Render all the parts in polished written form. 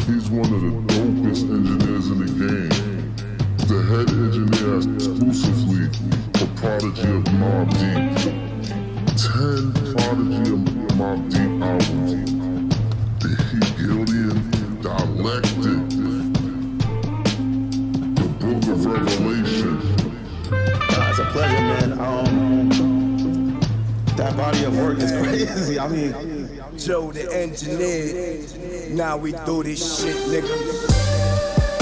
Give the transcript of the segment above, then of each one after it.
He's one of the dopest engineers in the game. The head engineer exclusively for Prodigy of Mobb Deep. 10 Prodigy of Mobb Deep albums. The Hegelian Dialectic. The Book of Revelation. It's a pleasure, man. That body of work is crazy. I mean, Joe the engineer. Now we do this shit, nigga.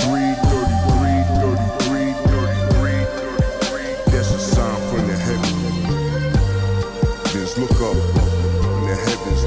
333. That's a sign from the heavens. Just look up in the heavens.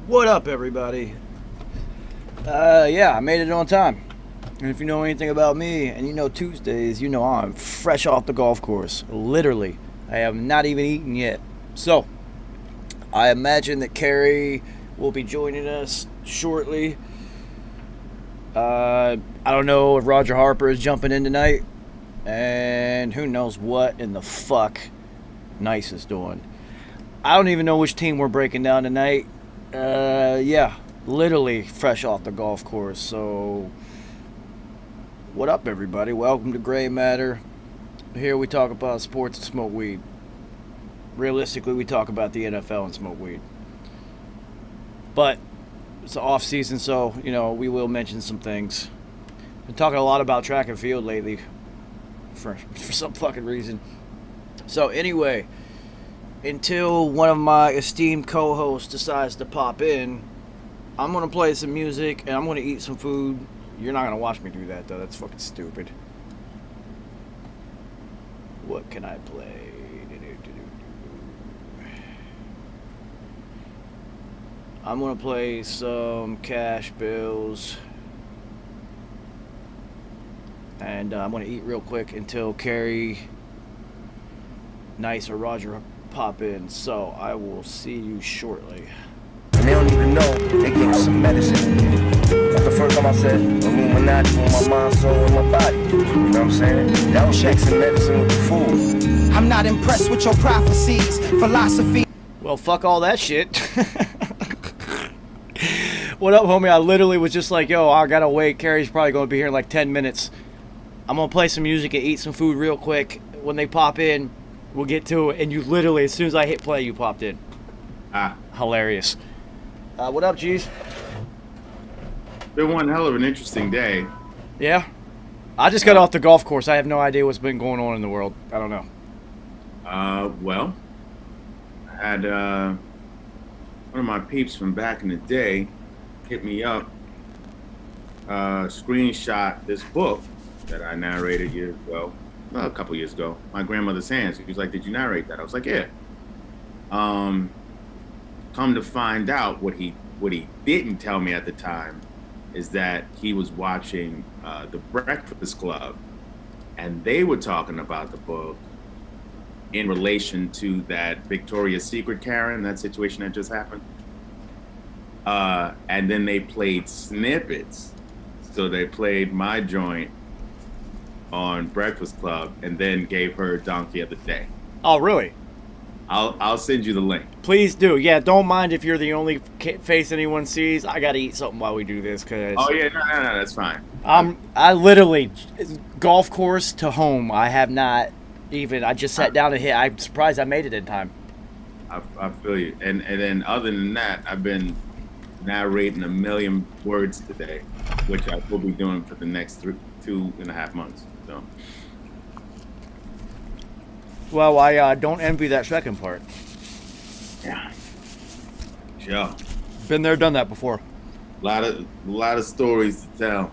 What up, everybody? Yeah, I made it on time. And if you know anything about me, and you know Tuesdays, you know I'm fresh off the golf course. Literally. I have not even eaten yet. So, I imagine that Carrie will be joining us shortly. I don't know if Roger Harper is jumping in tonight. And who knows what in the fuck Nice is doing. I don't even know which team we're breaking down tonight. Yeah, literally fresh off the golf course. So, what up, everybody? Welcome to Gray Matter. Here we talk about sports and smoke weed. Realistically, we talk about the NFL and smoke weed. But it's the off season, so you know we will mention some things. Been talking a lot about track and field lately, for some fucking reason. So anyway, until one of my esteemed co-hosts decides to pop in, I'm going to play some music and I'm going to eat some food. You're not going to watch me do that, though. That's fucking stupid. What can I play? I'm going to play some Cash Bills. And I'm going to eat real quick until Carrie, Nice, or Roger pop in. So I will see you shortly. And they don't even know they getting some medicine. That's the first time I said Illuminati on my mind, soul, and my body. You know what I'm saying? That was mixing medicine with the food. I'm not impressed with your prophecies, philosophy. Well, fuck all that shit. What up, homie? I literally was just like, yo, I gotta wait. Carrie's probably gonna be here in like 10 minutes. I'm gonna play some music and eat some food real quick. When they pop in, we'll get to it. And you literally, as soon as I hit play, you popped in. Hilarious. What up, G's? Been one hell of an interesting day. Yeah? I just got off the golf course. I have no idea what's been going on in the world. I don't know. Well, I had one of my peeps from back in the day hit me up, screenshot this book that I narrated years ago, well, a couple years ago, My Grandmother's Hands. He was like, did you narrate that? I was like, yeah. Come to find out, what he didn't tell me at the time is that he was watching The Breakfast Club, and they were talking about the book in relation to that Victoria's Secret Karen, that situation that just happened. And then they played snippets. So they played my joint on Breakfast Club and then gave her Donkey of the Day. Oh, really? I'll send you the link. Please do. Yeah, don't mind if you're the only face anyone sees. I gotta eat something while we do this, cause. Oh yeah, no, that's fine. I literally, golf course to home. I have not even. I just sat down and hit. I'm surprised I made it in time. I feel you. And then other than that, I've been narrating 1,000,000 words today, which I will be doing for the next 2.5 months. So. Well, I don't envy that second part. Yeah. Sure. Been there, done that before. A lot of stories to tell.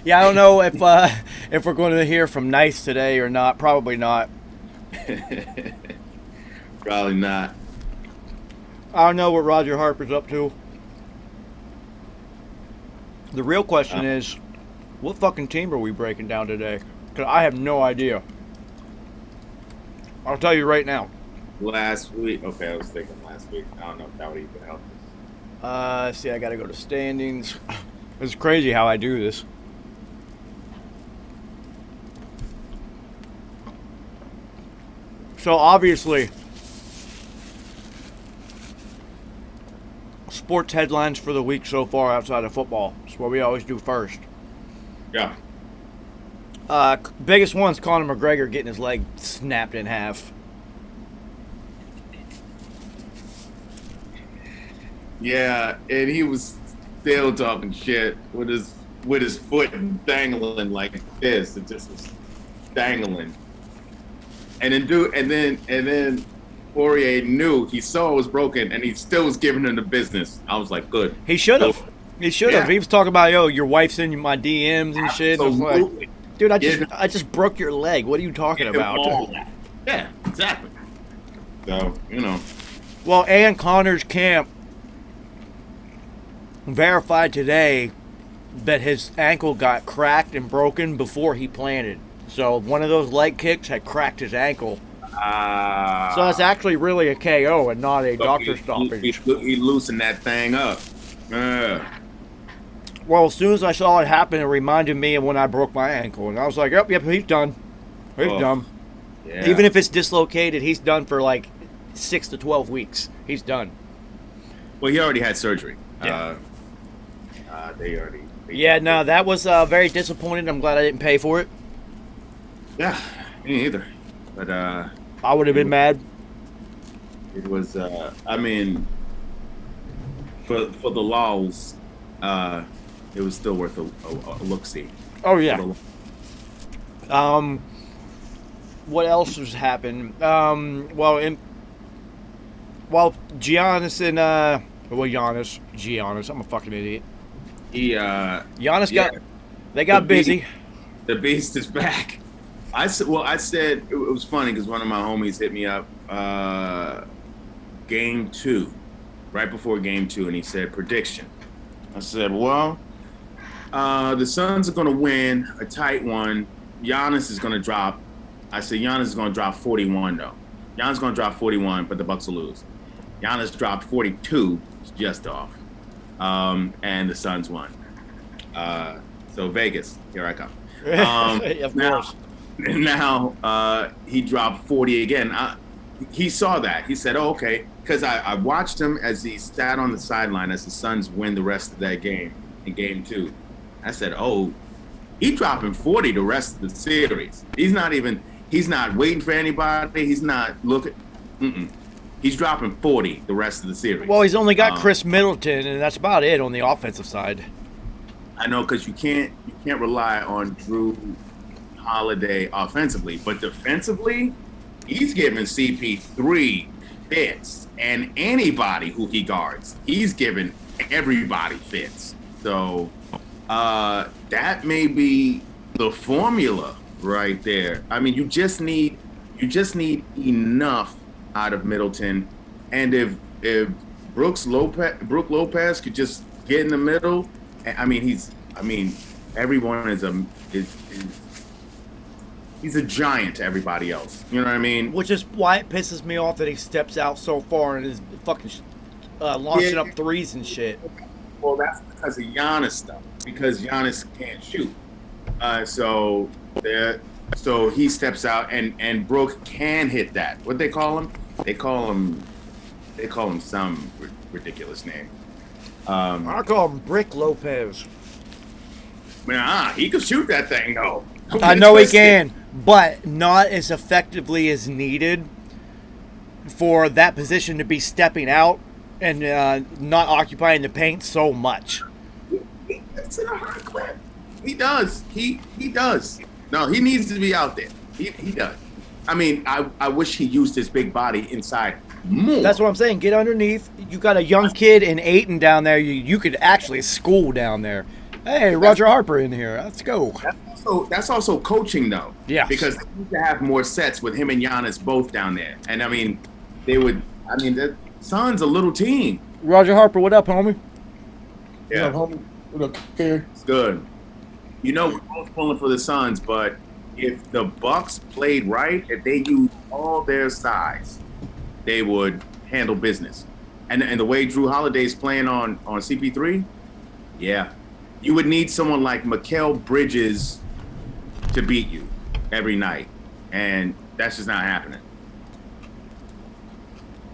Yeah, I don't know if we're going to hear from Nice today or not. Probably not. Probably not. I don't know what Roger Harper's up to. The real question is, what fucking team are we breaking down today? Because I have no idea. I'll tell you right now. Last week. Okay, I was thinking last week. I don't know if that would even help us. See, I got to go to standings. It's crazy how I do this. So obviously, sports headlines for the week so far outside of football. It's what we always do first. Yeah. Biggest one's Conor McGregor getting his leg snapped in half. Yeah, and he was still talking shit with his foot dangling like this. It just was dangling. And then Poirier knew, he saw it was broken, and he still was giving him the business. I was like, good. He should have. He should have. Yeah. He was talking about, yo, your wife's in my DMs and shit. I was like, Absolutely. dude, I just broke your leg. What are you talking about? Yeah, exactly. So, Well, and Conor's camp verified today that his ankle got cracked and broken before he planted. So one of those leg kicks had cracked his ankle. So it's actually really a KO and not a doctor stoppage. He loosened that thing up. Well, as soon as I saw it happen, it reminded me of when I broke my ankle. And I was like, yep, he's done. He's done. Yeah. Even if it's dislocated, he's done for like 6 to 12 weeks. He's done. Well, he already had surgery. Yeah. That was very disappointing. I'm glad I didn't pay for it. Yeah, me either. But I would have been mad. it was. I mean, for the laws, it was still worth a look-see. Oh yeah. What else has happened? Giannis and Giannis. I'm a fucking idiot. Giannis got busy. The beast is back. I said it was funny because one of my homies hit me up game 2, right before game 2, and he said prediction. I said, well, the Suns are going to win a tight one. Giannis is going to drop. I said Giannis is going to drop 41 though. Giannis is going to drop 41, but the Bucks will lose. Giannis dropped 42, just off, and the Suns won. So Vegas, here I come. Of course. Now he dropped 40 again. He saw that. He said, oh, okay, because I watched him as he sat on the sideline as the Suns win the rest of that game in game 2. I said, oh, he's dropping 40 the rest of the series. He's not waiting for anybody. He's not looking. He's dropping 40 the rest of the series. Well, he's only got Chris Middleton, and that's about it on the offensive side. I know, because you can't rely on Drew Holiday offensively, but defensively, he's giving CP3 fits, and anybody who he guards, he's giving everybody fits. So that may be the formula right there. I mean, you just need enough out of Middleton, and if Brook Lopez could just get in the middle. I mean, everyone he's a giant to everybody else. You know what I mean? Which is why it pisses me off that he steps out so far and is fucking launching up threes and shit. Well, that's because of Giannis stuff. Because Giannis can't shoot. So he steps out, and Brook can hit that. What they call him? They call him some ridiculous name. I call him Brick Lopez. Man, he can shoot that thing though. I know he can, but not as effectively as needed for that position to be stepping out and not occupying the paint so much. It's in a hard clip. He does. He does. No, he needs to be out there. He does. I mean, I wish he used his big body inside more. That's what I'm saying. Get underneath. You got a young kid in Ayton down there. You could actually school down there. Hey, Roger Harper in here. Let's go. That's also coaching, though. Yeah. Because they need to have more sets with him and Giannis both down there. And, I mean, the Suns a little team. Roger Harper, what up, homie? Yeah. What up, homie? What up, Kerry? It's good. You know, we're both pulling for the Suns, but if the Bucks played right, if they used all their size, they would handle business. And the way Drew Holiday's playing on CP3, yeah. You would need someone like Mikal Bridges to beat you every night. And that's just not happening.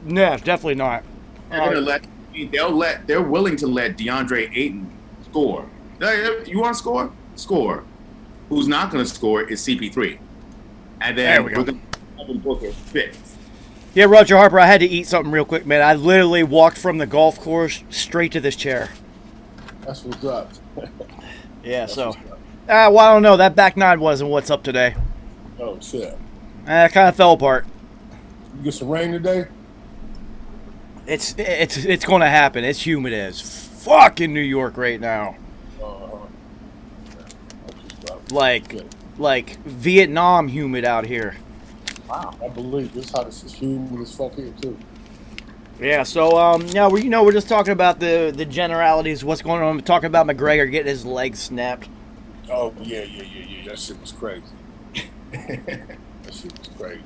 No, definitely not. They're willing to let DeAndre Ayton score. You want to score? Score. Who's not going to score is CP3. And then we're going to book it fifth. Yeah, Roger Harper, I had to eat something real quick, man. I literally walked from the golf course straight to this chair. That's what's up. Yeah, so. Well, I don't know. That back nine wasn't what's up today. Oh, shit. It kind of fell apart. You get some rain today? It's going to happen. It's humid as fuck in New York right now. Like Vietnam humid out here. Wow. I believe this how this is humid as fuck here too. Yeah, so yeah, we're just talking about the generalities, what's going on. We're talking about McGregor getting his leg snapped. Oh yeah. That shit was crazy. That shit was crazy.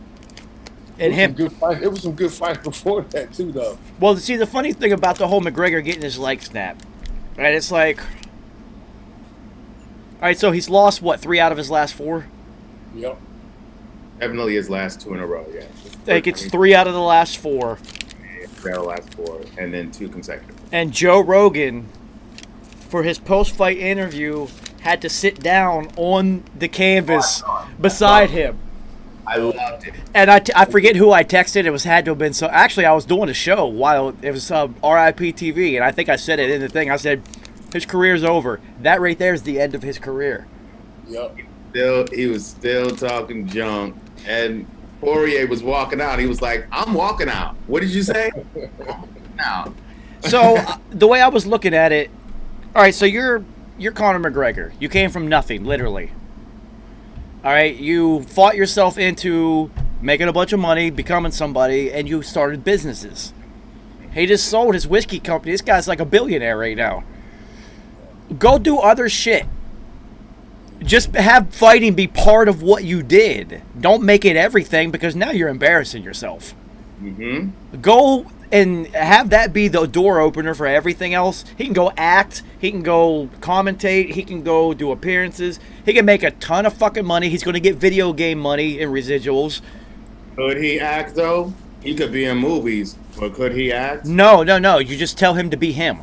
And him. It was some good fights before that too, though. Well, see, the funny thing about the whole McGregor getting his leg snapped, right? It's like, all right, so he's lost what, 3 out of his last 4? Yep. Definitely his last 2 in a row, yeah. Like it's 3 out of the last 4. Yeah, 3 out of the last 4, and then 2 consecutive. And Joe Rogan, for his post-fight interview, had to sit down on the canvas beside him. I loved it. And I forget who I texted. It had to have been so. Actually, I was doing a show while it was RIP TV, and I think I said it in the thing. I said, his career's over. That right there is the end of his career. Yep. He was still talking junk, and Poirier was walking out. He was like, "I'm walking out." What did you say? Now. So the way I was looking at it, all right. So you're Conor McGregor. You came from nothing, literally. All right, you fought yourself into making a bunch of money, becoming somebody, and you started businesses. He just sold his whiskey company. This guy's like a billionaire right now. Go do other shit. Just have fighting be part of what you did. Don't make it everything, because now you're embarrassing yourself. Mm-hmm. Go and have that be the door opener for everything else. He can go act. He can go commentate. He can go do appearances. He can make a ton of fucking money. He's going to get video game money in residuals. Could he act, though? He could be in movies, but could he act? No. You just tell him to be him.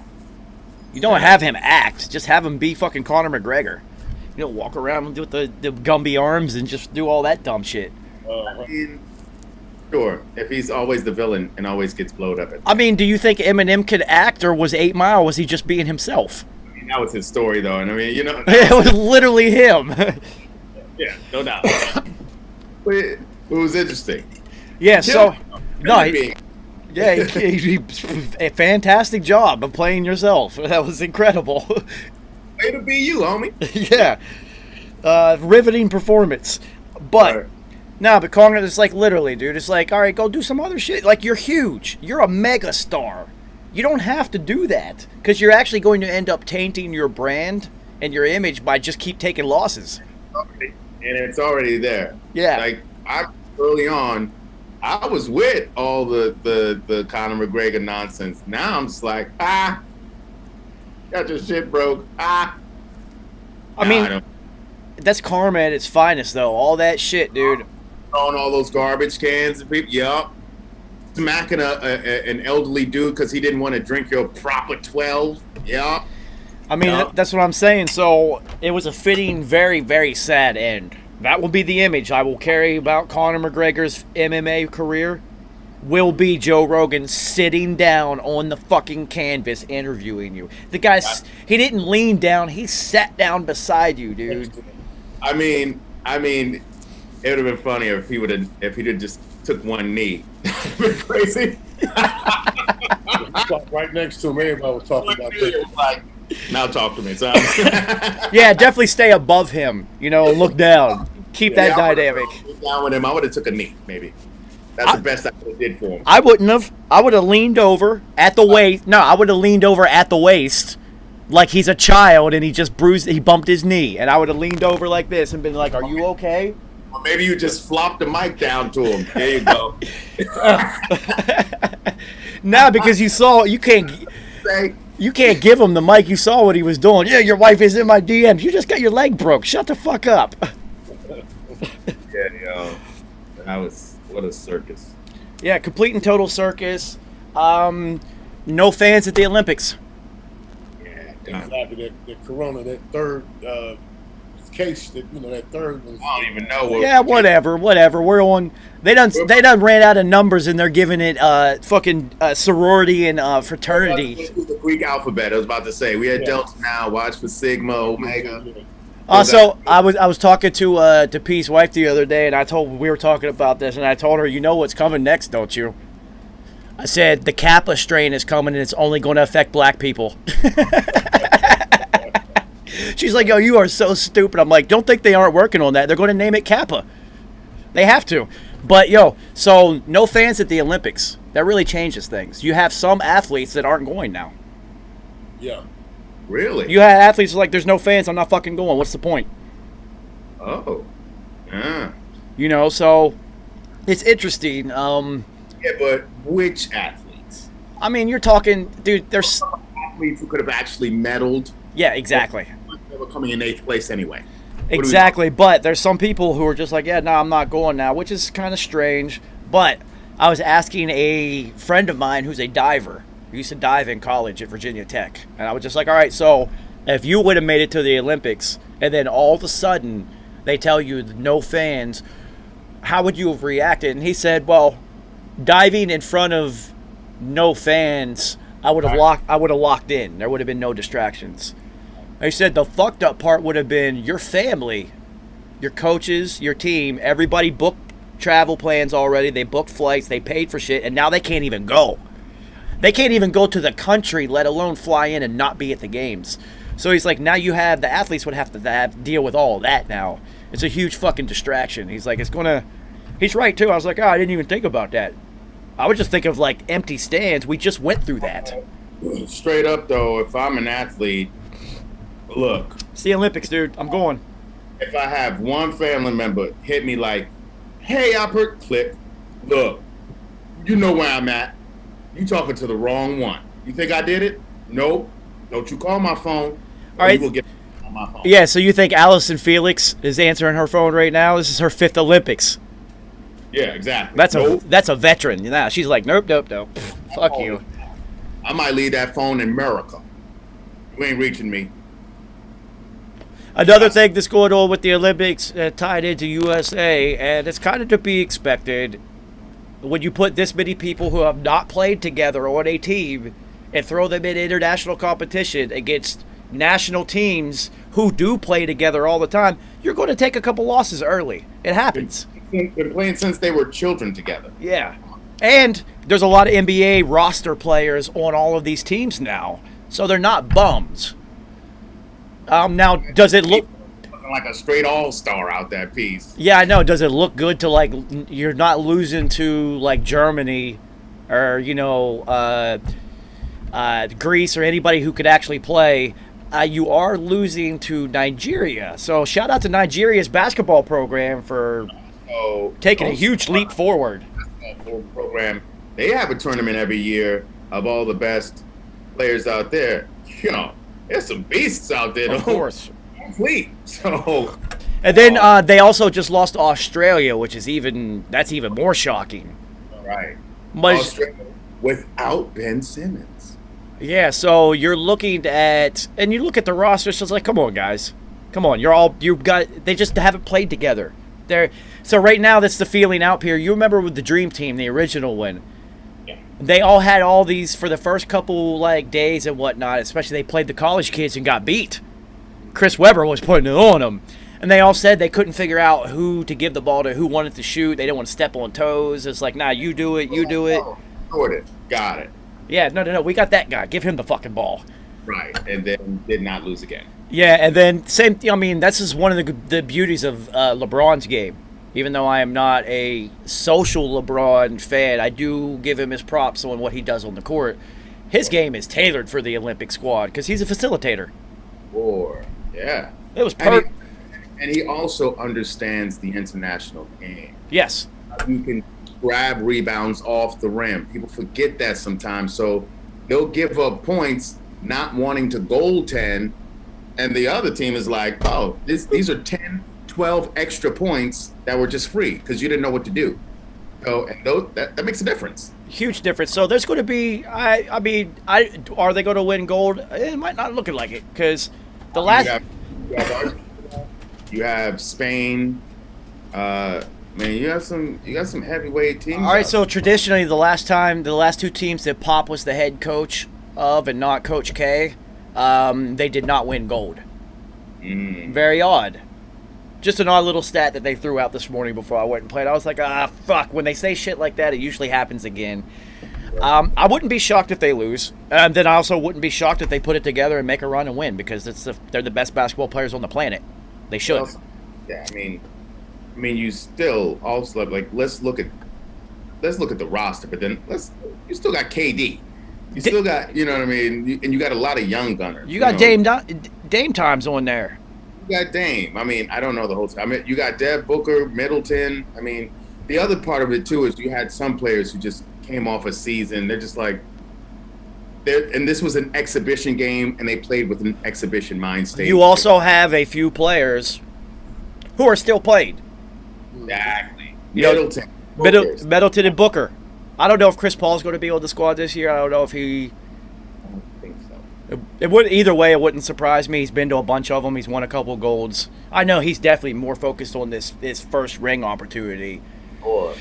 You don't have him act. Just have him be fucking Conor McGregor. You know, walk around with the Gumby arms and just do all that dumb shit. I mean, sure, if he's always the villain and always gets blowed up. I mean, do you think Eminem could act, or was 8 Mile, was he just being himself? I mean, that was his story, though, and I mean, you know. It was literally him. Yeah, no doubt. But it was interesting. Yeah, so... No, he, a fantastic job of playing yourself. That was incredible. Way to be you, homie. Yeah. Riveting performance. But... No, but Conor, it's like literally, dude. It's like, all right, go do some other shit. Like, you're huge. You're a mega star. You don't have to do that, because you're actually going to end up tainting your brand and your image by just keep taking losses. And it's already there. Yeah. Like, early on, I was with all the Conor McGregor nonsense. Now I'm just like, got your shit broke. I mean, that's karma at its finest, though. All that shit, dude. Throwing all those garbage cans at people. Yup. Smacking an elderly dude because he didn't want to drink your proper 12. Yup. I mean, that's what I'm saying. So it was a fitting, very, very sad end. That will be the image I will carry about Conor McGregor's MMA career. will be Joe Rogan sitting down on the fucking canvas interviewing you. The guy, he didn't lean down, he sat down beside you, dude. I mean, it would have been funnier if he did just took one knee. Crazy. Right next to him, everybody was talking about that. Like, now talk to me, son. Yeah, definitely stay above him, and look down. Keep that dynamic. Down with him, I would have took a knee, maybe. That's the best I could have did for him. I wouldn't have. I would have leaned over at the waist. No, I would have leaned over at the waist like he's a child and he just he bumped his knee. And I would have leaned over like this and been like, are you okay? Or maybe you just flopped the mic down to him. There you go. Nah, because you can't give him the mic. You saw what he was doing. Yeah, your wife is in my DMs. You just got your leg broke. Shut the fuck up. Yeah, what a circus. Yeah, complete and total circus. No fans at the Olympics. Yeah, Exactly. That corona, that third case, that third was. I don't even know. Yeah, whatever. We're on. They done ran out of numbers and they're giving it fucking sorority and fraternity. The Greek alphabet. I was about to say we had Delta now. Watch for Sigma, Omega. Also, I was talking to Pete's wife the other day, and we were talking about this, and I told her, you know what's coming next, don't you? I said the Kappa strain is coming, and it's only going to affect black people. She's like, yo, you are so stupid. I'm like, don't think they aren't working on that. They're going to name it Kappa. They have to. But, so no fans at the Olympics. That really changes things. You have some athletes that aren't going now. Yeah. Really? You had athletes like, there's no fans, I'm not fucking going. What's the point? Oh. Yeah. So it's interesting. Yeah, but which athletes? I mean, you're talking, dude, there's athletes who could have actually medaled. Yeah, exactly. They were coming in 8th place anyway. Exactly, but there's some people who are just like, yeah, no, I'm not going now, which is kind of strange. But I was asking a friend of mine who's a diver. He used to dive in college at Virginia Tech. And I was just like, all right, so if you would have made it to the Olympics and then all of a sudden they tell you no fans, how would you have reacted? And he said, well, diving in front of no fans, I would have locked in. There would have been no distractions. He said the fucked up part would have been your family, your coaches, your team, everybody booked travel plans already. They booked flights, they paid for shit, and now they can't even go. They can't even go to the country, let alone fly in and not be at the games. So he's like, now you have, the athletes would have to deal with all of that now. It's a huge fucking distraction. He's like, he's right too. I was like, I didn't even think about that. I would just think of like empty stands. We just went through that. Straight up though, if I'm an athlete, look. It's the Olympics, dude. I'm going. If I have one family member hit me like, hey, Albert, click, look, you know where I'm at. You talking to the wrong one. You think I did it? Nope. Don't you call my phone. All right. You will get on my phone. Yeah, so you think Allison Felix is answering her phone right now? This is her 5th Olympics. Yeah, exactly. That's a veteran. She's like, nope. Fuck you. I might leave that phone in America. You ain't reaching me. Another thing that's going on with the Olympics tied into USA, and it's kind of to be expected, when you put this many people who have not played together on a team and throw them in international competition against national teams who do play together all the time, you're going to take a couple losses early. It happens. Been playing since they were children together. Yeah. And there's a lot of NBA roster players on all of these teams now, so they're not bums. Now, does it look like a straight all-star out that piece? Yeah, I know. Does it look good to, like, you're not losing to, like, Germany or, Greece or anybody who could actually play. You are losing to Nigeria. So shout out to Nigeria's basketball program for taking a huge leap forward. Program. They have a tournament every year of all the best players out there. There's some beasts out there. Of course. Complete. So. And then they also just lost to Australia, which is even more shocking. Right. Australia without Ben Simmons. Yeah, so you're looking at, and you look at the roster, so it's like, come on, guys. Come on, they just haven't played together. So right now, that's the feeling out here. You remember with the Dream Team, the original one, they all had all these for the first couple like days and whatnot. Especially they played the college kids and got beat. Chris Webber was putting it on them, and they all said they couldn't figure out who to give the ball to, who wanted to shoot. They didn't want to step on toes. It's like, nah, you do it, you do it. Jordan, got it. Yeah, no, we got that guy. Give him the fucking ball. Right, and then did not lose again. Yeah, and then same. I mean, this is one of the beauties of LeBron's game. Even though I am not a social LeBron fan, I do give him his props on what he does on the court. His game is tailored for the Olympic squad because he's a facilitator. Or yeah, it was perfect. And he also understands the international game. Yes, you can grab rebounds off the rim. People forget that sometimes, so they'll give up points not wanting to goaltend, and the other team is like, oh, these are 10, 12 extra points that were just free because you didn't know what to do. So, and that makes a difference. Huge difference. So there's going to be, I mean, are they going to win gold? It might not look like it because the last. You have Spain. Man, you got some heavyweight teams. All right, so traditionally, the last two teams that Pop was the head coach of and not Coach K, they did not win gold. Very odd. Just an odd little stat that they threw out this morning before I went and played. I was like, fuck. When they say shit like that, it usually happens again. I wouldn't be shocked if they lose. And then I also wouldn't be shocked if they put it together and make a run and win because they're the best basketball players on the planet. They should. Yeah, I mean, you still also like let's look at the roster, but then you still got KD. You still got, you know what I mean, and you got a lot of young gunners. You got Dame times on there. You got Dame. I mean, I don't know the whole time. I mean, you got Deb Booker, Middleton. I mean, the other part of it too is you had some players who just came off a season. They're just like, and this was an exhibition game, and they played with an exhibition mind state. You also have a few players who are still playing. Exactly. Middleton and Booker. I don't know if Chris Paul's going to be on the squad this year. I don't know if he. I don't think so. It would either way. It wouldn't surprise me. He's been to a bunch of them. He's won a couple of golds. I know he's definitely more focused on this first ring opportunity. Or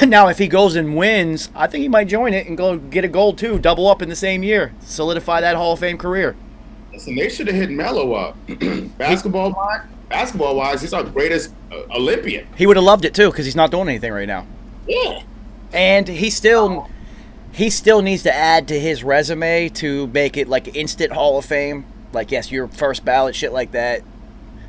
now, if he goes and wins, I think he might join it and go get a gold too, double up in the same year, solidify that Hall of Fame career. Listen, they should have hit Melo up. Basketball wise, he's our greatest Olympian. He would have loved it too because he's not doing anything right now. Yeah, and he still needs to add to his resume to make it like instant Hall of Fame. Like, yes, your first ballot, shit like that.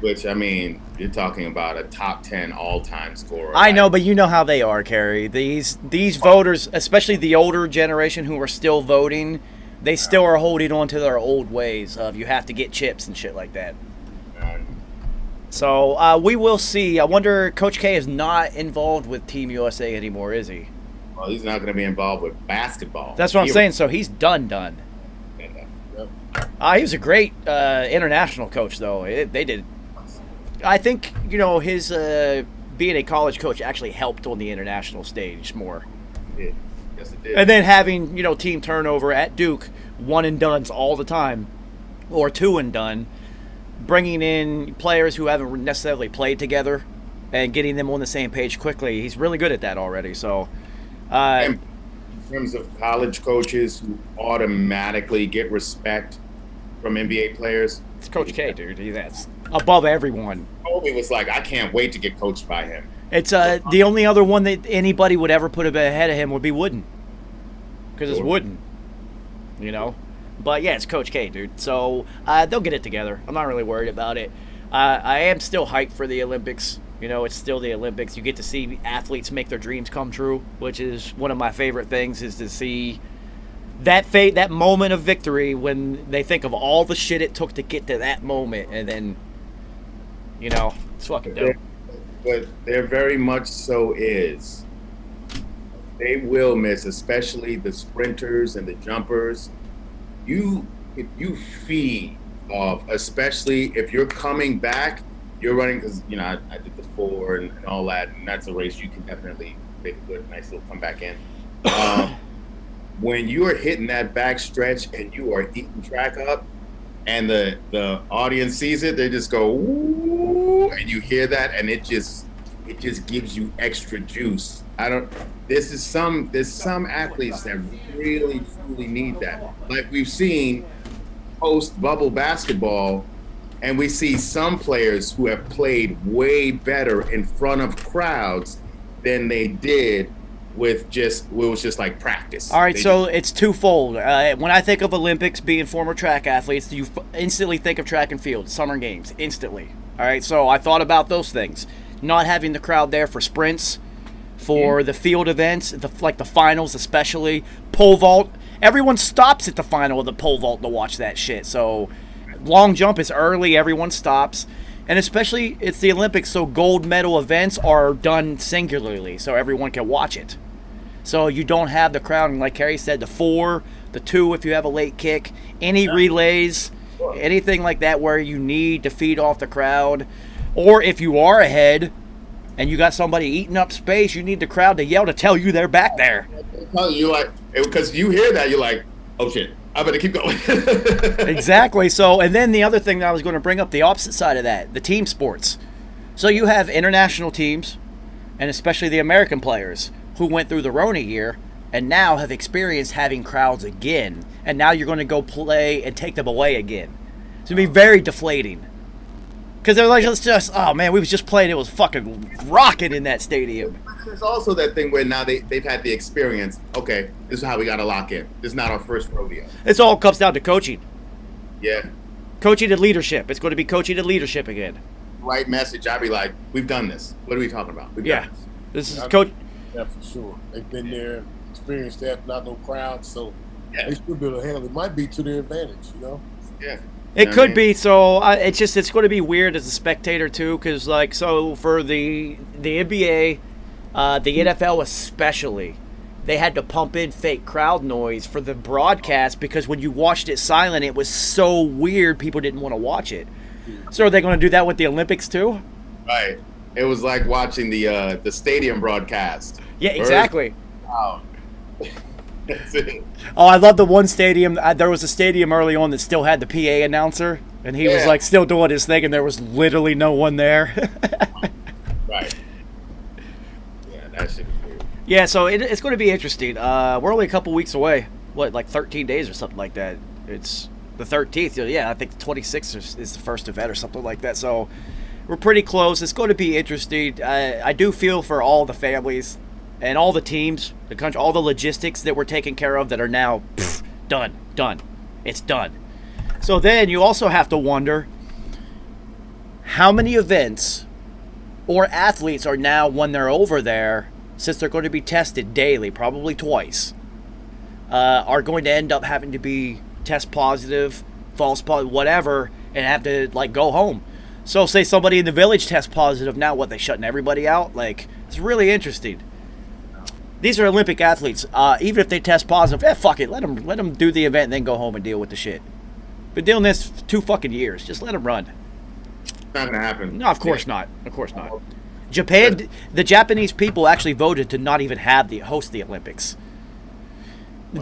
Which, I mean, you're talking about a top 10 all-time scorer. I know, but you know how they are, Kerry. These voters, especially the older generation who are still voting, they still are holding on to their old ways of you have to get chips and shit like that. So we will see. I wonder, Coach K is not involved with Team USA anymore, is he? Well, he's not going to be involved with basketball. That's what I'm saying. So he's done. He was a great international coach, though. They did. I think, his being a college coach actually helped on the international stage more. It did. Yes, it did. And then having, team turnover at Duke, one and dones all the time, or two and done, bringing in players who haven't necessarily played together and getting them on the same page quickly. He's really good at that already. So, in terms of college coaches who automatically get respect from NBA players, it's Coach K, dude. That's above everyone. Kobe was like, I can't wait to get coached by him. It's the only other one that anybody would ever put ahead of him would be Wooden, because it's Wooden, But yeah, it's Coach K, dude. So they'll get it together. I'm not really worried about it. I am still hyped for the Olympics. It's still the Olympics. You get to see athletes make their dreams come true, which is one of my favorite things, is to see that moment of victory when they think of all the shit it took to get to that moment, and then, it's fucking dope. But there very much so is. They will miss, especially the sprinters and the jumpers. If you feed off, especially if you're coming back, you're running, because I did the 4 and all that, and that's a race you can definitely make a nice little comeback in. When you are hitting that back stretch and you are eating track up, and the audience sees it, they just go, ooh, and you hear that, and it just gives you extra juice I don't. There's some athletes that really truly need that. Like we've seen post bubble basketball, and we see some players who have played way better in front of crowds than they did with just it was just like practice. All right, so it's twofold. When I think of Olympics being former track athletes, you instantly think of track and field, summer games, instantly. All right, so I thought about those things. Not having the crowd there for sprints, for the field events, like the finals especially, pole vault. Everyone stops at the final of the pole vault to watch that shit. So long jump is early, everyone stops. And especially it's the Olympics, so gold medal events are done singularly, so everyone can watch it. So you don't have the crowd, and like Kerry said, the 4, the 2 if you have a late kick, any relays, anything like that where you need to feed off the crowd. Or if you are ahead and you got somebody eating up space, you need the crowd to yell to tell you they're back there. You like, because you hear that, you're like, oh shit, I better keep going. Exactly. So, and then the other thing that I was going to bring up, the opposite side of that, the team sports. So you have international teams, and especially the American players, who went through the Rona year and now have experienced having crowds again. And now you're going to go play and take them away again. It's going to be very deflating. Because they're like, it's just, oh man, we was just playing, it was fucking rocking in that stadium. There's also that thing where now they've had the experience. Okay, this is how we got to lock in. This is not our first rodeo. It's all comes down to coaching. Yeah. Coaching and leadership. It's going to be coaching and leadership again. Right message. I'd be like, we've done this. What are we talking about? We've done this is coach. Yeah, for sure. They've been there, experienced that, not no crowd, so they should be able to handle it. It might be to their advantage, you know? Yeah. It could be. So it's going to be weird as a spectator too, because like so for the NBA, the NFL especially, they had to pump in fake crowd noise for the broadcast because when you watched it silent, it was so weird people didn't want to watch it. So are they going to do that with the Olympics too? Right. It was like watching the stadium broadcast. Yeah, exactly. Wow. That's it. Oh, I love the one stadium. There was a stadium early on that still had the PA announcer, and he was like still doing his thing, and there was literally no one there. Right. Yeah, that shit is weird. Yeah, so it's going to be interesting. We're only a couple weeks away. What, like 13 days or something like that? It's the 13th. Yeah, I think the 26th is the first event or something like that. So we're pretty close. It's going to be interesting. I do feel for all the families and all the teams, the country, all the logistics that were taken care of that are now done. It's done. So then you also have to wonder how many events or athletes are now, when they're over there, since they're going to be tested daily, probably twice, are going to end up having to be test positive, false positive, whatever, and have to like go home. So say somebody in the village tests positive, now what, they shutting everybody out? Like, it's really interesting. These are Olympic athletes. Even if they test positive, fuck it. Let them do the event and then go home and deal with the shit. Been doing this for 2 fucking years. Just let them run. Not gonna happen. No, of course not. Of course not. Japan, the Japanese people actually voted to not even host the Olympics. Wow.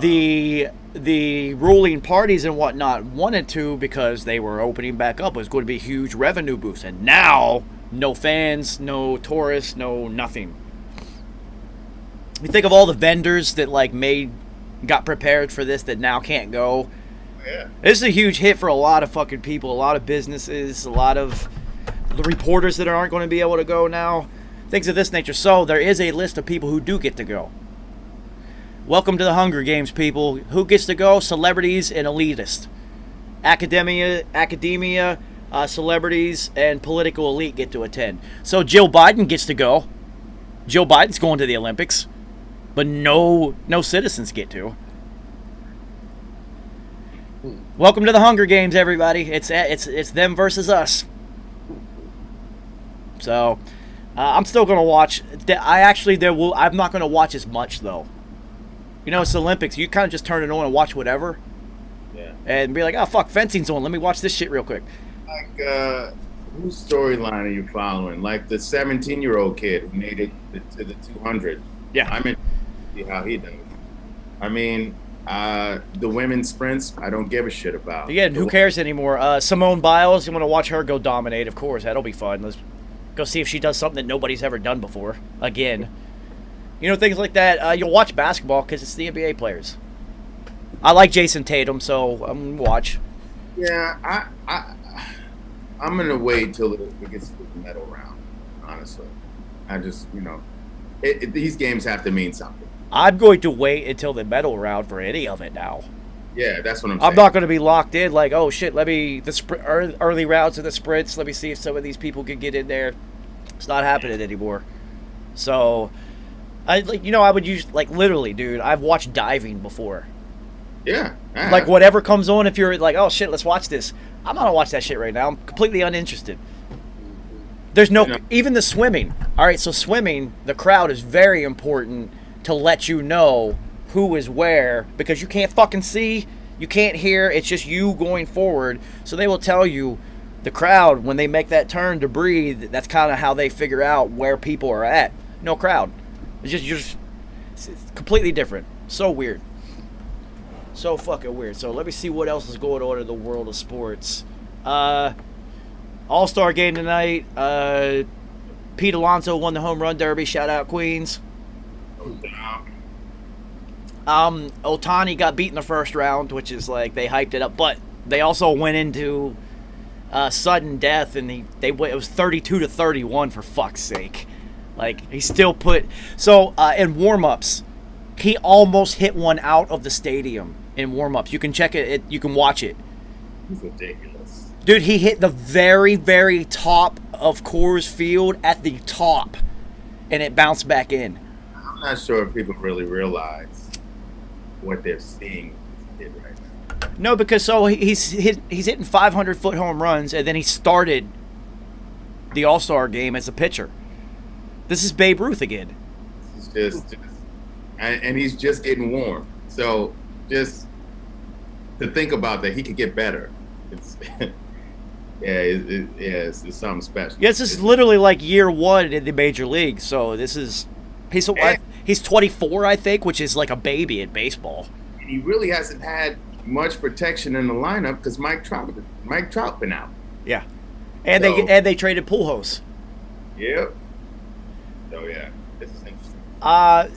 The ruling parties and whatnot wanted to because they were opening back up. It was going to be a huge revenue boost. And now, no fans, no tourists, no nothing. You think of all the vendors that got prepared for this that now can't go. Yeah. This is a huge hit for a lot of fucking people, a lot of businesses, a lot of the reporters that aren't going to be able to go now. Things of this nature. So there is a list of people who do get to go. Welcome to the Hunger Games, people. Who gets to go? Celebrities and elitists. Academia, celebrities, and political elite get to attend. So Jill Biden gets to go. Joe Biden's going to the Olympics. But no citizens get to. Welcome to the Hunger Games, everybody. It's them versus us. So, I'm still gonna watch. I'm not gonna watch as much though. You know, it's the Olympics. You kind of just turn it on and watch whatever. Yeah. And be like, oh fuck, fencing's on. Let me watch this shit real quick. Like, whose storyline are you following? Like the 17-year-old kid who made it to the 200. Yeah. I'm in. See how he does. I mean, the women's sprints, I don't give a shit about. Yeah, who cares anymore? Simone Biles, you want to watch her go dominate, of course. That'll be fun. Let's go see if she does something that nobody's ever done before. Again. You know, things like that. You'll watch basketball because it's the NBA players. I like Jason Tatum, so I'm gonna watch. Yeah, I'm gonna wait till it gets to the medal round. Honestly, I just these games have to mean something. I'm going to wait until the medal round for any of it now. Yeah, that's what I'm saying. I'm not going to be locked in like, oh shit, let me early rounds of the sprints. Let me see if some of these people can get in there. It's not happening anymore. So, I would use literally, dude. I've watched diving before. Yeah. Like whatever comes on, if you're like, oh shit, let's watch this. I'm not gonna watch that shit right now. I'm completely uninterested. There's even the swimming. All right, so swimming, the crowd is very important to let you know who is where, because you can't fucking see, you can't hear, it's just you going forward. So they will tell you, the crowd, when they make that turn to breathe, that's kind of how they figure out where people are at. No crowd. It's completely different. So weird. So fucking weird. So let me see what else is going on in the world of sports. All-Star game tonight. Pete Alonso won the home run derby. Shout out Queens. Otani got beat in the first round, which is like they hyped it up, but they also went into sudden death, and it was 32-31 for fuck's sake. Like he still put in warm-ups, he almost hit one out of the stadium in warm-ups. You can check it. You can watch it. It's ridiculous, dude. He hit the very, very top of Coors Field at the top, and it bounced back in. I'm not sure if people really realize what they're seeing right now. No, because he's hitting 500-foot home runs, and then he started the All-Star game as a pitcher. This is Babe Ruth again. It's just and he's just getting warm. So just to think about that, he could get better. It's it's something special. Yeah, this is literally like year one in the major league. So he's 24, I think, which is like a baby in baseball. And he really hasn't had much protection in the lineup because Mike Trout been out. Yeah, and they traded Pujols. Yep. So yeah, this is interesting.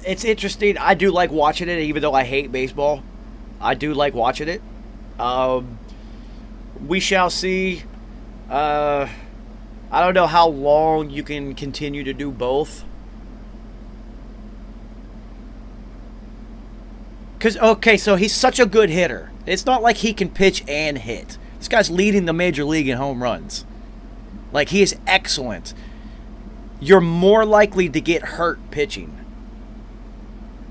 It's interesting. I do like watching it, even though I hate baseball. I do like watching it. We shall see. I don't know how long you can continue to do both. So he's such a good hitter. It's not like he can pitch and hit. This guy's leading the major league in home runs. Like, he is excellent. You're more likely to get hurt pitching.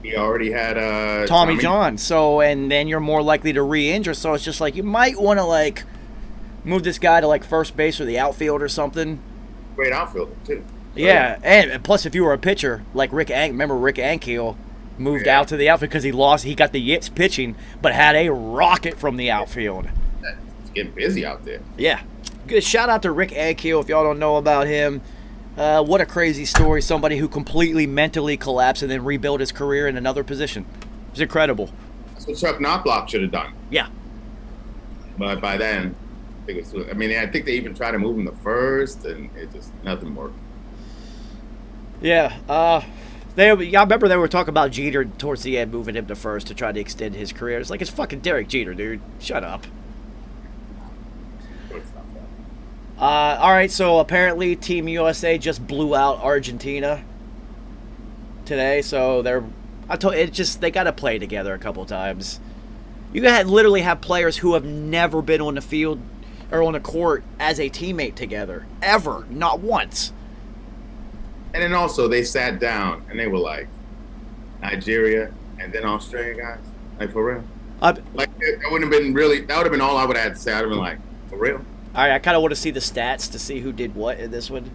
He already had Tommy John. So, and then you're more likely to re-injure. So it's just like, you might want to move this guy to first base or the outfield or something. Great outfielder too. Yeah, and plus if you were a pitcher like Rick Ankiel moved out to the outfield because he got the yips pitching, but had a rocket from the outfield. It's getting busy out there. Yeah. Good shout out to Rick Ankiel if y'all don't know about him. What a crazy story. Somebody who completely mentally collapsed and then rebuilt his career in another position. It's incredible. That's what Chuck Knobloch should have done. Yeah. But by then, I think they even tried to move him to first, and it just nothing worked. Yeah. I remember they were talking about Jeter towards the end, moving him to first to try to extend his career. It's like, it's fucking Derek Jeter, dude. Shut up. All right, so apparently Team USA just blew out Argentina today. So they got to play together a couple times. You literally have players who have never been on the field or on the court as a teammate together ever, not once. And then also they sat down and they were like, Nigeria and then Australia guys, like for real. That would have been all I would have had to say. I'd have been like, for real. All right, I kind of want to see the stats to see who did what in this one,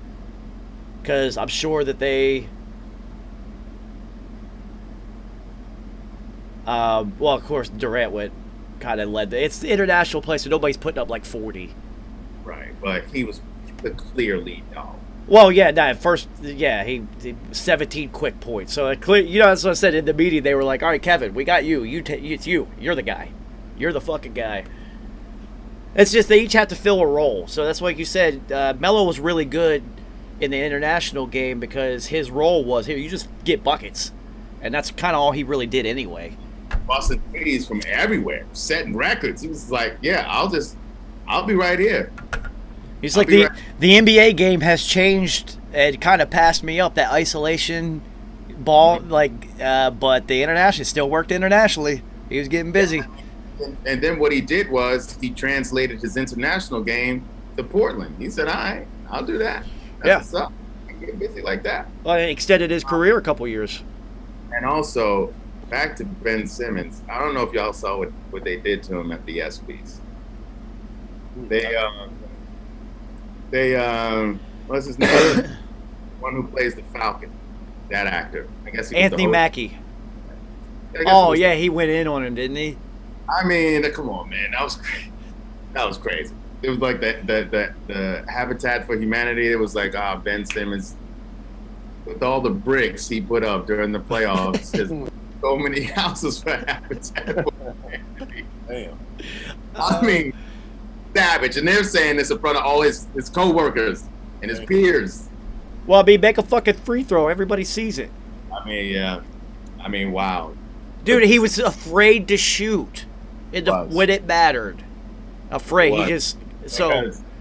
because I'm sure that they. Well, of course, Durant kind of led. It's the international play, so nobody's putting up 40. Right, but he was the clear lead dog. Well, yeah, at first, he 17 quick points. So that's what I said in the meeting. They were like, "All right, Kevin, we got you. It's you. You're the guy. You're the fucking guy." It's just they each have to fill a role. So that's like you said. Melo was really good in the international game because his role was here. You just get buckets. and that's kind of all he really did anyway. Busting threes from everywhere, setting records. He was like, yeah, I'll be right here. He's like, the NBA game has changed. It kind of passed me up, that isolation ball, but the international still worked internationally. He was getting busy. And then what he did was he translated his international game to Portland. He said, all right, I'll do that. That's what's up. I get busy like that. Well, he extended his career a couple years. And also, back to Ben Simmons. I don't know if y'all saw what they did to him at the ESPYs. What's his name? One who plays the Falcon, that actor. I guess he was Anthony Mackie. Oh yeah, he went in on him, didn't he? I mean, come on, man, that was crazy. That was crazy. It was like the Habitat for Humanity. It was like, Ben Simmons, with all the bricks he put up during the playoffs, there's so many houses for Habitat for Humanity. Damn. I mean, savage, and they're saying this in front of all his co-workers and his peers. Well, I mean, make a fucking free throw. Everybody sees it. I mean, yeah. I mean, wow. Dude, he was afraid to shoot when it mattered. Afraid.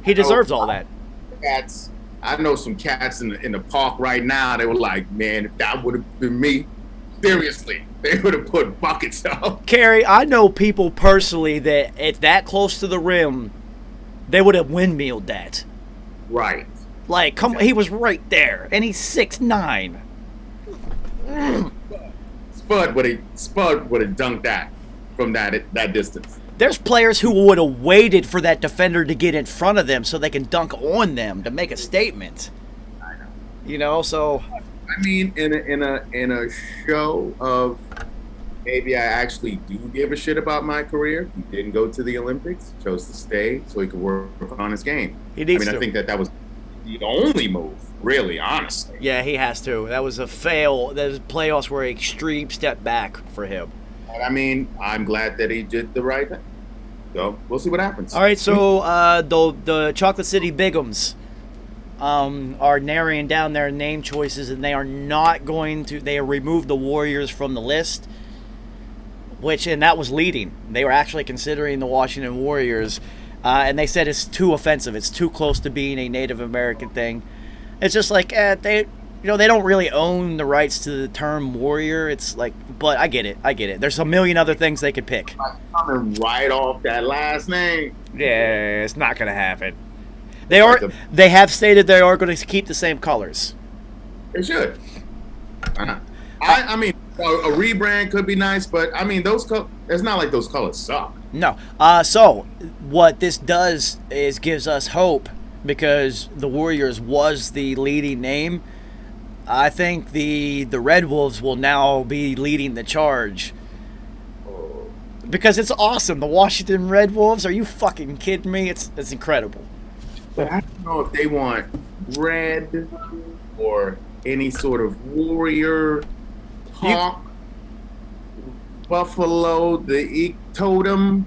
He deserves all that. Cats, I know some cats in the park right now. They were like, man, if that would have been me, seriously, they would have put buckets up. Kerry, I know people personally that if that close to the rim, they would have windmilled that. Right. Like, he was right there, and he's 6'9". Spud would have dunked that from that distance. There's players who would have waited for that defender to get in front of them so they can dunk on them to make a statement. I know. You know, so. I mean, in a show of maybe I actually do give a shit about my career. He didn't go to the Olympics, chose to stay so he could work on his game. He needs to. I think that was the only move, really, honestly. Yeah, he has to. That was a fail. The playoffs were an extreme step back for him. But I mean, I'm glad that he did the right thing. So we'll see what happens. All right, so the Chocolate City Bigums are narrowing down their name choices, and they are not going to. They removed the Warriors from the list, and that was leading. They were actually considering the Washington Warriors. And they said it's too offensive. It's too close to being a Native American thing. It's just like they don't really own the rights to the term warrior. It's like, but I get it. There's a million other things they could pick. Coming right off that last name. Yeah, it's not gonna happen. They have stated they are going to keep the same colors. They should. I mean, a rebrand could be nice, but I mean, it's not like those colors suck. No. So what this does is gives us hope, because the Warriors was the leading name. I think the Red Wolves will now be leading the charge. Because it's awesome. The Washington Red Wolves, are you fucking kidding me? It's incredible. But I don't know if they want red or any sort of warrior, hawk, buffalo, the totem.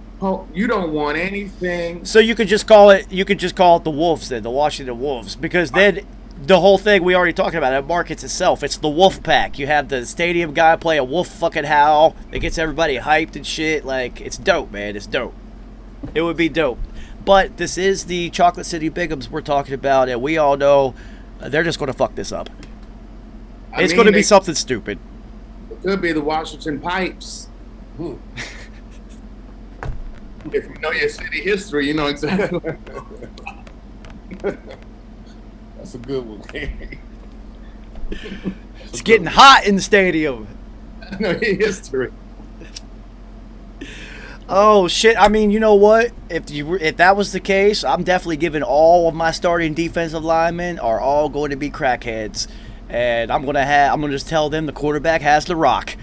You don't want anything. So you could just call it the Wolves then, the Washington Wolves, because then the whole thing we already talked about, it markets itself. It's the Wolf Pack. You have the stadium guy play a wolf fucking howl that gets everybody hyped and shit. Like, it's dope, man. It's dope. It would be dope. But this is the Chocolate City Bigums we're talking about, and we all know they're just going to fuck this up. It's going to be something stupid. It could be the Washington Pipes. If you know your city history, you know exactly. That's a good one. It's getting hot in the stadium. I know your history. Oh shit! I mean, you know what? If that was the case, I'm definitely giving all of my starting defensive linemen are all going to be crackheads, and I'm gonna just tell them the quarterback has the rock.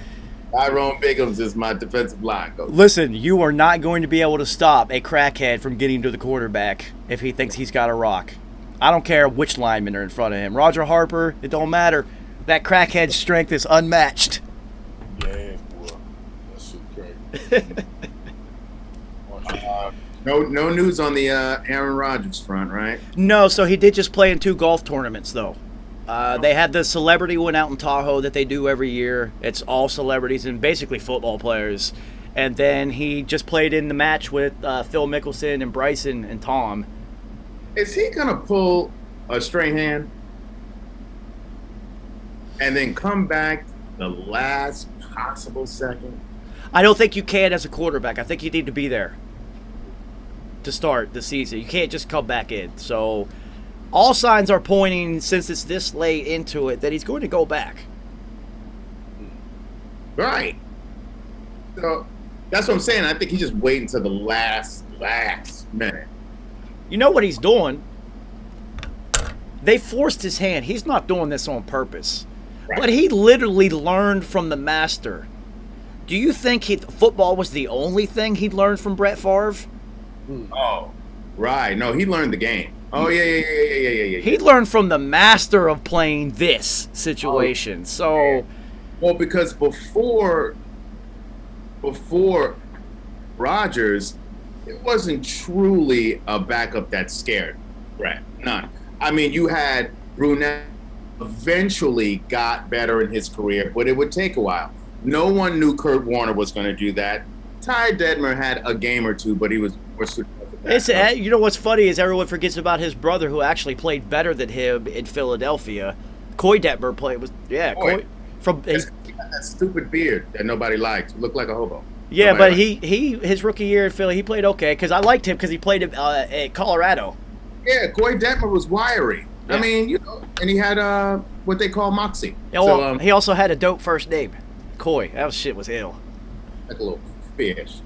Tyrone Biggums is my defensive line coach. Listen, you are not going to be able to stop a crackhead from getting to the quarterback if he thinks he's got a rock. I don't care which linemen are in front of him. Roger Harper, it don't matter. That crackhead's strength is unmatched. Yeah, boy. That shit crazy. No news on the Aaron Rodgers front, right? No, so he did just play in 2 golf tournaments, though. They had the celebrity one out in Tahoe that they do every year. It's all celebrities and basically football players. And then he just played in the match with Phil Mickelson and Bryson and Tom. Is he gonna pull a straight hand and then come back the last possible second? I don't think you can as a quarterback. I think you need to be there to start the season. You can't just come back in. So all signs are pointing, since it's this late into it, that he's going to go back. Right. So that's what I'm saying. I think he's just waiting to the last minute. You know what he's doing? They forced his hand. He's not doing this on purpose. Right. But he literally learned from the master. Do you think football was the only thing he'd learned from Brett Favre? Oh, right. No, he learned the game. Oh, yeah. He learned from the master of playing this situation. So, well, because before Rodgers, it wasn't truly a backup that scared Brett. None. I mean, you had Brunette eventually got better in his career, but it would take a while. No one knew Kurt Warner was going to do that. Ty Detmer had a game or two, but he was you know what's funny is everyone forgets about his brother who actually played better than him in Philadelphia. Coy Detmer Coy from he got that stupid beard that nobody liked. He looked like a hobo. Yeah, Nobody but his rookie year in Philly, he played okay because I liked him because he played at Colorado. Yeah, Coy Detmer was wiry. Yeah. I mean, and he had what they call moxie. Yeah, well, he also had a dope first name, Coy. That shit was ill. Like a little fish.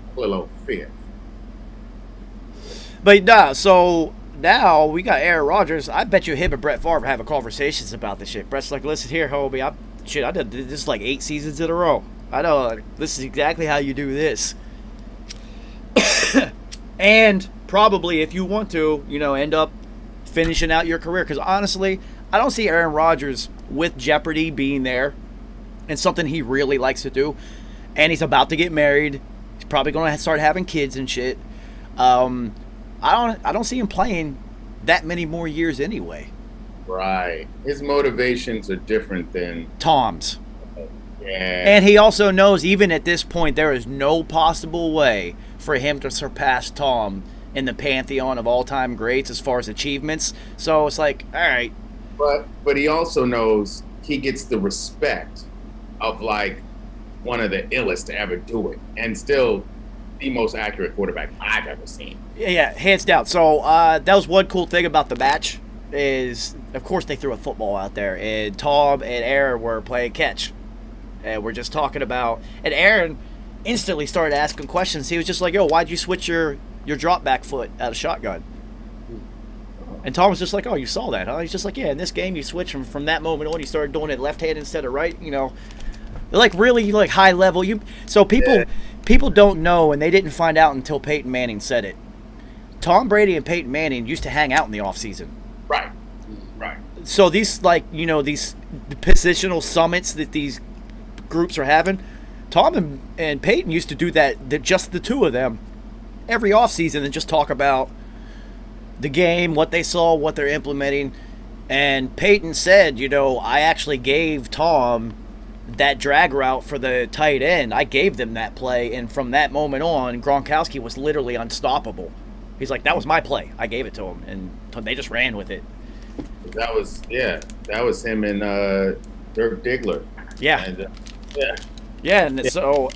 But so now we got Aaron Rodgers. I bet you him and Brett Favre have conversations about this shit. Brett's like, listen here, homie. I did this like 8 seasons in a row. I know this is exactly how you do this. And probably if you want to, end up finishing out your career. Because honestly, I don't see Aaron Rodgers with Jeopardy being there and something he really likes to do. And he's about to get married. He's probably going to start having kids and shit. I don't see him playing that many more years anyway. Right. His motivations are different than Tom's. Yeah. And he also knows even at this point there is no possible way for him to surpass Tom in the pantheon of all-time greats as far as achievements. So it's like, all right. But he also knows he gets the respect of like one of the illest to ever do it, and still the most accurate quarterback I've ever seen. Yeah, hands down. So that was one cool thing about the match is, of course, they threw a football out there, and Tom and Aaron were playing catch. And we're just talking about, and Aaron instantly started asking questions. He was just like, yo, why'd you switch your drop back foot out of shotgun? And Tom was just like, oh, you saw that, huh? He's just like, yeah, in this game you switch from that moment on, you started doing it left hand instead of right, like really like high level. So people don't know, and they didn't find out until Peyton Manning said it. Tom Brady and Peyton Manning used to hang out in the offseason. Right. So these these positional summits that these groups are having, Tom and Peyton used to do that, just the two of them, every offseason, and just talk about the game, what they saw, what they're implementing. And Peyton said, I actually gave Tom that drag route for the tight end. I gave them that play, and from that moment on, Gronkowski was literally unstoppable. He's like, that was my play. I gave it to him, and they just ran with it. That was him and Dirk Diggler. Yeah. And, and so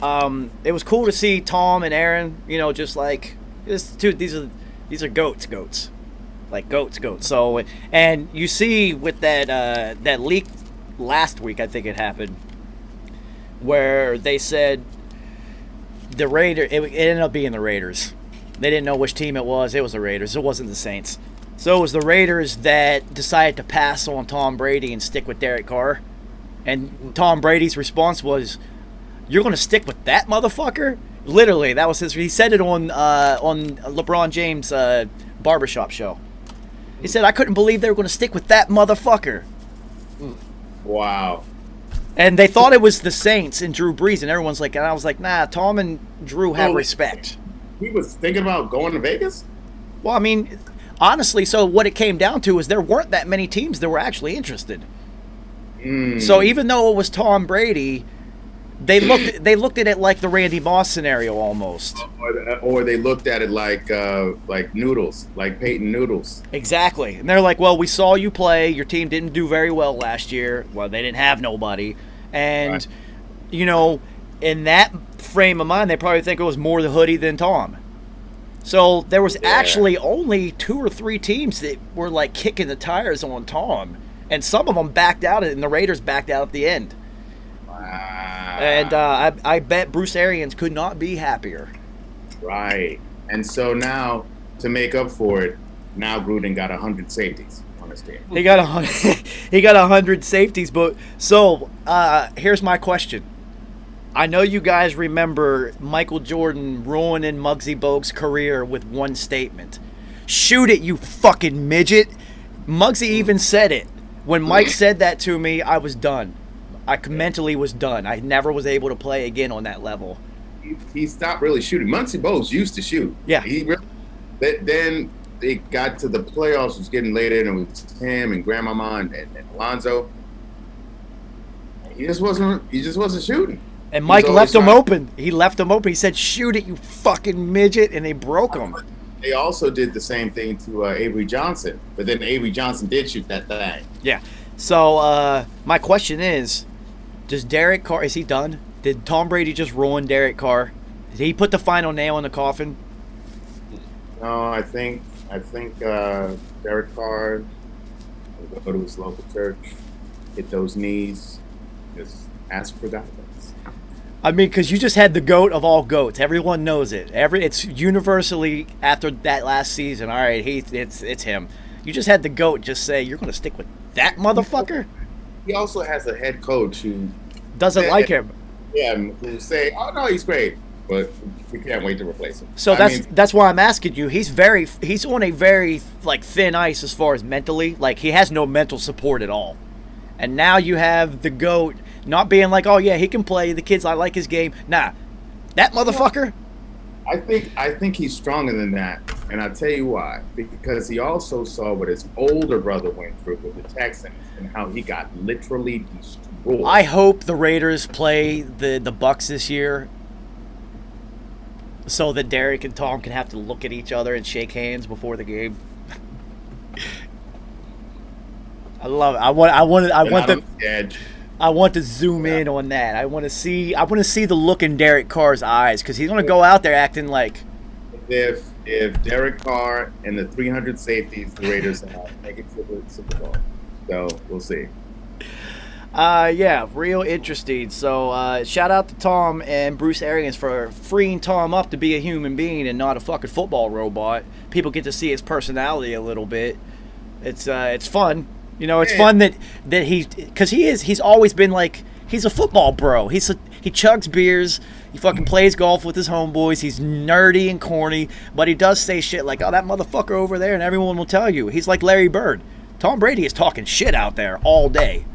it was cool to see Tom and Aaron, just like these are goats. Like goats. So, and you see with that leak last week, I think it happened, where they said it ended up being the Raiders. They didn't know which team it was. It was the Raiders. It wasn't the Saints. So it was the Raiders that decided to pass on Tom Brady and stick with Derek Carr. And Tom Brady's response was, "You're going to stick with that motherfucker?" Literally, that was he said it on LeBron James' barbershop show. He said, "I couldn't believe they were going to stick with that motherfucker." Wow. And they thought it was the Saints and Drew Brees, and everyone's like, and I was like, nah, Tom and Drew have respect. He was thinking about going to Vegas? Well, I mean, honestly, so what it came down to is there weren't that many teams that were actually interested. So even though it was Tom Brady, they looked at it like the Randy Moss scenario almost. Or they looked at it like Noodles, like Peyton Noodles. Exactly. And they're like, well, we saw you play. Your team didn't do very well last year. Well, they didn't have nobody. And, Right. you know, in that frame of mind, they probably think it was more the hoodie than Tom. So there was actually only 2 or 3 teams that were like kicking the tires on Tom. And some of them backed out, and the Raiders backed out at the end. Wow. And I bet Bruce Arians could not be happier. Right. And so now, to make up for it, now Gruden got 100 safeties on his team. He got 100. He got 100 safeties. But so here's my question. I know you guys remember Michael Jordan ruining Muggsy Bogues' career with one statement. Shoot it, you fucking midget. Muggsy even said it. When Mike said that to me, I was done. I mentally was done. I never was able to play again on that level. He stopped really shooting. Muggsy Bogues used to shoot. Yeah. He really, then they got to the playoffs, it was getting late in, and it was him and Grandmama and Alonzo. He just wasn't shooting. And Mike He was left him always open. He left him open. He said, shoot it, you fucking midget. And they broke him. They also did the same thing to Avery Johnson, but then Avery Johnson did shoot that thing. Yeah. So my question is, does Derek Carr, is he done? Did Tom Brady just ruin Derek Carr? Did he put the final nail in the coffin? No, I think Derek Carr will go to his local church, hit those knees, just ask for guidance. I mean, because you just had the GOAT of all GOATs. Everyone knows it. It's universally after that last season. All right, it's him. You just had the GOAT just say, you're going to stick with that motherfucker? He also has a head coach who doesn't like him. Yeah, who say, oh no, he's great, but we can't wait to replace him. So that's why I'm asking you. He's on a very like thin ice as far as mentally. Like he has no mental support at all. And now you have the GOAT not being like, oh yeah, he can play. The kids, I like his game. Nah, that motherfucker. I think he's stronger than that, and I'll tell you why. Because he also saw what his older brother went through with the Texans and how he got literally destroyed. I hope the Raiders play the Bucs this year, so that Derek and Tom can have to look at each other and shake hands before the game. I love it. I want to zoom in on that. I want to see the look in Derek Carr's eyes because he's going to go out there acting like if Derek Carr and the 300 safeties the Raiders have make it to the Super Bowl. So we'll see. Yeah, real interesting. So shout out to Tom and Bruce Arians for freeing Tom up to be a human being and not a fucking football robot. People get to see his personality a little bit. It's fun. You know, it's fun that he's always been like, he's a football bro. He chugs beers. He fucking plays golf with his homeboys. He's nerdy and corny, but he does say shit like, oh, that motherfucker over there, and everyone will tell you. He's like Larry Bird. Tom Brady is talking shit out there all day.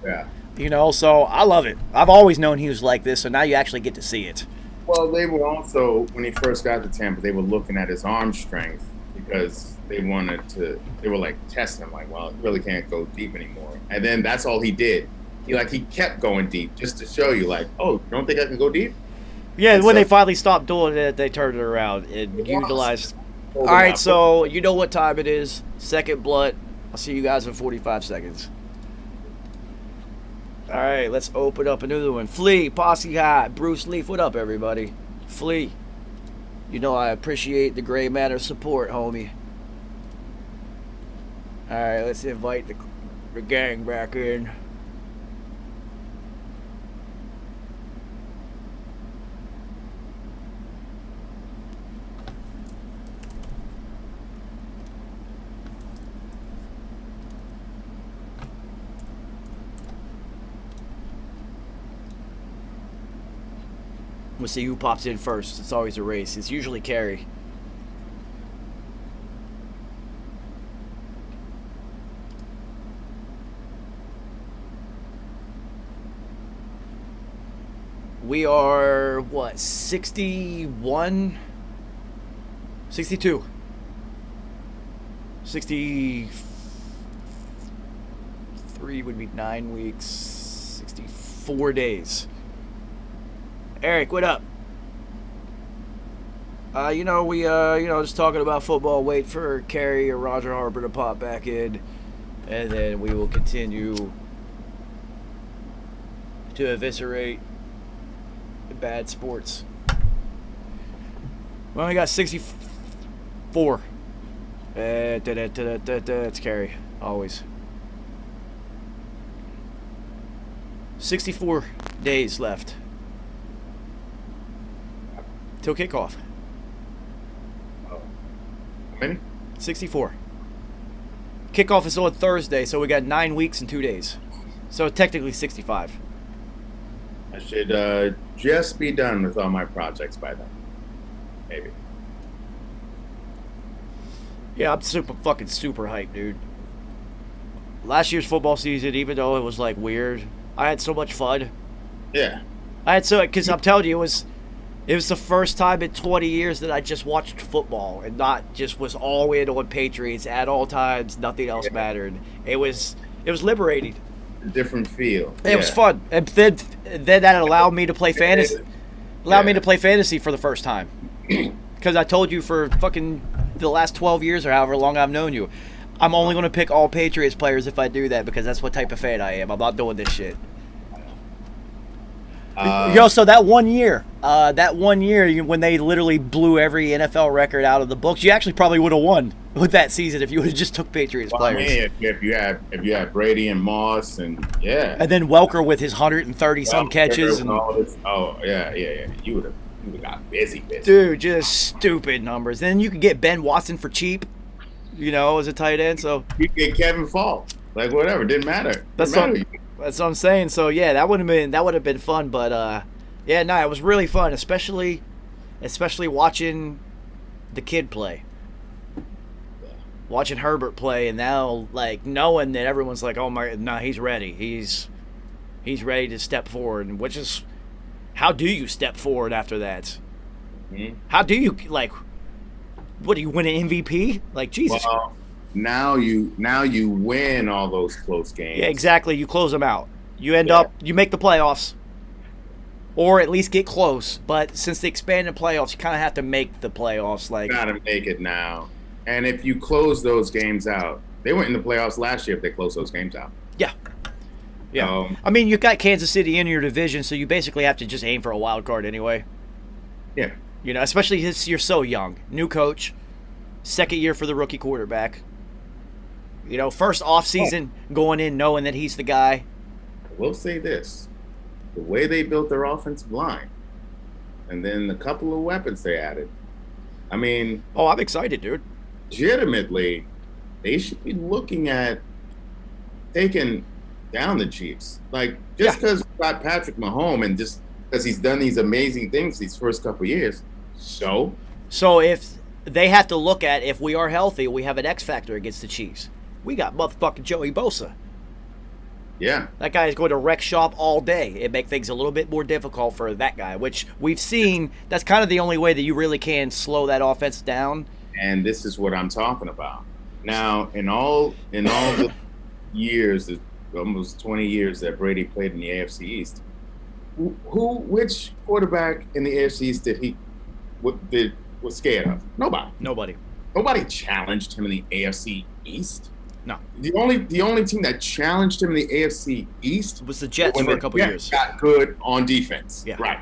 Yeah. You know, so I love it. I've always known he was like this, so now you actually get to see it. Well, they were also, when he first got to Tampa, they were looking at his arm strength because they were like testing him, like, well, he really can't go deep anymore. And then that's all he did. He kept going deep just to show you, like, oh, you don't think I can go deep? Yeah, and when they finally stopped doing it, they turned it around and utilized. All right, so you know what time it is. Second blood. I'll see you guys in 45 seconds. All right, let's open up another one. Flea, Posse Hot, Bruce Leaf. What up, everybody? Flea. You know I appreciate the Gray Matter support, homie. All right, let's invite the gang back in. We'll see who pops in first. It's always a race. It's usually Carrie. We are, what, 61? 62. 63. 3 would be 9 weeks, 64 days. Eric, what up? We just talking about football. Wait for Kerry or Roger Harper to pop back in, and then we will continue to eviscerate bad sports. We only got 64. It's Kerry, always. 64 days left till kickoff. How many? 64. Kickoff is on Thursday, so we got 9 weeks and 2 days. So technically 65. I should just be done with all my projects by then. Maybe. Yeah, I'm super hyped, dude. Last year's football season, even though it was like weird, I had so much fun. Yeah. Because I'm telling you, it was the first time in 20 years that I just watched football and not just was all in on Patriots at all times. Nothing else mattered. It was liberating. A different feel. It was fun, and then that allowed me to play fantasy. Me to play fantasy for the first time. Because I told you for fucking the last 12 years or however long I've known you, I'm only going to pick all Patriots players if I do that, because that's what type of fan I am. I'm not doing this shit. So that one year when they literally blew every NFL record out of the books, you actually probably would have won with that season if you would have just took Patriots players. I mean, if you had Brady and Moss and and then Welker with his 130 some catches and all this. Oh yeah, you would have got busy. Dude, just stupid numbers. Then you could get Ben Watson for cheap, as a tight end. So you could get Kevin Falk, like whatever, didn't matter. That's what I'm saying. So yeah, that would have been fun. But it was really fun, especially watching the kid play, watching Herbert play, and now like knowing that everyone's like, oh my, no, he's ready. He's ready to step forward, and which is, how do you step forward after that? Mm-hmm. How do you what do you win an MVP? Like Jesus. Well, now you win all those close games. Yeah, exactly. You close them out. You you make the playoffs, or at least get close. But since they expanded playoffs, you kind of have to make the playoffs. Like, you gotta make it now. And if you close those games out, they went in the playoffs last year if they closed those games out. Yeah. Yeah. I mean, you've got Kansas City in your division, so you basically have to just aim for a wild card anyway. Yeah. Especially since you're so young. New coach, second year for the rookie quarterback. First offseason going in knowing that he's the guy. I will say this. The way they built their offensive line, and then the couple of weapons they added. I mean... Oh, I'm excited, dude. Legitimately, they should be looking at taking down the Chiefs. Like, just because you got Patrick Mahomes and just because he's done these amazing things these first couple of years, so if they have to look at, if we are healthy, we have an X factor against the Chiefs. We got motherfucking Joey Bosa. Yeah. That guy is going to wreck shop all day. It makes things a little bit more difficult for that guy, which we've seen. That's kind of the only way that you really can slow that offense down. And this is what I'm talking about. Now, in all the years, almost 20 years that Brady played in the AFC East, which quarterback in the AFC East was scared of? Nobody challenged him in the AFC East. No. The only team that challenged him in the AFC East was the Jets for a couple years. Got good on defense. Yeah. Right.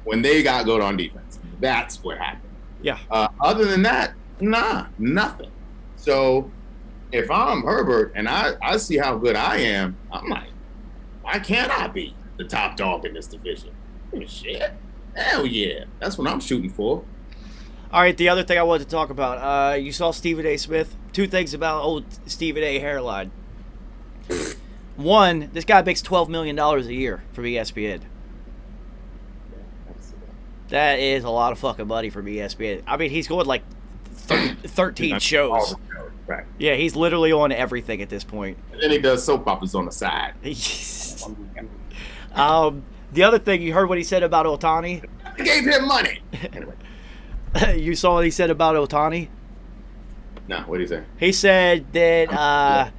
When they got good on defense, that's what happened. Yeah. Other than that, nothing. So if I'm Herbert and I see how good I am, I'm like, why can't I be the top dog in this division? Shit. Hell yeah. That's what I'm shooting for. All right, the other thing I wanted to talk about, you saw Stephen A. Smith. Two things about old Stephen A. hairline. One, this guy makes $12 million a year from ESPN. That is a lot of fucking money from ESPN. I mean, he's going like 13 shows. Right. Yeah, he's literally on everything at this point. And then he does soap operas on the side. The other thing, you heard what he said about Ohtani? I gave him money. You saw what he said about Ohtani? No, what did he say? He said that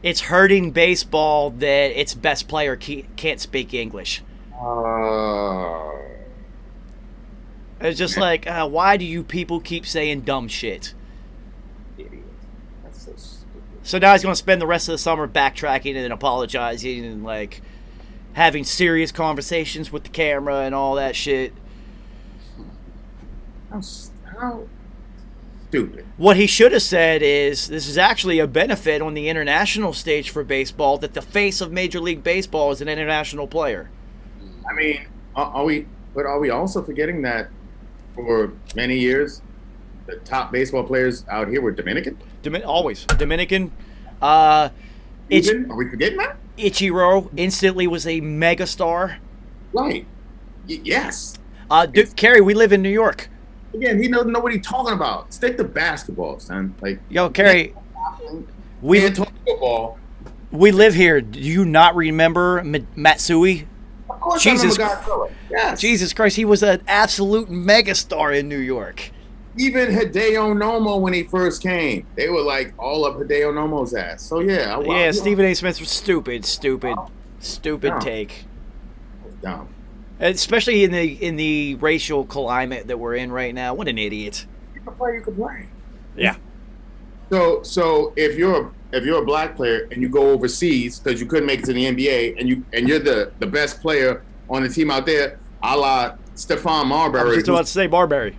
It's hurting baseball that its best player can't speak English. It's just like, why do you people keep saying dumb shit? Idiot. That's so stupid. So now he's going to spend the rest of the summer backtracking and apologizing and like having serious conversations with the camera and all that shit. How stupid. What he should have said is, this is actually a benefit on the international stage for baseball, that the face of Major League Baseball is an international player. I mean, are we also forgetting that for many years, the top baseball players out here were Dominican? Always. Dominican. Are we forgetting that? Ichiro instantly was a megastar. Right. Yes. Kerry, we live in New York. Again, he doesn't know what he's talking about. Stick to basketball, son. Like, yo, Kerry, we can't talk football. We live here. Do you not remember Matsui? Of course, Jesus, I remember Godzilla. Yes. Jesus Christ, he was an absolute megastar in New York. Even Hideo Nomo, when he first came, they were like all up Hideo Nomo's ass. So yeah, Stephen A. Smith was stupid Dumb. take. Dumb. Especially in the racial climate that we're in right now. What an idiot. You can play. Yeah. So if you're a black player and you go overseas because you couldn't make it to the NBA and you're the best player on the team out there, a la Stephon Marbury. I was just about to say Marbury.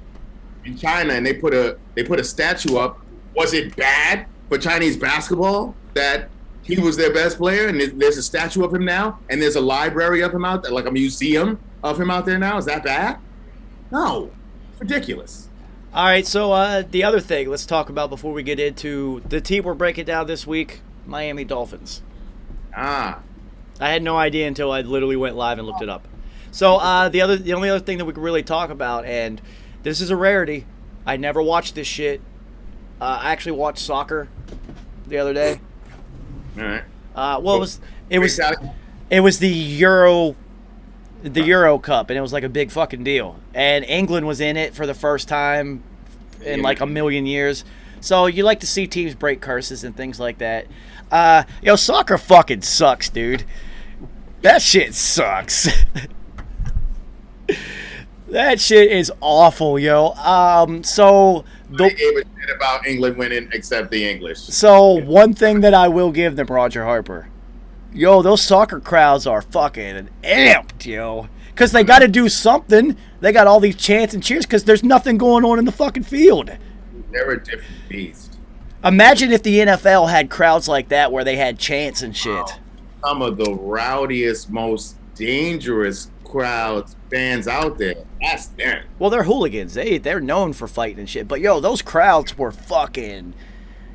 In China, and they put a statue up. Was it bad for Chinese basketball that he was their best player, and there's a statue of him now, and there's a library of him out there, like a museum of him out there now? Is that bad? No, it's ridiculous. All right, so the other thing let's talk about before we get into the team we're breaking down this week, Miami Dolphins. I had no idea until I literally went live and looked it up. So the only other thing that we can really talk about, and this is a rarity, I never watched this shit. I actually watched soccer the other day. All right. Well, it was the Euro Cup, and it was like a big fucking deal. And England was in it for the first time in like a million years. So you like to see teams break curses and things like that. Soccer fucking sucks, dude. That shit sucks. That shit is awful, yo. I gave a shit about England winning except the English. So one thing that I will give them, Roger Harper, yo, those soccer crowds are fucking amped, yo. Because they got to do something. They got all these chants and cheers because there's nothing going on in the fucking field. They're a different beast. Imagine if the NFL had crowds like that where they had chants and shit. Some of the rowdiest, most dangerous fans out there. That's them. Well, they're hooligans. They're known for fighting and shit. But yo, those crowds were fucking.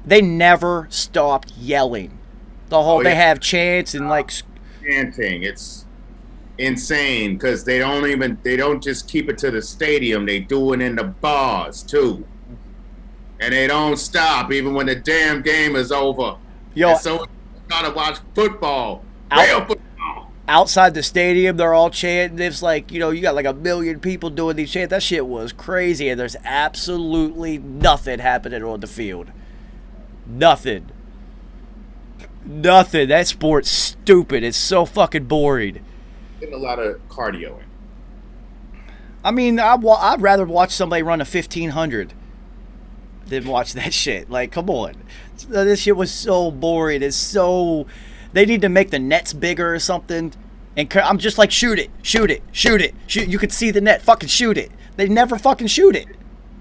They never stopped yelling. They have chants and like chanting. It's insane because they don't just keep it to the stadium. They do it in the bars too, and they don't stop even when the damn game is over. Yo, and so you gotta watch football. Real football. Outside the stadium, they're all chanting. It's like, you got like 1 million people doing these chants. That shit was crazy, and there's absolutely nothing happening on the field. Nothing. That sport's stupid. It's so fucking boring. Getting a lot of cardio in. I mean, I'd rather watch somebody run a 1500 than watch that shit. Like, come on. This shit was so boring. They need to make the nets bigger or something. And I'm just like, shoot it. You could see the net. Fucking shoot it. They never fucking shoot it.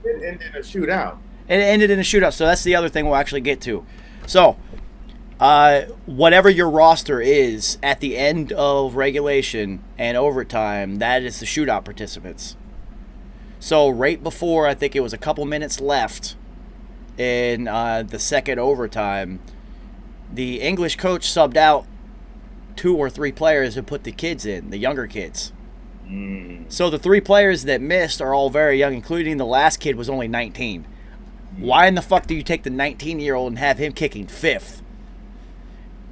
It ended in a shootout. It ended in a shootout. So that's the other thing we'll actually get to. So, whatever your roster is at the end of regulation and overtime, that is the shootout participants. So right before, I think it was a couple minutes left in the second overtime, the English coach subbed out 2 or 3 players and put the kids in, the younger kids. So the 3 players that missed are all very young, including the last kid was only 19. Why in the fuck do you take the 19-year-old and have him kicking 5th?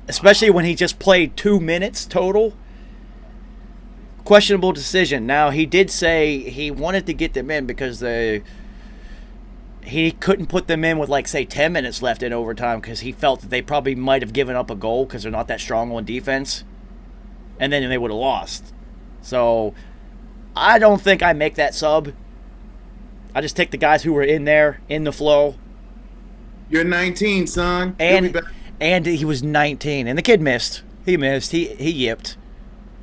Especially when he just played 2 minutes total. Questionable decision. Now, he did say he wanted to get them in because he couldn't put them in with, like, say, 10 minutes left in overtime because he felt that they probably might have given up a goal because they're not that strong on defense. And then they would have lost. So, I don't think I make that sub. I just take the guys who were in there, in the flow. You're 19, son. And he was 19. And the kid missed. He missed. He yipped.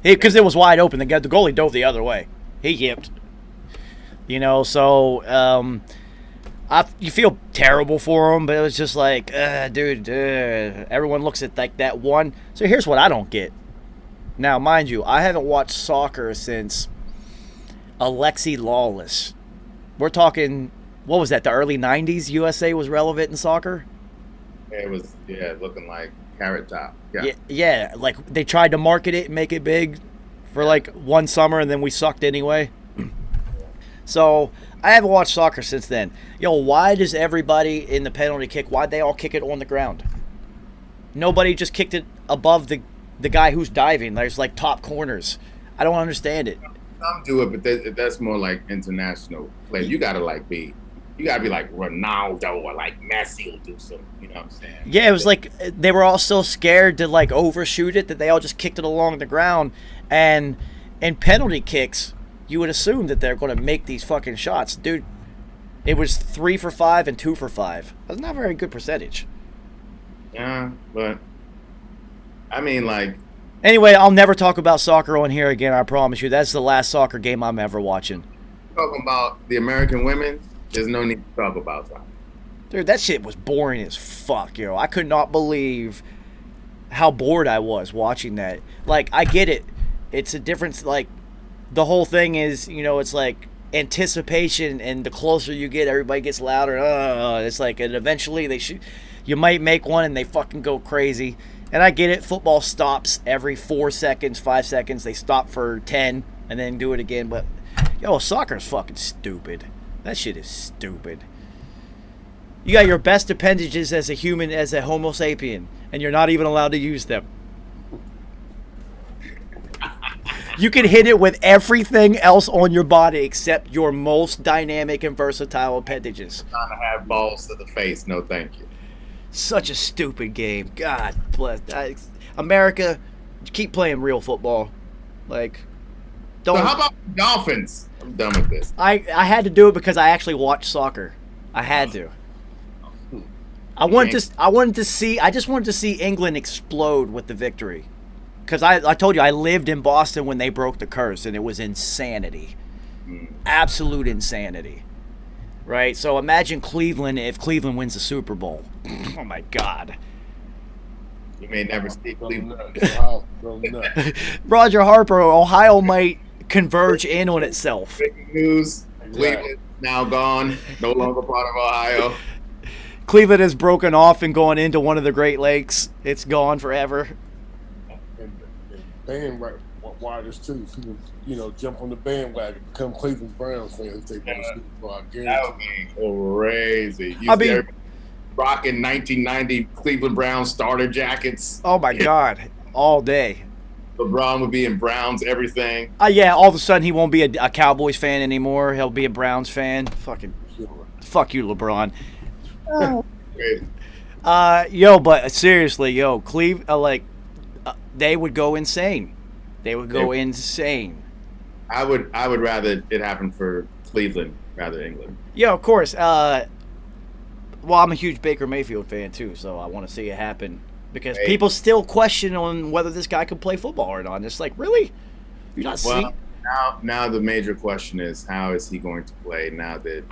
Because it was wide open. The goalie dove the other way. He yipped. You know, so you feel terrible for him, but it was just like, dude, everyone looks at like that one. So here's what I don't get. Now, mind you, I haven't watched soccer since Alexi Lawless. We're talking, what was that, the early 90s USA was relevant in soccer? It was, looking like Carrot Top. Yeah, like they tried to market it and make it big for like one summer, and then we sucked anyway. So I haven't watched soccer since then. Yo, why does everybody in the penalty kick, why'd they all kick it on the ground? Nobody just kicked it above the guy who's diving. There's like top corners. I don't understand it. Some do it, but that's more like international play. You gotta be like Ronaldo or like Messi will do something. You know what I'm saying? Yeah, it was like they were all so scared to like overshoot it that they all just kicked it along the ground. And in penalty kicks, you would assume that they're going to make these fucking shots. Dude, it was 3 for 5 and 2 for 5. That's not a very good percentage. Yeah, but I mean, like. Anyway, I'll never talk about soccer on here again, I promise you. That's the last soccer game I'm ever watching. Talking about the American women, there's no need to talk about soccer. Dude, that shit was boring as fuck, yo. I could not believe how bored I was watching that. Like, I get it. It's a difference, like, the whole thing is, you know, it's like anticipation, and the closer you get, everybody gets louder. It's like, and eventually you might make one and they fucking go crazy. And I get it. Football stops every 4 seconds, 5 seconds. They stop for 10 and then do it again. But, yo, soccer's fucking stupid. That shit is stupid. You got your best appendages as a human, as a Homo sapien, and you're not even allowed to use them. You can hit it with everything else on your body except your most dynamic and versatile appendages. Trying to have balls to the face, no thank you. Such a stupid game. God bless. America, keep playing real football. Like, don't. So how about the Dolphins? I'm done with this. I had to do it because I actually watched soccer. I had to. I just wanted to see England explode with the victory. Because I told you, I lived in Boston when they broke the curse, and it was insanity. Absolute insanity. Right? So imagine Cleveland if Cleveland wins the Super Bowl. Oh, my God. You may never see Cleveland. Roger Harper, Ohio might converge in on itself. Breaking news, Cleveland now gone, no longer part of Ohio. Cleveland has broken off and gone into one of the Great Lakes. It's gone forever. And riders too. Jump on the bandwagon, become Cleveland Browns fans. They want to Super Bowl. I guarantee. That would be crazy. You see rocking 1990 Cleveland Browns starter jackets. Oh my God, all day. LeBron would be in Browns everything. Yeah, all of a sudden he won't be a Cowboys fan anymore. He'll be a Browns fan. Fucking, fuck you, LeBron. But seriously, Cleveland, they would go insane. They would go insane. I would rather it happen for Cleveland rather than England. Yeah, of course. Well, I'm a huge Baker Mayfield fan too, so I want to see it happen because people still question on whether this guy can play football or not. It's like, really? You're not seeing? Now the major question is, how is he going to play now that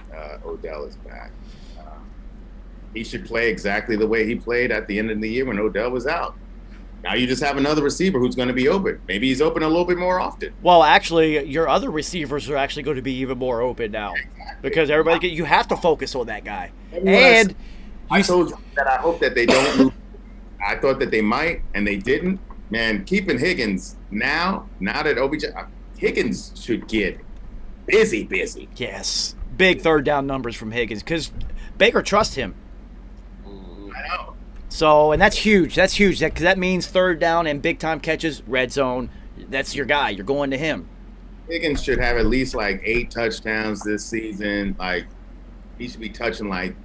Odell is back? He should play exactly the way he played at the end of the year when Odell was out. Now you just have another receiver who's going to be open. Maybe he's open a little bit more often. Well, actually, your other receivers are actually going to be even more open now. Exactly. Because you have to focus on that guy. I told you that I hope that they don't lose. I thought that they might, and they didn't. Man, keeping Higgins now that OBJ, Higgins should get busy. Yes. Big third down numbers from Higgins because Baker trusts him. I know. So, and that's huge. That's huge. Because that means third down and big-time catches, red zone. That's your guy. You're going to him. Higgins should have at least like 8 touchdowns this season. Like, He should be touching like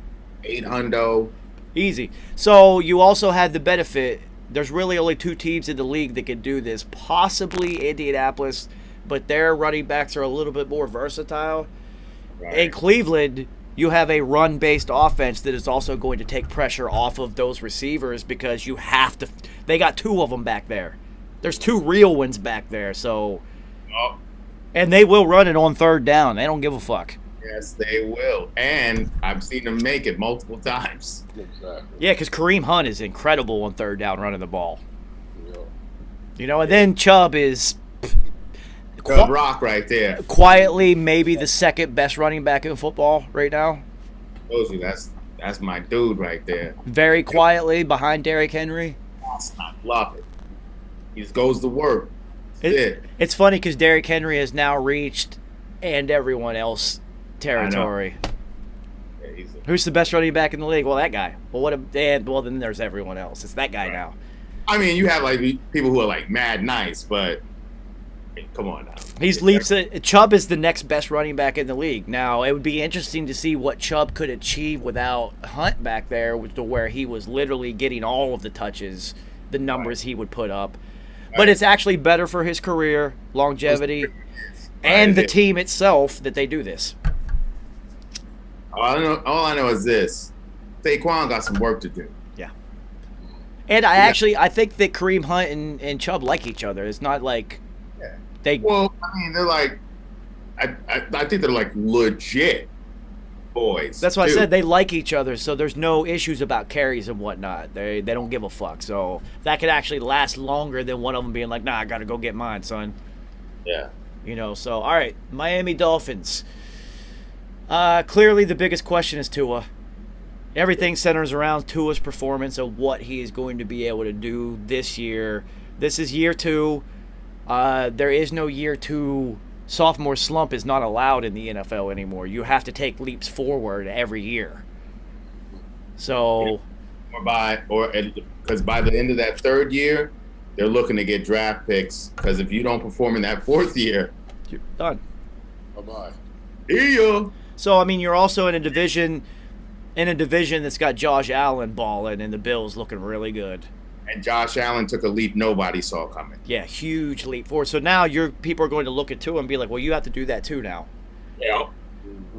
800. Easy. So you also had the benefit. There's really only 2 teams in the league that can do this. Possibly Indianapolis, but their running backs are a little bit more versatile. Right. In Cleveland, you have a run-based offense that is also going to take pressure off of those receivers because you have to. They got 2 of them back there. There's 2 real ones back there. So, and they will run it on 3rd down. They don't give a fuck. Yes, they will. And I've seen them make it multiple times. Exactly. Yeah, because Kareem Hunt is incredible on 3rd down running the ball. Yeah. You know, and then Chubb is Rock right there. quietly maybe the 2nd best running back in football right now. Told you that's my dude right there. Very quietly behind Derrick Henry. I love it. He just goes to work. It's funny because Derrick Henry has now reached and everyone else territory. Yeah, Who's the best running back in the league? Well, that guy. Well, then there's everyone else. It's that guy now. I mean, you have like people who are like mad nice, but come on now. He's leaps. Chubb is the next best running back in the league. Now, it would be interesting to see what Chubb could achieve without Hunt back there, to where he was literally getting all of the touches, the numbers he would put up. But it's actually better for his career, longevity, and the team itself that they do this. All I know is this: Saquon got some work to do. Yeah. And I think that Kareem Hunt and Chubb like each other. It's not like they. Well, I mean, they're like, I think they're like legit boys. That's why I said they like each other, so there's no issues about carries and whatnot. They don't give a fuck. So that could actually last longer than one of them being like, nah, I got to go get mine, son. Yeah. You know, so, all right, Miami Dolphins. Clearly the biggest question is Tua. Everything centers around Tua's performance of what he is going to be able to do this year. This is year 2. There is no year 2. Sophomore slump is not allowed in the NFL anymore. You have to take leaps forward every year. So, because by the end of that 3rd year, they're looking to get draft picks. Because if you don't perform in that 4th year, you're done. Bye-bye. See ya. So, I mean, you're also in a division that's got Josh Allen balling and the Bills looking really good. And Josh Allen took a leap nobody saw coming. Yeah, huge leap forward. So now people are going to look at Tua and be like, well, you have to do that too now. Yeah.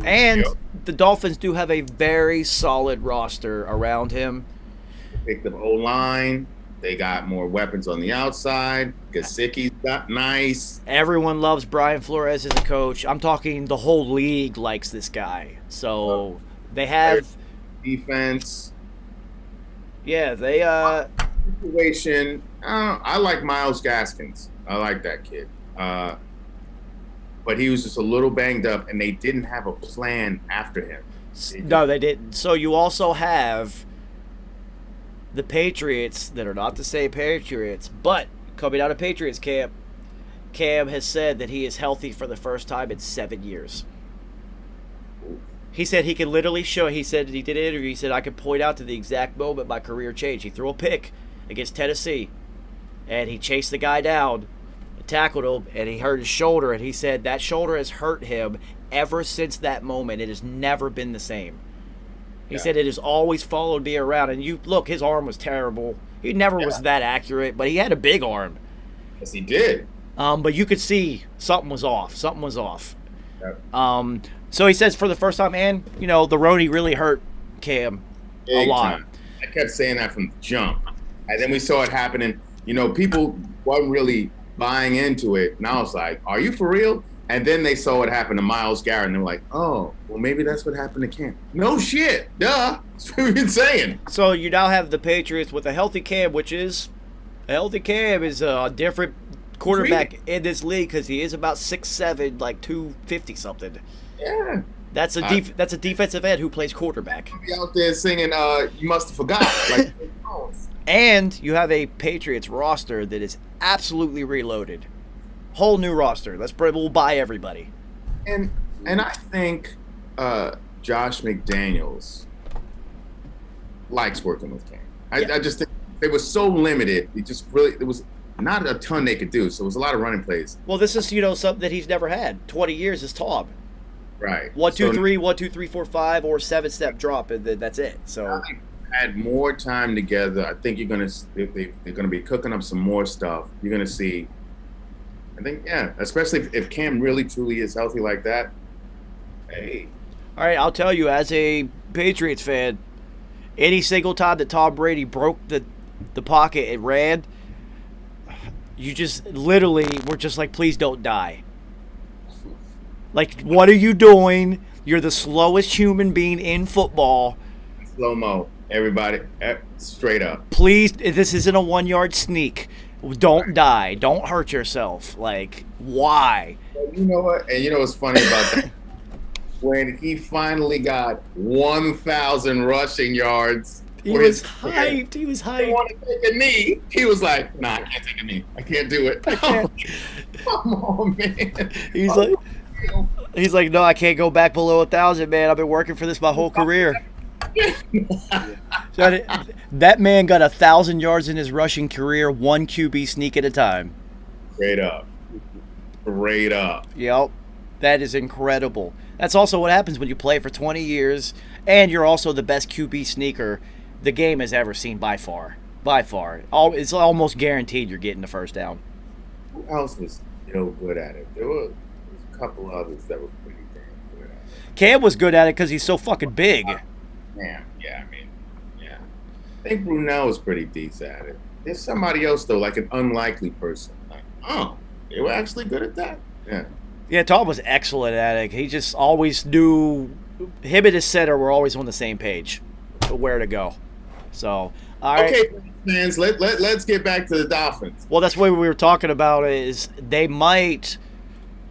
And the Dolphins do have a very solid roster around him. They picked up O-line. They got more weapons on the outside. Gesicki's got nice. Everyone loves Brian Flores as a coach. I'm talking the whole league likes this guy. So they have defense. Yeah, they situation. I like Myles Gaskins. I like that kid. But he was just a little banged up, and they didn't have a plan after him. No, they didn't. So you also have the Patriots that are not the same Patriots, but coming out of Patriots camp, Cam has said that he is healthy for the first time in 7 years. He said he can literally show. He said he did an interview. He said I could point out to the exact moment my career changed. He threw a pick against Tennessee, and he chased the guy down, tackled him, and he hurt his shoulder. And he said that shoulder has hurt him ever since that moment. It has never been the same. He said it has always followed me around. And you look, his arm was terrible. He never was that accurate, but he had a big arm. Yes, he did. But you could see something was off. Something was off. Yep. So he says for the first time, and the Roni really hurt Cam a lot. Time. I kept saying that from the jump, and then we saw it happening. People weren't really buying into it, and I was like, "Are you for real?" And then they saw what happened to Myles Garrett, and they were like, "Oh, well, maybe that's what happened to Cam." No shit, duh. That's what we've been saying. So you now have the Patriots with a healthy Cam, is a different quarterback in this league because he is about 6'7", like 250 something. Yeah. That's a defensive end who plays quarterback. Be out there singing, "You must have forgot." Like, and you have a Patriots roster that is absolutely reloaded. Whole new roster. We'll buy everybody. And I think Josh McDaniels likes working with Cam. I just think they were so limited. There was not a ton they could do. So it was a lot of running plays. Well, this is something that he's never had. 20 years is Taub. Right. 1, 2, So 3, 1, 2, 3, 4, 5, or 7-step drop, and then that's it. So now they've had more time together. I think they're gonna be cooking up some more stuff. You're gonna see. I think, yeah, especially if Cam really truly is healthy like that. Hey, all right, I'll tell you, as a Patriots fan, any single time that Tom Brady broke the pocket and ran, you just literally were just like, please don't die. Like, what are you doing? You're the slowest human being in football. slow mo, everybody, straight up. Please, this isn't a 1-yard sneak. Don't die. Don't hurt yourself. Like, why? You know what? And you know what's funny about that? When he finally got 1,000 rushing yards, He was hyped. He was He hyped. wanted to take a knee. He was like, "Nah, I can't take a knee. I can't do it." Come on, man. He's like, no, I can't go back below 1,000, man. I've been working for this my whole career. So that man got 1,000 yards in his rushing career, one QB sneak at a time. Straight up. Straight up. Yep. That is incredible. That's also what happens when you play for 20 years and you're also the best QB sneaker the game has ever seen by far. By far. It's almost guaranteed you're getting the first down. Who else was still good at it? There was a couple others that were pretty damn good at it. Cam was good at it because he's so fucking big. Yeah, I mean, yeah. I think Brunel was pretty decent at it. There's somebody else, though, like an unlikely person. Like, oh, they were actually good at that? Yeah. Yeah, Tom was excellent at it. He just always knew, him and his center were always on the same page, where to go. So, all right. Okay, fans, let's get back to the Dolphins. Well, that's what we were talking about is they might,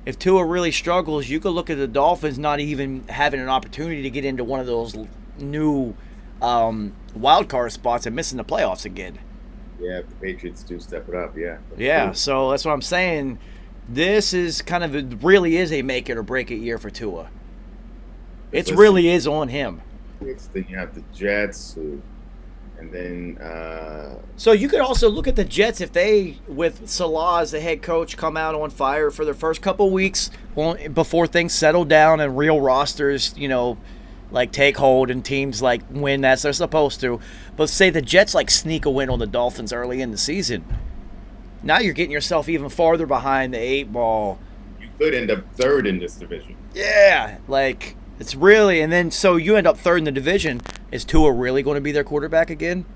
if Tua really struggles, you could look at the Dolphins not even having an opportunity to get into one of those new wild card spots and missing the playoffs again. Yeah, if the Patriots do step it up, yeah. Yeah, so that's what I'm saying. This is kind of really is a make it or break it year for Tua. It really is on him. Then you have the Jets, and then So you could also look at the Jets if they, with Salah as the head coach, come out on fire for their first couple weeks before things settle down and real rosters, like take hold and teams like win as they're supposed to. But say the Jets like sneak a win on the Dolphins early in the season. Now you're getting yourself even farther behind the 8 ball. You could end up third in this division. Yeah, like it's really, and then so you end up third in the division. Is Tua really going to be their quarterback again?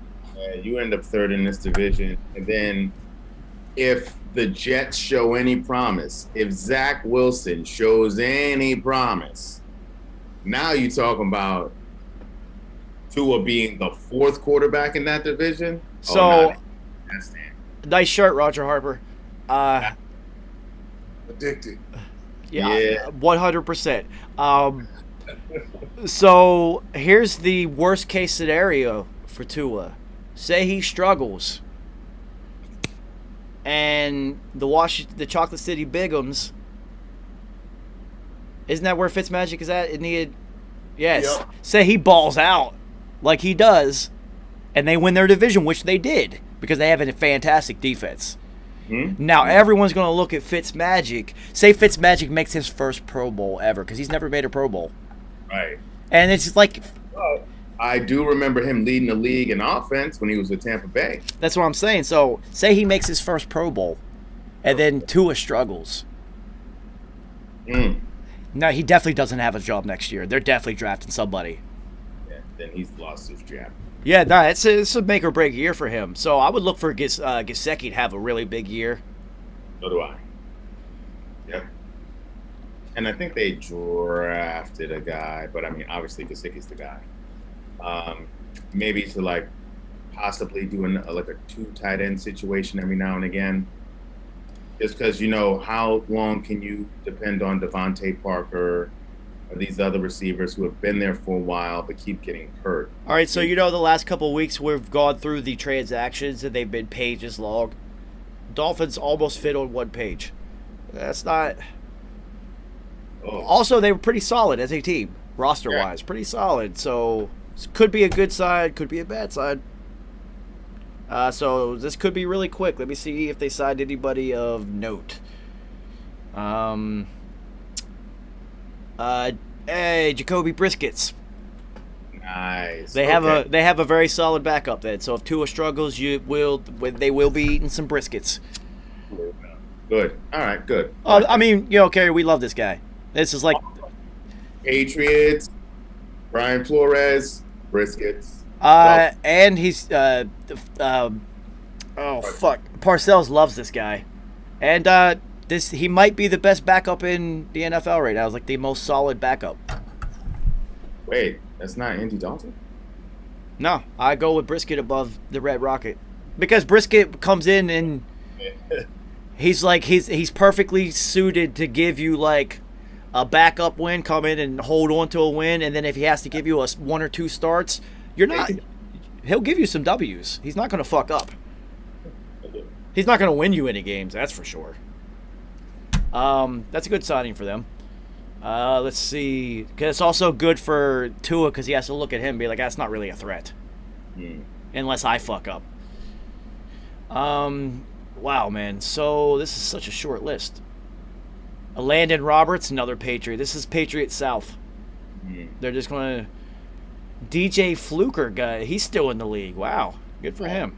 You end up third in this division, and then if the Jets show any promise, if Zach Wilson shows any promise, now you're talking about Tua being the 4th quarterback in that division. So, nice shirt, Roger Harper. Addicted. Yeah. 100%. So here's the worst case scenario for Tua. Say he struggles, and the Chocolate City Bigums. Isn't that where Fitzmagic is at? Yes. Yep. Say he balls out like he does, and they win their division, which they did because they have a fantastic defense. Mm-hmm. Now everyone's going to look at Fitzmagic. Say Fitzmagic makes his first Pro Bowl ever because he's never made a Pro Bowl. Right. And it's just like, I do remember him leading the league in offense when he was with Tampa Bay. That's what I'm saying. So say he makes his first Pro Bowl, and then Tua struggles. No, he definitely doesn't have a job next year. They're definitely drafting somebody. Yeah, then he's lost his job. Yeah, no, it's a make or break year for him. So I would look for Gesicki to have a really big year. So do I. Yep. And I think they drafted a guy, but I mean, obviously Gesicki's the guy. Maybe to possibly do a 2 tight end situation every now and again. Just because, how long can you depend on Devontae Parker or these other receivers who have been there for a while but keep getting hurt? All right, so the last couple of weeks we've gone through the transactions and they've been pages long. Dolphins almost fit on 1 page. That's not... Oh. Also, they were pretty solid as a team, roster-wise. Yeah. Pretty solid. So, could be a good side, could be a bad side. So, this could be really quick. Let me see if they signed anybody of note. Hey, Jacoby Briskets. Nice. They have a very solid backup then. So if Tua struggles, they will be eating some briskets. Good. All right. Good. I mean, Kerry, we love this guy. This is like Patriots, Brian Flores, briskets. And he's Parcells loves this guy, and he might be the best backup in the NFL right now. It's like the most solid backup. Wait, that's not Andy Dalton? No, I go with Brisket above the Red Rocket because Brisket comes in and he's perfectly suited to give you like a backup win, come in and hold on to a win, and then if he has to give you one or two starts, he'll give you some W's. He's not going to fuck up. He's not going to win you any games, that's for sure. That's a good signing for them. Let's see. Because it's also good for Tua because he has to look at him and be like, that's not really a threat. Unless I fuck up. Wow, man. So this is such a short list. Landon Roberts, another Patriot. This is Patriot South. They're just going to... DJ Fluker guy, he's still in the league. Wow. Good for him.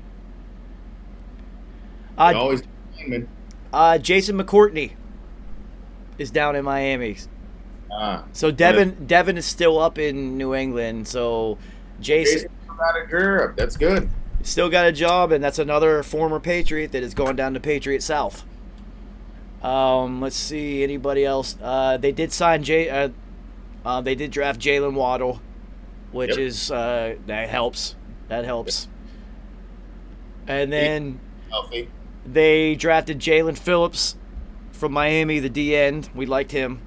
Always Jason McCourtney is down in Miami. So Devin is still up in New England. So Jason out of Europe. That's good. Still got a job, and that's another former Patriot that is going down to Patriot South. Let's see anybody else. They did sign they did draft Jalen Waddle, which is that helps. That helps. And then healthy. They drafted Jalen Phillips from Miami, the D end. We liked him.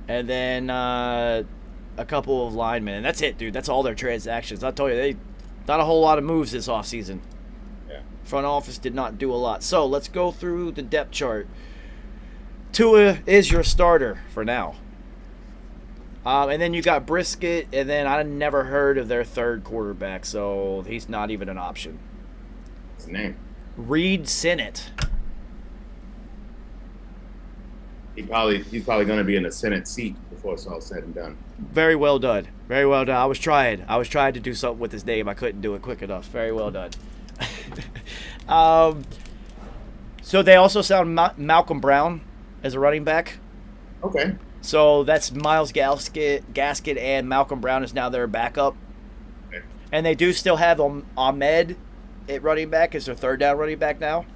And then a couple of linemen. And that's it, dude. That's all their transactions. I told you, they not a whole lot of moves this offseason. Yeah. Front office did not do a lot. So let's go through the depth chart. Tua is your starter for now. And then you got Brisket, and then I never heard of their third quarterback, so he's not even an option. What's his name? Reed Sinnott. He's probably going to be in the Senate seat before it's all said and done. Very well done. Very well done. I was trying to do something with his name. I couldn't do it quick enough. Very well done. So they also signed Malcolm Brown as a running back. Okay. So that's Myles Gaskin and Malcolm Brown is now their backup. Okay. And they do still have Ahmed at running back as their third down running back now.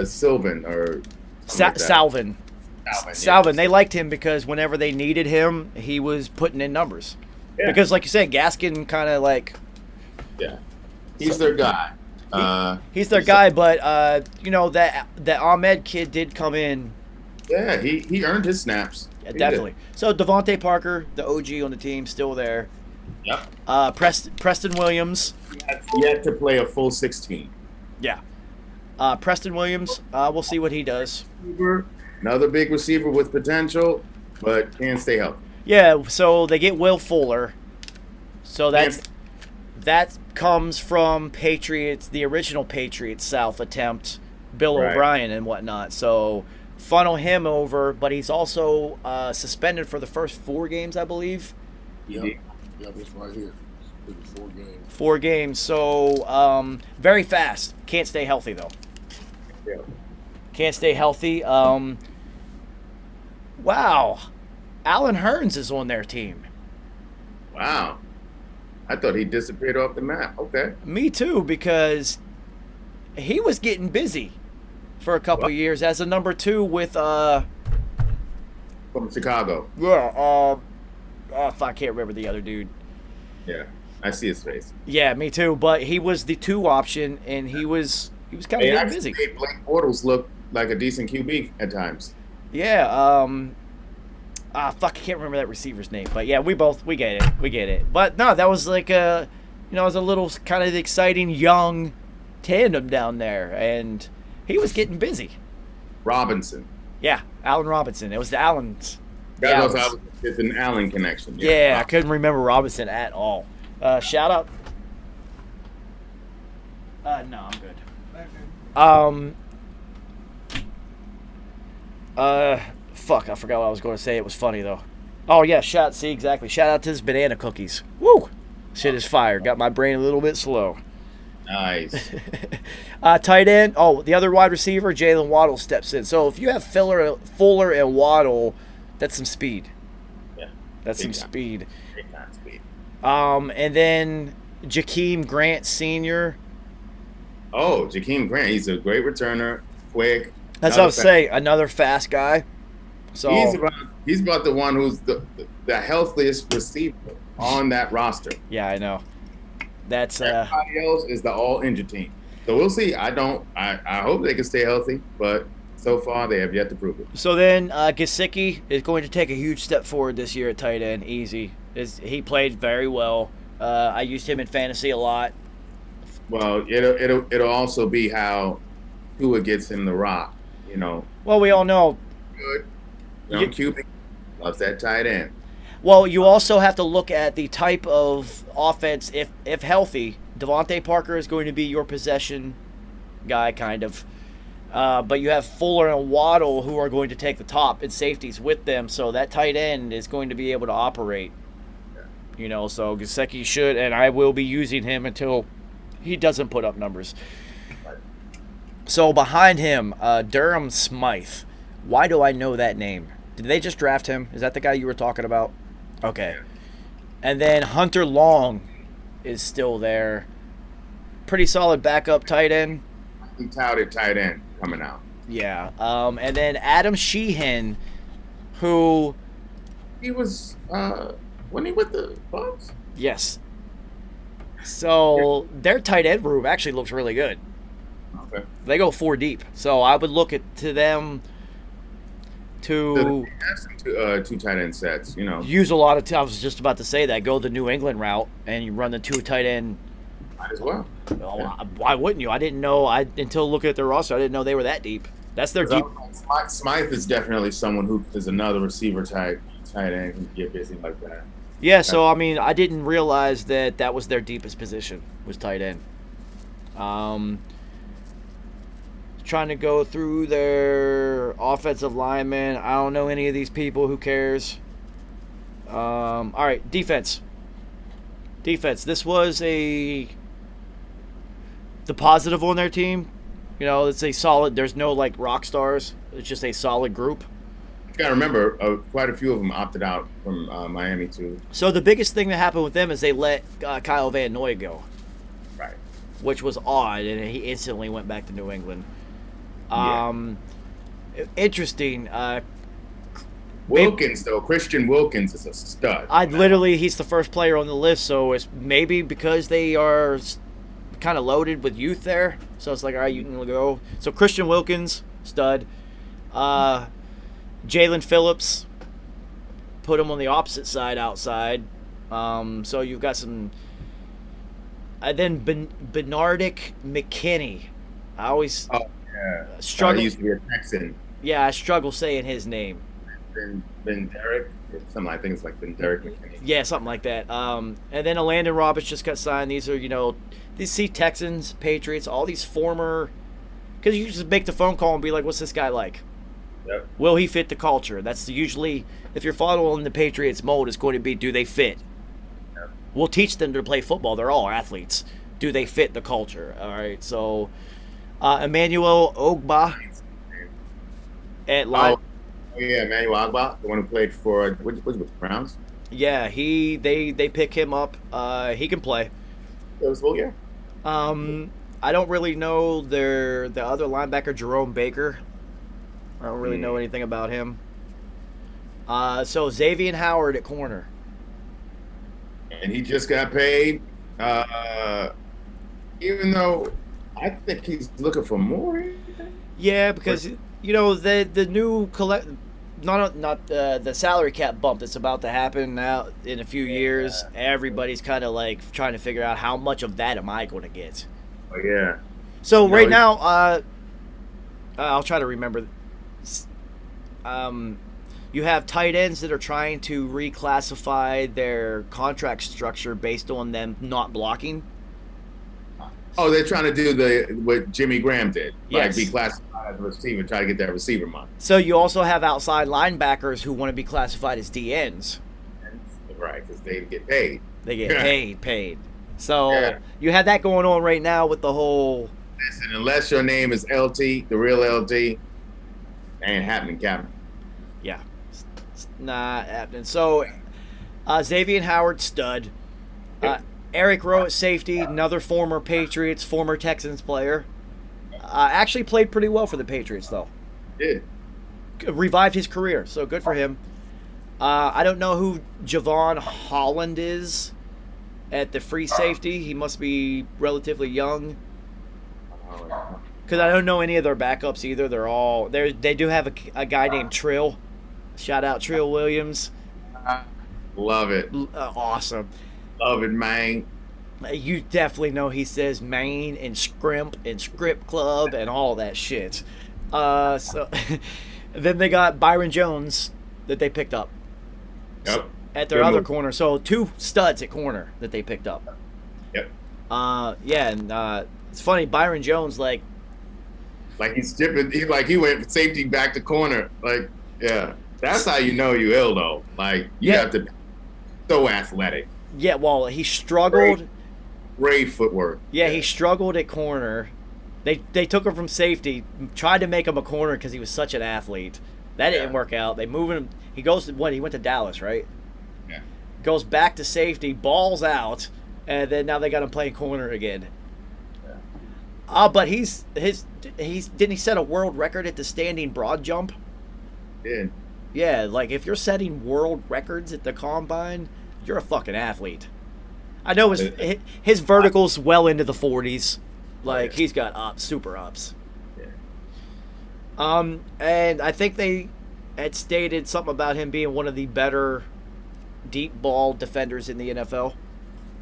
Sylvan or Salvin. Salvin. They liked him because whenever they needed him, he was putting in numbers. Yeah. Because like you said, Gaskin kind of like... Yeah. He's their guy. He's their guy, but that Ahmed kid did come in. Yeah, he earned his snaps. Yeah, definitely. So Devontae Parker, the OG on the team, still there. Yep. Preston Williams. He had to play a full 16. Yeah. Preston Williams, we'll see what he does. Another big receiver with potential, but can't stay healthy. Yeah, so they get Will Fuller. So that comes from Patriots, the original Patriots South attempt, Bill O'Brien and whatnot. So funnel him over, but he's also suspended for the first 4 games, I believe. Yeah, that's right here. 4 games. 4 games. So very fast. Can't stay healthy though. Yeah. Can't stay healthy. Wow. Alan Hearns is on their team. Wow. I thought he disappeared off the map. Okay. Me too, because he was getting busy for a couple of years as a number 2 with from Chicago. Yeah, I can't remember the other dude. Yeah. I see his face. Yeah, me too, but he was the 2 option and he was kind of getting busy. Made Blake Bortles look like a decent QB at times. Yeah, I can't remember that receiver's name, but yeah, we get it. But no, that was like it was a little kind of exciting young tandem down there, and he was getting busy. Robinson. Yeah, Allen Robinson. It was the Allens. It's an Allen connection. Yeah, I couldn't remember Robinson at all. Shout out. No, I'm good. Fuck, I forgot what I was going to say. It was funny, though. Oh, yeah, see, exactly. Shout out to his banana cookies. Woo! Shit is fire. Got my brain a little bit slow. Nice. Tight end. Oh, the other wide receiver, Jalen Waddle, steps in. So if you have Fuller and Waddle, that's some speed. Yeah. That's some Big time. speed. Big time speed. And then Jakeem Grant Sr. Oh, Jakeem Grant. He's a great returner. Quick. That's what I was saying. Another fast guy. So He's about the one who's the healthiest receiver on that roster. yeah, I know. That's Everybody else is the all injured team. So we'll see. I hope they can stay healthy, but so far they have yet to prove it. So then Gesicki is going to take a huge step forward this year at tight end. Easy. He played very well. I used him in fantasy a lot. Well, it'll also be how Tua gets in the rock. You know, Well, we all know. good. Young QB loves that tight end. Well, you also have to look at the type of offense. If healthy, Devontae Parker is going to be your possession guy, kind of. But you have Fuller and Waddle who are going to take the top and safeties with them, so that tight end is going to be able to operate. You know, so Gesicki should, and I will be using him until he doesn't put up numbers. So behind him, Durham Smythe. Why do I know that name? Did they just draft him? Is that the guy you were talking about? Okay. And then Hunter Long is still there. Pretty solid backup tight end. He touted tight end coming out. Yeah. And then Adam Sheehan, who... He was wasn't he with the Bucs? Yes. So their tight end room actually looks really good. Okay. They go 4 deep. So I would look to them to have some two tight end sets, you know. use a lot of I was just about to say that. Go the New England route and you run the 2 tight end. Might as well. Why wouldn't you? I didn't know. Until looking at their roster, I didn't know they were that deep. That's their deep. Smythe is definitely someone who is another receiver tight end who can get busy like that. Yeah, so I mean, I didn't realize that was their deepest position was tight end. Trying to go through their offensive linemen. I don't know any of these people. Who cares? All right, defense. This was the positive on their team. You know, it's a solid. There's no like rock stars. It's just a solid group. You got to remember, quite a few of them opted out from Miami too. So the biggest thing that happened with them is they let Kyle Van Noy go, Right. which was odd, and he instantly went back to New England. Interesting. Wilkins, though, Christian Wilkins is a stud. He's the first player on the list, so it's maybe because they are kind of loaded with youth there. So it's like, all right, you can go. So Christian Wilkins, stud. Jalen Phillips, put him on the opposite side outside. So you've got some. And then Benardic McKinney. I always struggle. He used to be a Texan. Yeah, I struggle saying his name. Ben Derek, something I think it's like Ben Derek McKinney. Yeah, something like that. And then Landon Roberts just got signed. These are, these see Texans, Patriots, all these former. Because you just make the phone call and be like, what's this guy like? Yep. Will he fit the culture? That's usually, if you're following the Patriots mold, it's going to be, do they fit? Yep. We'll teach them to play football. They're all athletes. Do they fit the culture? All right, so Emmanuel Ogba at line. Oh, yeah, Emmanuel Ogba, the one who played for was it with the Browns? Yeah, they pick him up. He can play. It was yeah. I don't really know the other linebacker, Jerome Baker. I don't really know anything about him. So Xavier Howard at corner. And he just got paid. Even though I think he's looking for more. Yeah, because the new the salary cap bump that's about to happen now in a few years. Everybody's kind of like trying to figure out how much of that am I going to get. Oh yeah. So right now, I'll try to remember. You have tight ends that are trying to reclassify their contract structure based on them not blocking. Oh, they're trying to do what Jimmy Graham did, Yes. like be classified as a receiver, try to get that receiver money. So you also have outside linebackers who want to be classified as DNs. Right, because they get paid. They get paid. So Yeah. you have that going on right now with the whole. Listen, unless your name is LT, the real LT, ain't happening, Captain. Yeah, it's not happening. So Xavier Howard, stud. Eric Rowe at safety, another former Patriots, former Texans player. Actually played pretty well for the Patriots, though. Did. Revived his career, so good for him. I don't know who Javon Holland is at the free safety. He must be relatively young. Because I don't know any of their backups either. They do have a guy named Trill. Shout out Trill Williams. Love it. Awesome. Love it, man. You definitely know he says Maine and Scrimp and Script Club and all that shit. So then they got Byron Jones that they picked up. Yep. At their other corner. So 2 studs at corner that they picked up. Yep. Yeah, and it's funny, Byron Jones, like he's skipping. He went from safety back to corner. Like, yeah, that's how you know you ill though. Like you have to be so athletic. Yeah, well, he struggled. Great footwork. Yeah, he struggled at corner. They took him from safety, tried to make him a corner because he was such an athlete. That didn't work out. They moved him. He goes to he went to Dallas, right? Yeah. Goes back to safety, balls out, and then now they got him playing corner again. But he's didn't he set a world record at the standing broad jump? Did. Yeah, like if you're setting world records at the combine, you're a fucking athlete. I know his vertical's well into the 40s. Like he's got super ups. Yeah. And I think they had stated something about him being one of the better deep ball defenders in the NFL.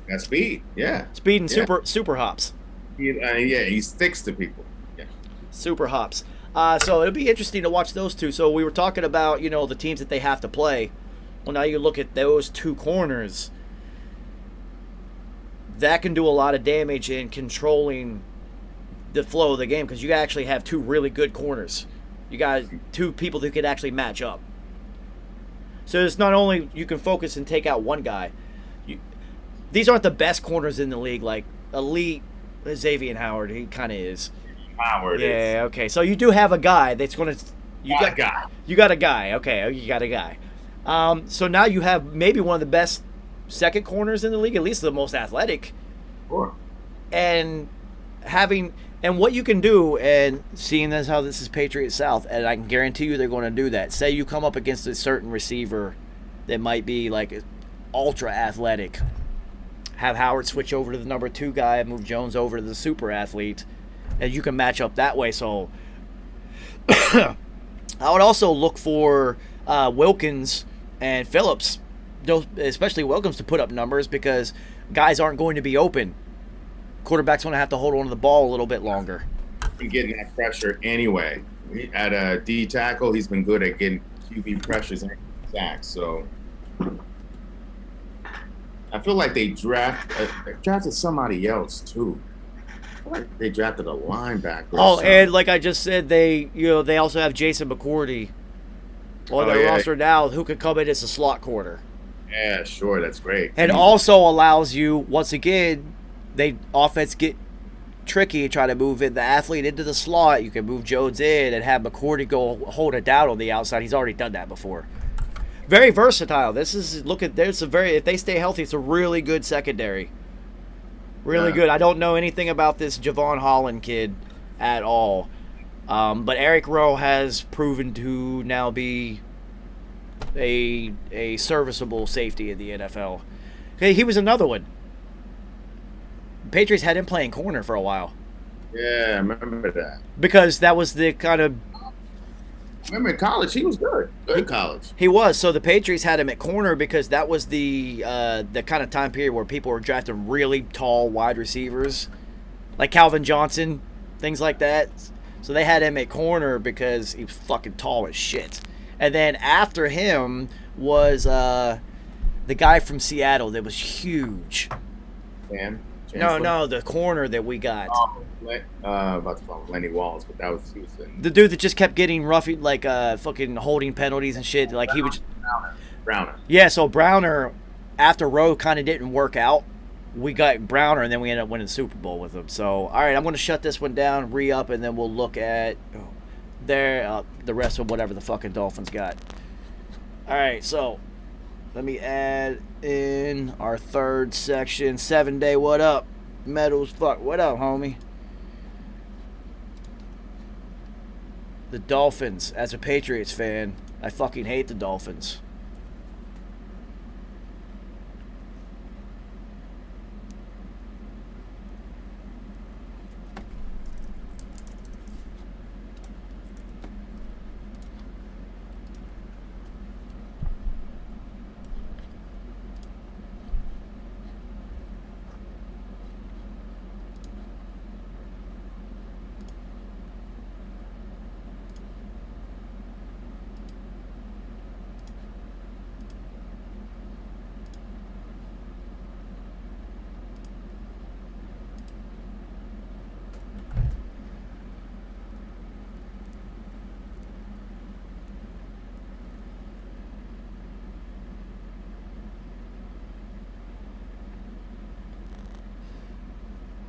Got speed. Yeah. Speed and super hops. He sticks to people. Yeah. Super hops. So it'll be interesting to watch those two. So we were talking about, the teams that they have to play. Well, now you look at those 2 corners. That can do a lot of damage in controlling the flow of the game because you actually have 2 really good corners. You got 2 people who could actually match up. So it's not only you can focus and take out one guy. These aren't the best corners in the league, like elite Xavier Howard. He kind of is. Howard is. Yeah, okay. So you do have a guy that's going to... You got a guy. Okay, you got a guy. So now you have maybe one of the best second corners in the league, at least the most athletic. Sure. And what you can do, and seeing as how this is Patriots South, and I can guarantee you they're going to do that. Say you come up against a certain receiver that might be like ultra athletic. Have Howard switch over to the number 2 guy, move Jones over to the super athlete, and you can match up that way. So I would also look for Wilkins and Phillips, especially Wilkins, to put up numbers because guys aren't going to be open. Quarterback's going to have to hold on to the ball a little bit longer. Been getting that pressure anyway. At a D tackle, he's been good at getting QB pressures and sacks. So I feel like they drafted somebody else too. I feel like they drafted a linebacker. Oh, and like I just said, they also have Jason McCourty on their roster now, who could come in as a slot corner. Yeah, sure, that's great. And also allows you, once again, offense get tricky, try to move in the athlete into the slot. You can move Jones in and have McCourty go hold it down on the outside. He's already done that before. Very versatile. If they stay healthy, it's a really good secondary. Really good. I don't know anything about this Javon Holland kid at all. But Eric Rowe has proven to now be a serviceable safety in the NFL. Okay, he was another one. Patriots had him playing corner for a while. Yeah, I remember that. Because that was the kind of... Remember in college, he was good. Good in college. He was. So the Patriots had him at corner because that was the kind of time period where people were drafting really tall wide receivers, like Calvin Johnson, things like that. So they had him at corner because he was fucking tall as shit. And then after him was the guy from Seattle that was huge. No, the corner that we got. About to call him Lenny Walls, but that was Houston. The dude that just kept getting rough, like fucking holding penalties and shit. Like he was. Browner. Yeah, so Browner, after Rowe kind of didn't work out, we got Browner, and then we ended up winning the Super Bowl with him. So, all right, I'm going to shut this one down, re-up, and then we'll look at the rest of whatever the fucking Dolphins got. All right, so let me add in our third section. 7 Day, what up? Medals, fuck, what up, homie? The Dolphins, as a Patriots fan, I fucking hate the Dolphins.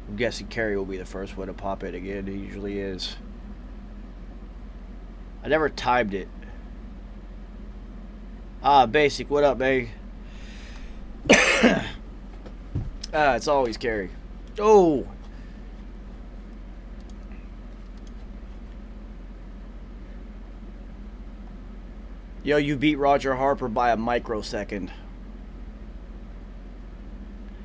I'm guessing Kerry will be the first one to pop it again. He usually is. I never timed it. Basic. What up, babe? It's always Kerry. Oh! Yo, you beat Roger Harper by a microsecond.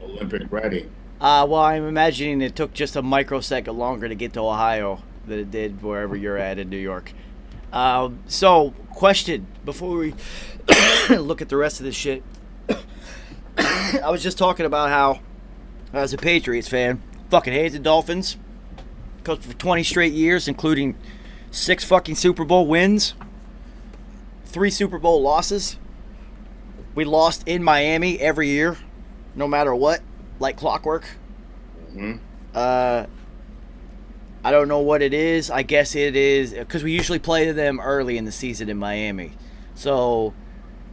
Olympic ready. Well, I'm imagining it took just a microsecond longer to get to Ohio than it did wherever you're at in New York. So, question before we look at the rest of this shit. I was just talking about how, as a Patriots fan, fucking hate the Dolphins. Because for 20 straight years, including 6 fucking Super Bowl wins, 3 Super Bowl losses. We lost in Miami every year, no matter what, like clockwork. Mm-hmm. I don't know what it is. I guess it is because we usually play them early in the season in Miami. So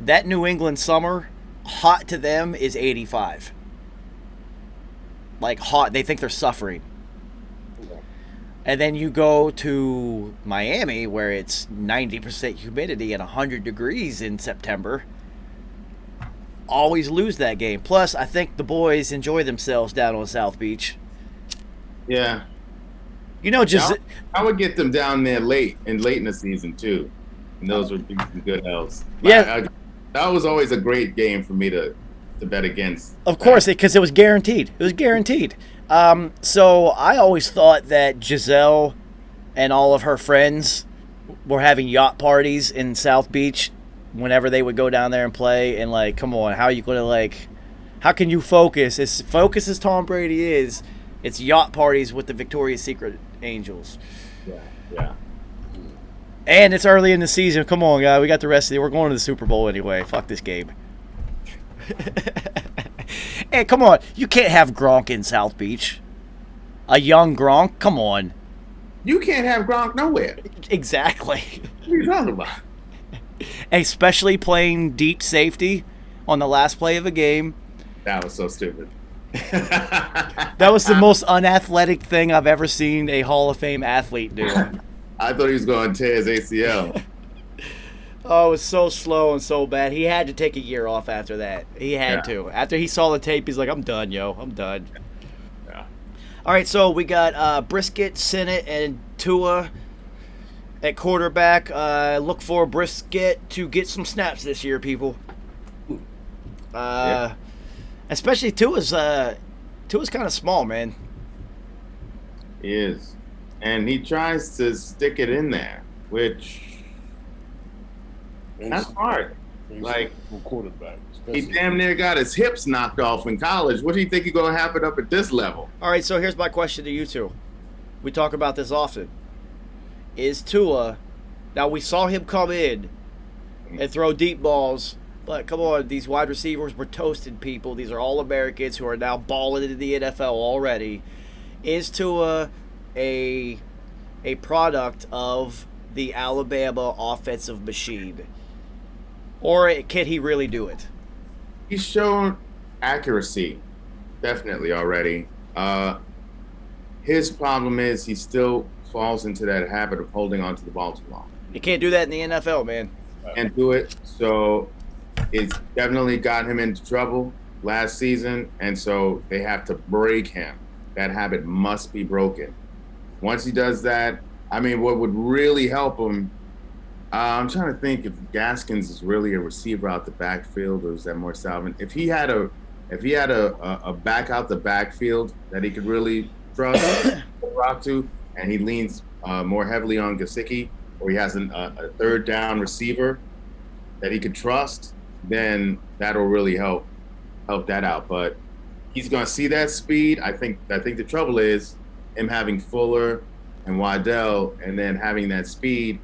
that New England summer, hot to them is 85. Like hot. They think they're suffering. And then you go to Miami where it's 90% humidity and 100 degrees in September. Always lose that game. Plus, I think the boys enjoy themselves down on South Beach. Yeah. You know, just I would get them down there late in the season too, and those would be some good hells. Yeah, that was always a great game for me to bet against. Of course, because it was guaranteed. It was guaranteed. So I always thought that Giselle and all of her friends were having yacht parties in South Beach whenever they would go down there and play. And like, come on, how are you going to like? How can you focus? As focused as Tom Brady is, it's yacht parties with the Victoria's Secret Angels. Yeah. And it's early in the season. Come on, guys. We got the rest of it. We're going to the Super Bowl anyway. Fuck this game. Hey, come on. You can't have Gronk in South Beach. A young Gronk? Come on. You can't have Gronk nowhere. Exactly. What are you talking about? Especially playing deep safety on the last play of a game. That was so stupid. That was the most unathletic thing I've ever seen a Hall of Fame athlete do. I thought he was going to tear his ACL. Oh, it was so slow and so bad. He had to take a year off after that. He had to. After he saw the tape, he's like, I'm done, yo. I'm done. Yeah. All right, so we got Brisket, Sennett, and Tua at quarterback. Look for Brisket to get some snaps this year, people. Especially Tua's kind of small, man. He is. And he tries to stick it in there, which that's hard. Like, quarterback. He damn near got his hips knocked off in college. What do you think is going to happen up at this level? All right, so here's my question to you two. We talk about this often. Is Tua, now we saw him come in and throw deep balls But come on, these wide receivers were toasted people. These are all Americans who are now balling into the NFL already. Is Tua a product of the Alabama offensive machine? Or can he really do it? He's shown accuracy, definitely already. His problem is he still falls into that habit of holding on to the ball too long. You can't do that in the NFL, man. Can't do it. So it's definitely got him into trouble last season, and so they have to break him. That habit must be broken. Once he does that, I mean, what would really help him, I'm trying to think if Gaskins is really a receiver out the backfield, or is that more Salvin? If he had a back out the backfield that he could really trust rock to, and he leans more heavily on Gesicki, or he has a third down receiver that he could trust, then that'll really help that out. But he's going to see that speed. I think the trouble is him having Fuller and Waddell, and then having that speed.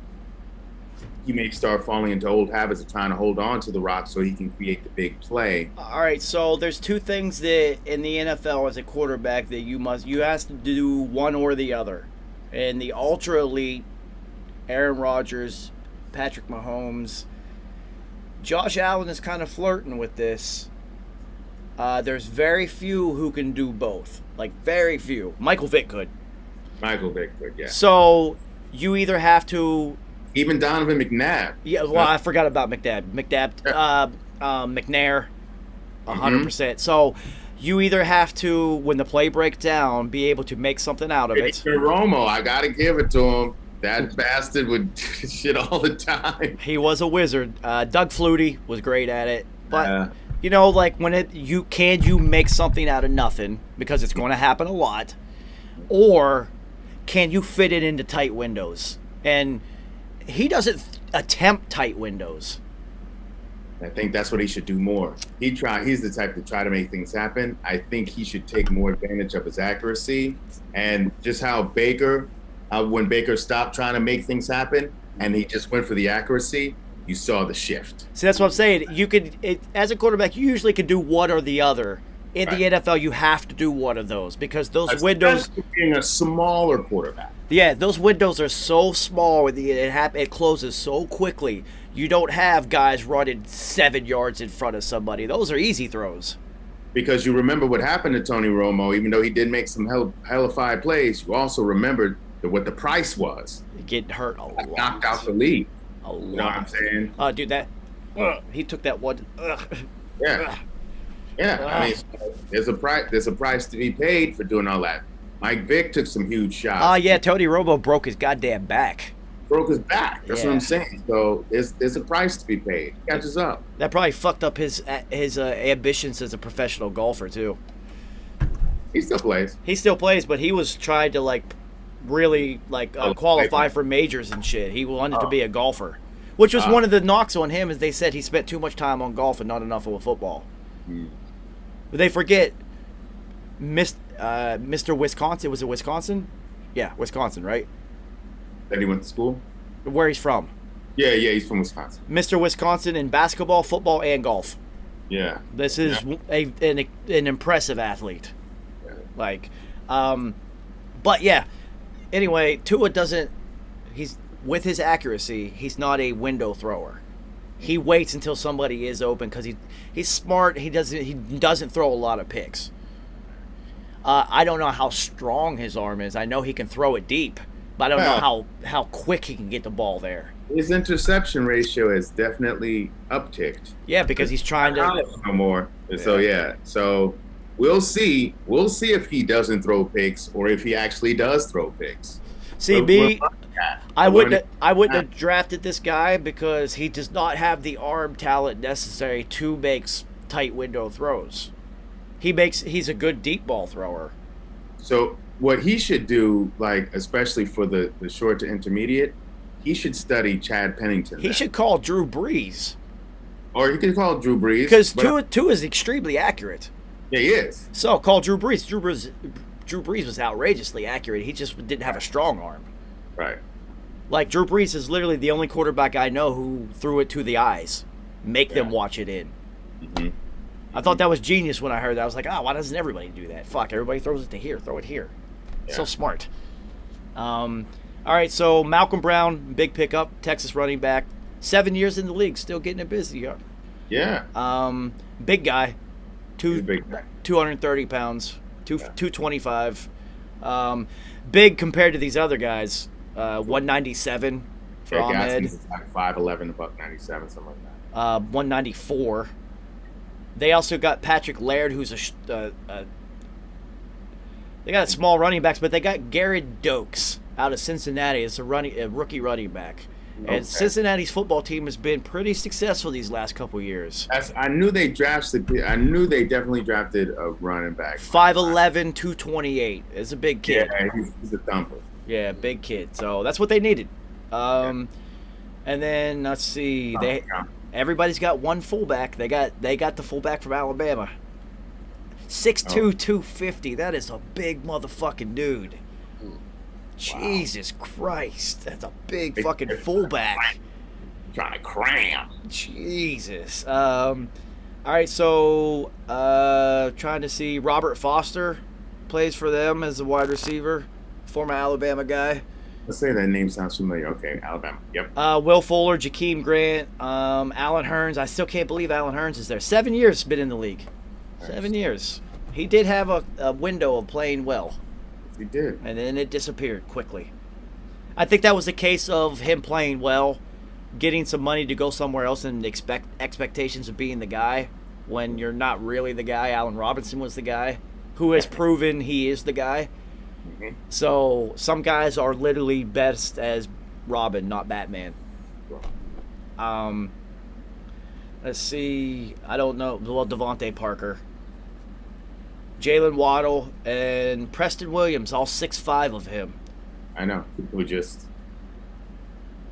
He may start falling into old habits of trying to hold on to the rock so he can create the big play. All right, so there's two things that in the NFL as a quarterback that you have to do one or the other. And the ultra elite, Aaron Rodgers, Patrick Mahomes, Josh Allen is kind of flirting with this. There's very few who can do both. Like, very few. Michael Vick could. Yeah. So you either have to... Even Donovan McNabb. Yeah, well, I forgot about McNabb. McNair, 100%. So you either have to, when the play breaks down, be able to make something out of it. Romo, I got to give it to him. That bastard would shit all the time. He was a wizard. Doug Flutie was great at it. But, you know, like, you make something out of nothing, because it's going to happen a lot, or can you fit it into tight windows? And he doesn't attempt tight windows. I think that's what he should do more. He's the type to try to make things happen. I think he should take more advantage of his accuracy, and just how when Baker stopped trying to make things happen and he just went for the accuracy, you saw the shift. See, that's what I'm saying. As a quarterback, you usually can do one or the other. In the NFL, you have to do one of those, because those windows. Being a smaller quarterback. Yeah, those windows are so small. It closes so quickly. You don't have guys running 7 yards in front of somebody. Those are easy throws. Because you remember what happened to Tony Romo, even though he did make some hellified plays, you also remembered what the price was. Getting hurt a lot. Knocked out the league. A lot. You know what I'm saying? Dude, he took that one. Yeah. Yeah, I mean, there's a price to be paid for doing all that. Mike Vick took some huge shots. Yeah, Tony Romo broke his goddamn back. Broke his back. That's what I'm saying. So there's a price to be paid. He catches up. That probably fucked up his ambitions as a professional golfer too. He still plays. He still plays, but he was trying to really qualify for majors and shit. He wanted to be a golfer, which was one of the knocks on him. Is they said he spent too much time on golf and not enough on football. But they forget Mr. Wisconsin. Was it Wisconsin? Yeah, Wisconsin, right? That he went to school? Where he's from. Yeah, he's from Wisconsin. Mr. Wisconsin in basketball, football, and golf. Yeah. This is an impressive athlete. Yeah. But yeah. Anyway, Tua with his accuracy, he's not a window thrower. He waits until somebody is open because he's smart. He doesn't throw a lot of picks. I don't know how strong his arm is. I know he can throw it deep, but I don't know how quick he can get the ball there. His interception ratio has definitely upticked. Yeah, because he's trying to no more. Yeah. So yeah, so we'll see. We'll see if he doesn't throw picks or if he actually does throw picks. I wouldn't have drafted this guy because he does not have the arm talent necessary to make tight window throws. He's a good deep ball thrower. So what he should do, especially for the short to intermediate, he should study Chad Pennington. He should call Drew Brees. Or he could call Drew Brees. Because Tua is extremely accurate. Yeah, he is. So call Drew Brees. Drew Brees was outrageously accurate. He just didn't have a strong arm. Right. Drew Brees is literally the only quarterback I know who threw it to the eyes. make them watch it in. Mm-hmm. I thought that was genius when I heard that. I was like, oh, why doesn't everybody do that? Fuck, everybody throws it to here. Throw it here. Yeah. So smart. All right, so Malcolm Brown, big pickup, Texas running back. 7 years in the league, still getting it busy. Yeah. Big guy. He's a big guy. 230 pounds, 225. Big compared to these other guys. 197 for Ahmed. Gaskins is like 5'11", about 97, something like that. 194. They also got Patrick Laird, who's they got small running backs, but they got Garrett Dokes out of Cincinnati. It's a rookie running back. Okay. And Cincinnati's football team has been pretty successful these last couple years. I knew they definitely drafted a running back. 5'11", 228. It's a big kid. Yeah, he's a thumper. Yeah, big kid. So that's what they needed. And then let's see, everybody's got one fullback. They got the fullback from Alabama. 6'2", 250. That is a big motherfucking dude. Jesus Christ, that's a big fucking fullback. Trying to cram. Jesus. All right, so trying to see Robert Foster plays for them as a wide receiver, former Alabama guy. Let's say that name sounds familiar. Okay, Alabama. Yep. Will Fuller, Jakeem Grant, Alan Hearns. I still can't believe Alan Hearns is there. 7 years been in the league. 7 years. He did have a window of playing well. He did. And then it disappeared quickly. I think that was a case of him playing well, getting some money to go somewhere else, and expectations of being the guy when you're not really the guy. Allen Robinson was the guy who has proven he is the guy. Mm-hmm. So some guys are literally best as Robin, not Batman. Let's see. I don't know. Well, Devontae Parker, Jalen Waddle, and Preston Williams, all 6'5" of him. I know. People just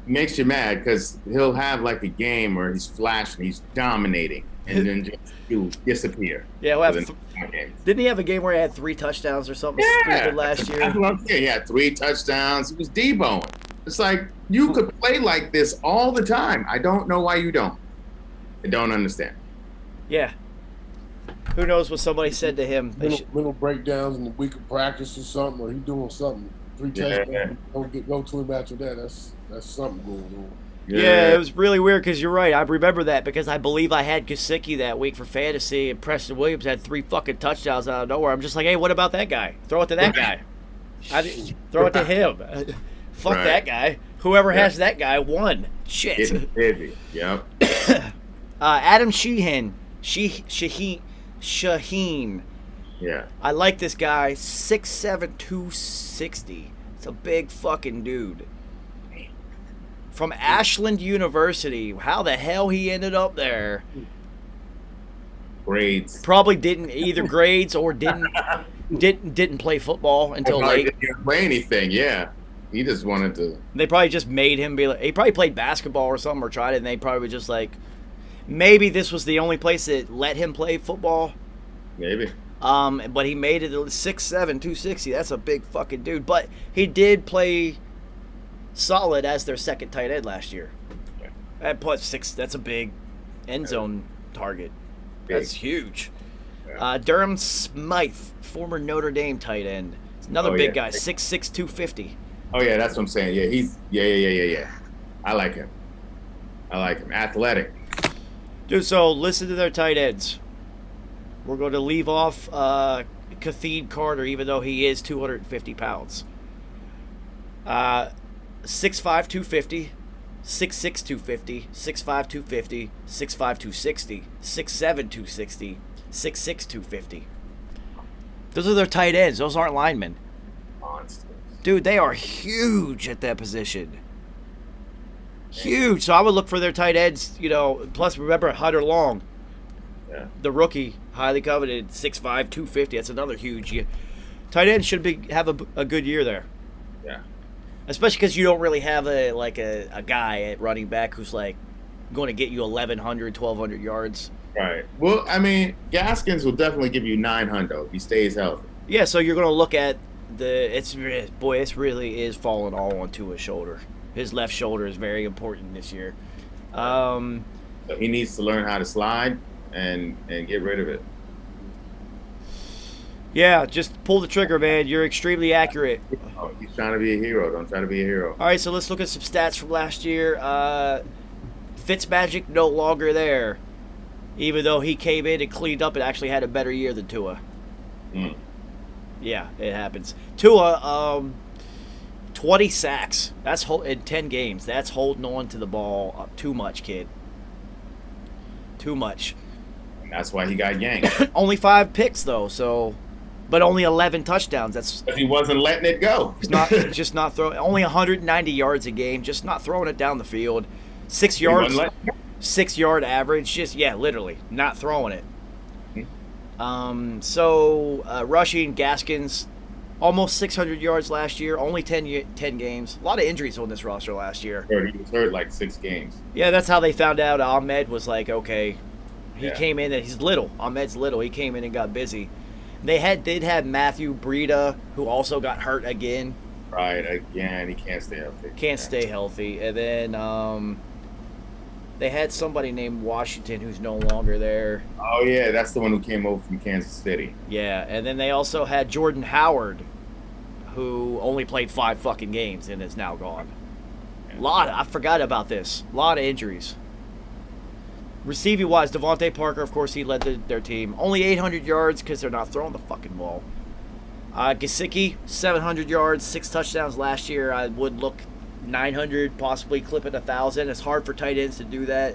makes you mad because he'll have like a game where he's flashing, he's dominating, and then just he'll disappear. Yeah, didn't he have a game where he had 3 touchdowns or something stupid last year? That's what I'm saying. He had 3 touchdowns. He was Deboing. It's like you could play like this all the time. I don't know why you don't. I don't understand. Yeah. Who knows what somebody said to him? Mental breakdowns in the week of practice or something, or he doing something. 3 touchdowns, don't go to him after that. That's something going on. Yeah, it was really weird because you're right. I remember that because I believe I had Gesicki that week for fantasy, and Preston Williams had 3 fucking touchdowns out of nowhere. I'm just like, hey, what about that guy? Throw it to that guy. Throw it to him. Fuck that guy. Whoever has that guy won. Shit. Getting busy. Yep. Adam Shaheen. Shaheen. Yeah. I like this guy. 6'7", 260. It's a big fucking dude. From Ashland University. How the hell he ended up there? Grades. Probably didn't either grades or didn't play football until late. Didn't play anything. Yeah. He just wanted to. They probably just made him be like. He probably played basketball or something or tried it, and they probably were just like. Maybe this was the only place that let him play football. Maybe. But he made it 6'7", 260. That's a big fucking dude. But he did play solid as their second tight end last year. Yeah. That plus 6. That's a big end zone target. Big. That's huge. Yeah. Durham Smythe, former Notre Dame tight end. Another big guy, 6'6", 250. Oh yeah, that's what I'm saying. Yeah, he's yeah. I like him. Athletic. Dude, so listen to their tight ends. We're going to leave off Kathleen Carter, even though he is 250 pounds. 6'5", 250, 6'6", 250, 6'5", 250, 6'5", 260, 6'7", 260, 6'6", 250. Those are their tight ends. Those aren't linemen. Monsters. Dude, they are huge at that position. Huge. So I would look for their tight ends, plus remember Hunter Long. Yeah. The rookie, highly coveted, 6'5", 250. That's another huge. Tight end should have a good year there. Yeah. Especially because you don't really have a guy at running back who's like going to get you 1,100, 1,200 yards. Right. Well, I mean, Gaskins will definitely give you 900 if he stays healthy. Yeah, so you're going to look at this really is falling all onto his shoulder. His left shoulder is very important this year. And So he needs to learn how to slide and get rid of it. Yeah, just pull the trigger, man. You're extremely accurate. Oh, he's trying to be a hero. Don't try to be a hero. All right, so let's look at some stats from last year. Fitzmagic no longer there, even though he came in and cleaned up and actually had a better year than Tua. Mm. Yeah, it happens. Tua, 20 sacks. That's in 10 games. That's holding on to the ball too much, kid. Too much. And that's why he got yanked. Only 5 picks though, so, but only 11 touchdowns. That's Because he wasn't letting it go. He's not just not throwing. Only 190 yards a game, just not throwing it down the field. 6 He yards, wasn't letting it go. 6-yard average. Just literally not throwing it. Rushing, Gaskins, almost 600 yards last year. Only 10 games. A lot of injuries on this roster last year. He was hurt like 6 games. Yeah, that's how they found out. Ahmed was like, okay, he Yeah. came in and he's little. Ahmed's little. He came in and got busy. They did have Matthew Breida, who also got hurt again. Right, again, he can't stay healthy. Can't stay healthy. And then they had somebody named Washington who's no longer there. Oh, yeah, that's the one who came over from Kansas City. Yeah, and then they also had Jordan Howard, who only played 5 fucking games and is now gone. I forgot about this. A lot of injuries. Receiving-wise, Devontae Parker, of course, he led their team. Only 800 yards because they're not throwing the fucking ball. Gesicki, 700 yards, 6 touchdowns last year. I would look 900, possibly clipping 1,000. It's hard for tight ends to do that.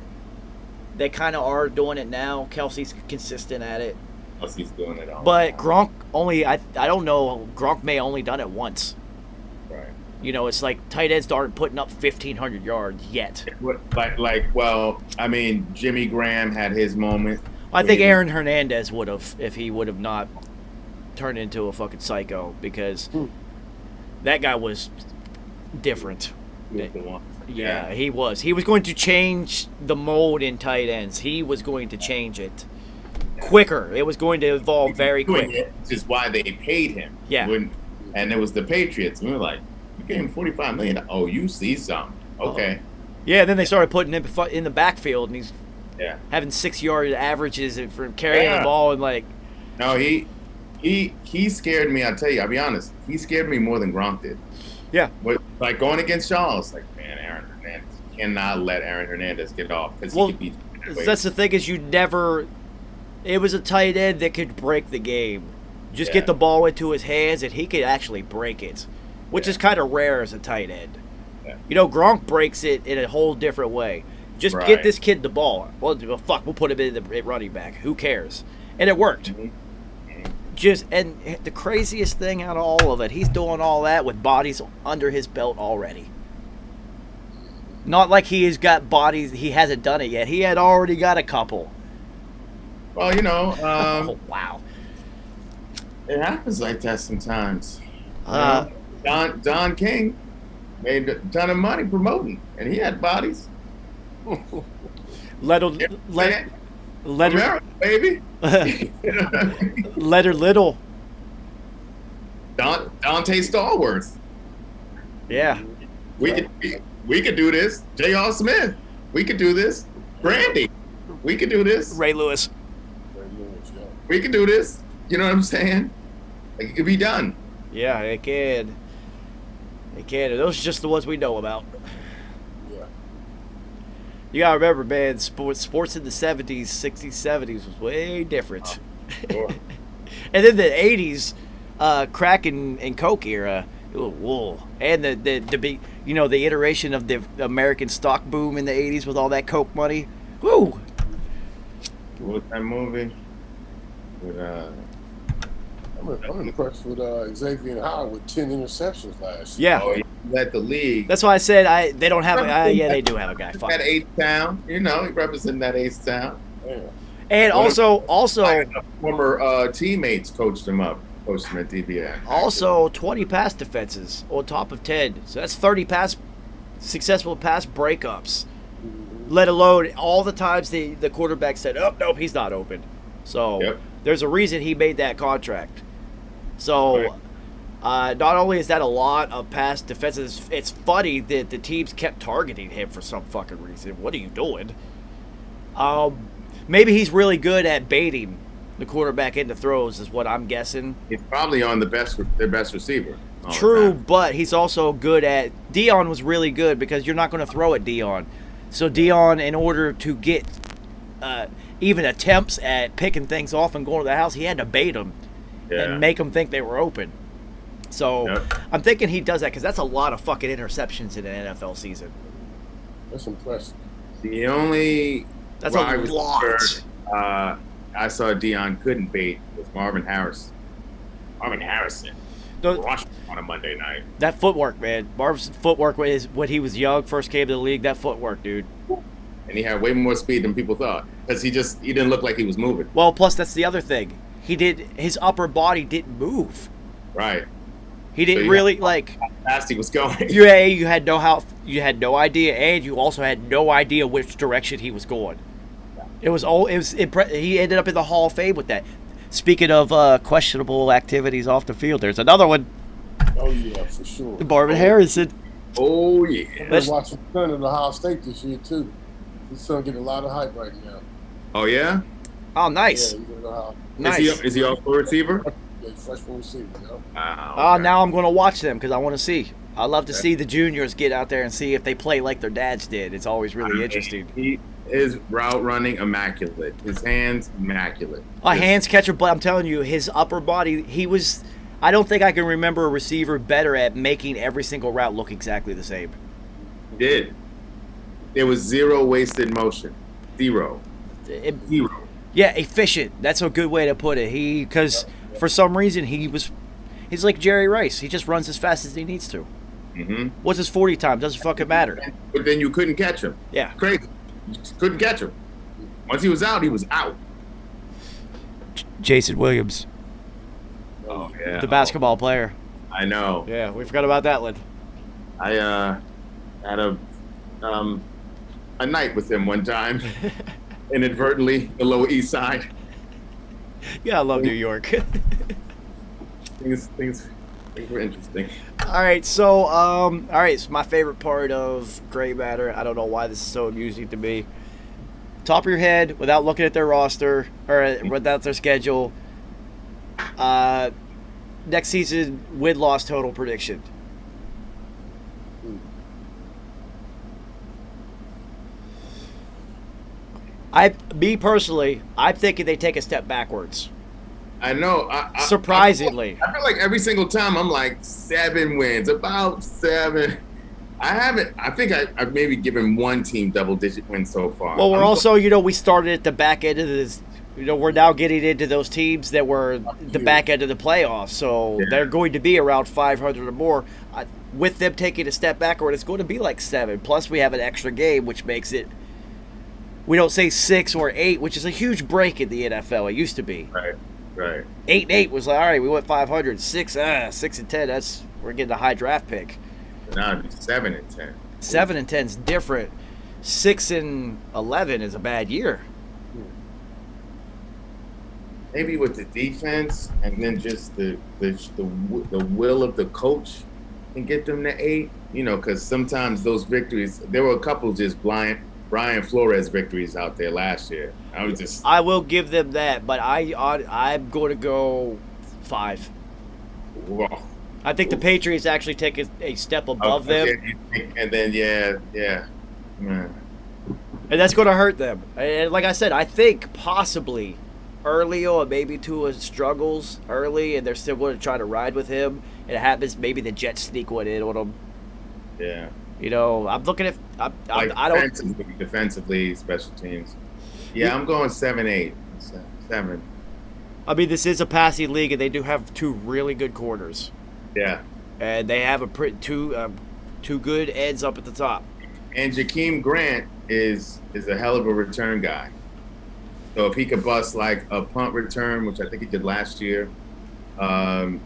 They kind of are doing it now. Kelsey's consistent at it. Kelsey's doing it all. But Gronk only, I don't know, Gronk may only done it once. Right. You know, it's like tight ends aren't putting up 1,500 yards yet. Well, I mean, Jimmy Graham had his moment. I think Aaron Hernandez would have, if he would have not turned into a fucking psycho, because that guy was different. Yeah, he was. He was going to change the mold in tight ends. He was going to change it quicker. It was going to evolve very quick. Which is why they paid him. Yeah. And it was the Patriots. We were like, we gave him $45 million. Oh, you see something. Okay. Yeah, and then they started putting him in the backfield, and he's having 6-yard averages for carrying the ball, and like. No, he scared me. I'll tell you. I'll be honest. He scared me more than Gronk did. Yeah. But like going against Shaw, it's like, man, Aaron Hernandez cannot let Aaron Hernandez get off because he could beat. That's the thing is it was a tight end that could break the game. Just get the ball into his hands and he could actually break it, which is kind of rare as a tight end. Yeah. You know, Gronk breaks it in a whole different way. Just get this kid the ball. Well, fuck, we'll put him in the running back. Who cares? And it worked. Mm-hmm. And the craziest thing out of all of it, he's doing all that with bodies under his belt already. Not like he has got bodies, he hasn't done it yet. He had already got a couple. Well, you know, oh, wow. It happens like that sometimes. Don King made a ton of money promoting, and he had bodies. Leonard, America, baby. Leonard Little. Dante Stallworth. Yeah. We could do this. J.R. Smith. We could do this. Brandy. We could do this. Ray Lewis. We could do this. You know what I'm saying? Like, it could be done. Yeah, it can. It can. Those are just the ones we know about. Yeah. You gotta remember, man, sports in the 70s, 60s, 70s was way different. Sure. And then the 80s, crack and coke era, whoa. And the iteration of the American stock boom in the 80s with all that coke money. Woo! What was that movie? With, I'm impressed with Xavier Howard with 10 interceptions last year. Yeah. Oh, he led the league. That's why I said they don't have they do have a guy. Fuck. That H-Town. You know, he represented that H-Town. Yeah. And also former teammates coached him at DBA. Also 20 pass defenses on top of 10. So that's 30 successful pass breakups. Let alone all the times the quarterback said, "Oh, nope, he's not open." So there's a reason he made that contract. So not only is that a lot of pass defenses, it's funny that the teams kept targeting him for some fucking reason. What are you doing? Maybe he's really good at baiting the quarterback into throws, is what I'm guessing. He's probably on their best receiver. all the True, time. but he's also good at. Dion was really good because you're not going to throw at Dion. So Dion, in order to get even attempts at picking things off and going to the house, he had to bait them and make them think they were open. So I'm thinking he does that because that's a lot of fucking interceptions in an NFL season. That's impressive. The only That's a wide lot. receiver, I saw Dion couldn't bait was Marvin Harrison. Rushed on a Monday night. That footwork, man. Marvin's footwork was when he was young, first came to the league. That footwork, dude. And he had way more speed than people thought because he didn't look like he was moving. Well, plus that's the other thing. His upper body didn't move. Right. He didn't really like how fast he was going. You had no idea, and you also had no idea which direction he was going. He ended up in the Hall of Fame with that. Speaking of questionable activities off the field, there's another one. Oh yeah, for sure. Marvin Harrison. Oh yeah. I've been watching son at Ohio State this year too. His son getting a lot of hype right now. Oh yeah. Oh nice. Yeah, he's in Ohio. Nice. Is he also a receiver? Yeah, freshman receiver. You know? Okay. Now I'm going to watch them because I want to see. I love to see the juniors get out there and see if they play like their dads did. It's always really interesting. His route running immaculate. His hands immaculate. Hands catcher, but I'm telling you, his upper body. I don't think I can remember a receiver better at making every single route look exactly the same. He did. There was zero wasted motion. Zero. Yeah, efficient. That's a good way to put it. Because for some reason he's like Jerry Rice. He just runs as fast as he needs to. Mm-hmm. What's his 40 time? Doesn't fucking matter. But then you couldn't catch him. Yeah. Crazy. You just couldn't catch him. Once he was out, he was out. Jason Williams. Oh yeah. The basketball player. I know. Yeah, we forgot about that one. I had a night with him one time, inadvertently, the Lower East Side. Yeah, I love New York. Things were interesting. All right, so my favorite part of Gray Matter. I don't know why this is so amusing to me. Top of your head, without looking at their roster or without their schedule. Next season win-loss total prediction. Me personally, I'm thinking they take a step backwards. I know. Surprisingly. I feel like every single time I'm like 7 wins, about 7. I think I've maybe given one team double-digit wins so far. Well, we started at the back end of this. We're now getting into those teams that were the back end of the playoffs. So they're going to be around 500 or more. With them taking a step backward, it's going to be like 7. Plus, we have an extra game, which makes it, we don't say 6 or 8, which is a huge break in the NFL. It used to be. Right. 8-8 was like, all right, we went 500. 6-10, we're getting a high draft pick. Now it'd be 7-10. 7-10 is different. 6-11 is a bad year. Maybe with the defense and then just the will of the coach can get them to 8. Because sometimes those victories, there were a couple just Brian Flores victories out there last year. I will give them that, but I'm going to go 5. Whoa. I think the Patriots actually take a step above them. And then, yeah. Man. And that's going to hurt them. And like I said, I think possibly early or maybe Tua struggles early, and they're still going to try to ride with him. It happens, maybe the Jets sneak one in on them. Yeah. I'm looking at. I don't. Defensively, special teams. Yeah, I'm going 7-8. 7. I mean, this is a passing league, and they do have 2 really good corners. Yeah. And they have two good ends up at the top. And Jakeem Grant is a hell of a return guy. So if he could bust like a punt return, which I think he did last year, you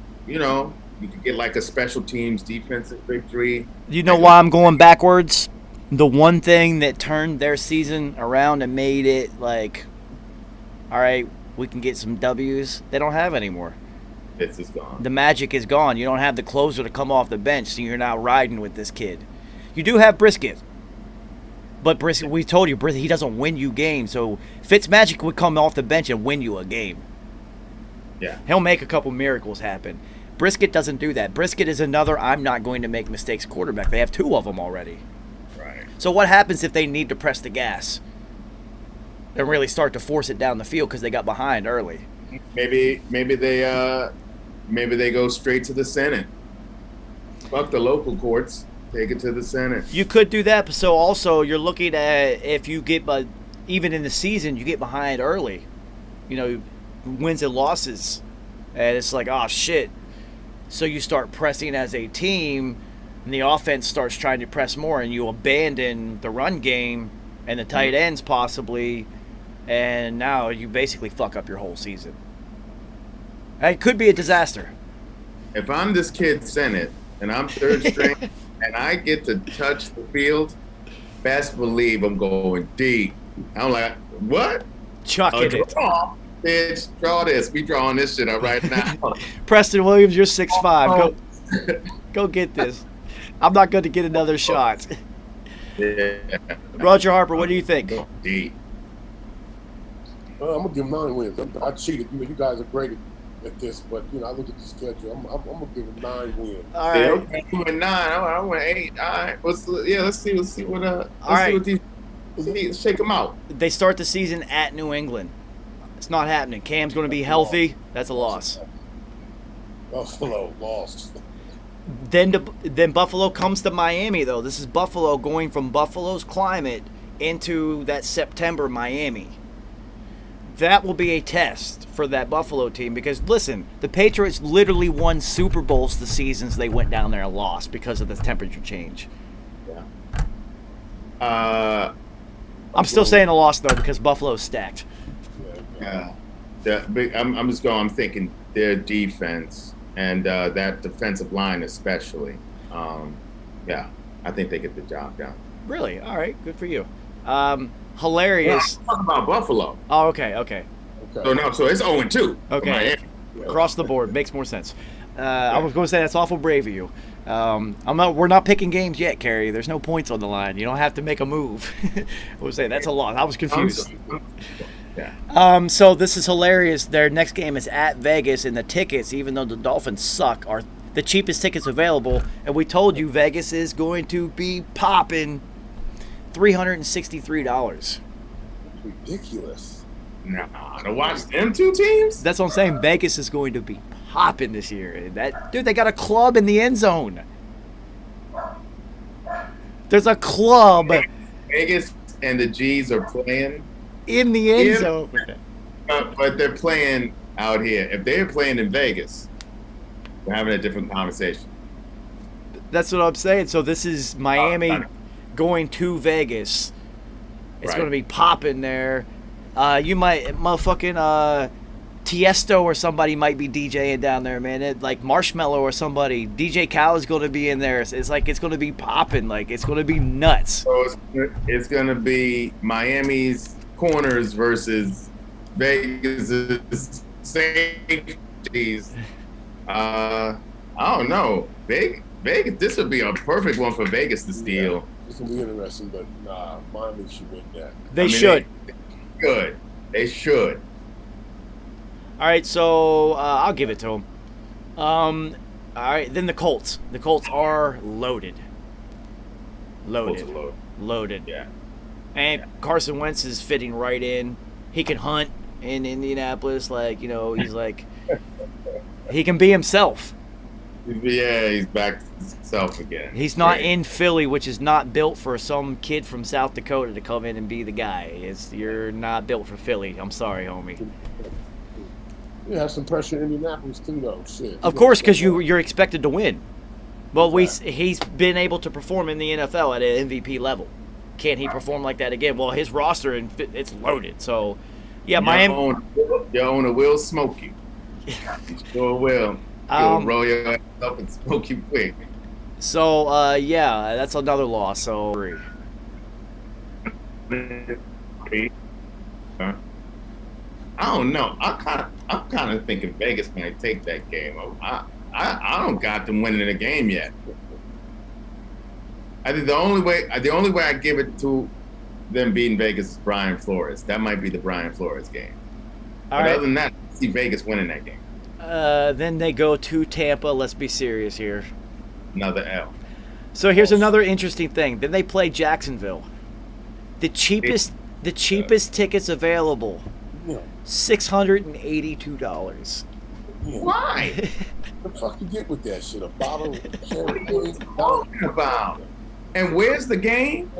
could get like a special teams defensive victory. You know why I'm going backwards? The one thing that turned their season around and made it like, all right, we can get some W's, they don't have anymore. It's just gone. The magic is gone. You don't have the closer to come off the bench, so you're now riding with this kid. You do have Brisket. But Brisket, we told you, Brisket, he doesn't win you games. So Fitzmagic would come off the bench and win you a game. Yeah. He'll make a couple miracles happen. Brisket doesn't do that. Brisket is another I'm not going to make mistakes quarterback. They have 2 of them already. Right. So what happens if they need to press the gas and really start to force it down the field because they got behind early? Maybe they go straight to the Senate. Fuck the local courts. Take it to the Senate. You could do that, but so also you're looking at if you get, even in the season, you get behind early, wins and losses, and it's like, oh shit. So you start pressing as a team, and the offense starts trying to press more, and you abandon the run game and the tight ends possibly, and now you basically fuck up your whole season. It could be a disaster. If I'm this kid Senate and I'm third string and I get to touch the field, best believe I'm going deep. I'm like, what? Chucking it. Draw, bitch, draw this. We drawing this shit up right now. Preston Williams, you're 6'5". Go get this. I'm not going to get another shot. Yeah. Roger Harper, what do you think? Deep. I'm gonna give him 9 wins. I cheated. You guys are great at this, but I look at the schedule. I'm gonna give him 9 wins. All right. Yeah, okay, you went 9. I went 8. All right. Let's see what. All right. Shake them out. They start the season at New England. It's not happening. Cam's going to be healthy. That's a loss. Buffalo lost. Then Buffalo comes to Miami, though. This is Buffalo going from Buffalo's climate into that September Miami. That will be a test for that Buffalo team because, listen, the Patriots literally won Super Bowls the seasons they went down there and lost because of the temperature change. Yeah. I'm still saying a loss, though, because Buffalo's stacked. Yeah. I'm thinking their defense and that defensive line especially. Yeah, I think they get the job done. Really? All right. Good for you. Hilarious. I'm talking about Buffalo. Oh, okay. So it's 0-2. Okay. Across the board. Makes more sense. I was going to say that's awful brave of you. We're not picking games yet, Kerry. There's no points on the line. You don't have to make a move. I was saying that's a loss. I was confused. Yeah. So this is hilarious. Their next game is at Vegas, and the tickets, even though the Dolphins suck, are the cheapest tickets available. And we told you Vegas is going to be popping $363. Ridiculous. Nah, to watch them 2 teams? That's what I'm saying. Vegas is going to be popping this year. Dude, they got a club in the end zone. There's a club. Vegas and the G's are playing in the end zone. But they're playing out here. If they're playing in Vegas, we're having a different conversation. That's what I'm saying. So this is Miami going to Vegas. It's going to be popping there. You might, motherfucking Tiesto or somebody might be DJing down there, man. Like Marshmello or somebody. DJ Khaled's going to be in there. It's like it's going to be popping. Like it's going to be nuts. So it's going to be Miami's corners versus Vegas's safeties. I don't know. Vegas. This would be a perfect one for Vegas to steal. This will be interesting, but Miami should win that. They should. They should. All right, so I'll give it to them. All right, then the Colts. The Colts are loaded. Loaded. Yeah. And Carson Wentz is fitting right in. He can hunt in Indianapolis. Like, he's like, he can be himself. Yeah, he's back to himself again. He's not in Philly, which is not built for some kid from South Dakota to come in and be the guy. You're not built for Philly. I'm sorry, homie. You have some pressure in Indianapolis too, though. Shit. Of course, because you're expected to win. Well, he's been able to perform in the NFL at an MVP level. Can he perform like that again? Well, his roster it's loaded. So, yeah, Miami. Your owner will smoke you. He sure will. He'll roll your ass up and smoke you quick. So, yeah, that's another loss. So, 3. I don't know. I'm kind of thinking Vegas might take that game. I don't got them winning the game yet. I think the only way I give it to them beating Vegas is Brian Flores. That might be the Brian Flores game. All But right. other than that, I see Vegas winning that game. Then they go to Tampa. Let's be serious here. Another L. So here's another interesting thing. Then they play Jacksonville. The cheapest tickets available, Yeah. $682. Yeah. Why? What the fuck you get with that shit? A bottle of champagne? Talking about. And where's the game?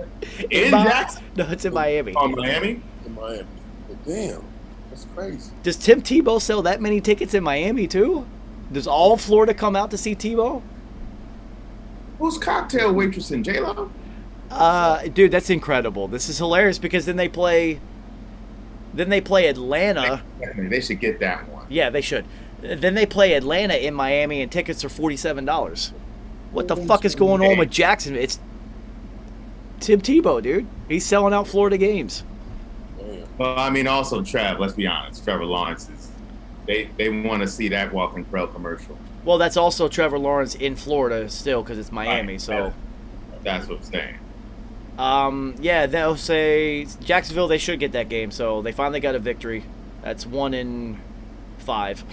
In Mi- Jackson? No, it's in Miami. Oh, Miami? In Miami. But damn, that's crazy. Does Tim Tebow sell that many tickets in Miami too? Does all Florida come out to see Tebow? Who's cocktail waitress in J-Lo? Dude, that's incredible. This is hilarious because then they play Atlanta. They should get that one. Yeah, they should. Then they play Atlanta in Miami, and tickets are $47. What the fuck is going on with Jacksonville? It's Tim Tebow, dude. He's selling out Florida games. Damn. Well, I mean, also, Trav, let's be honest. Trevor Lawrence is, they want to see that Walking Trail commercial. Well, that's also Trevor Lawrence in Florida still because it's Miami. Right. So, That's what I'm saying. yeah, they'll say Jacksonville. They should get that game. So they finally got a victory. That's 1 in 5.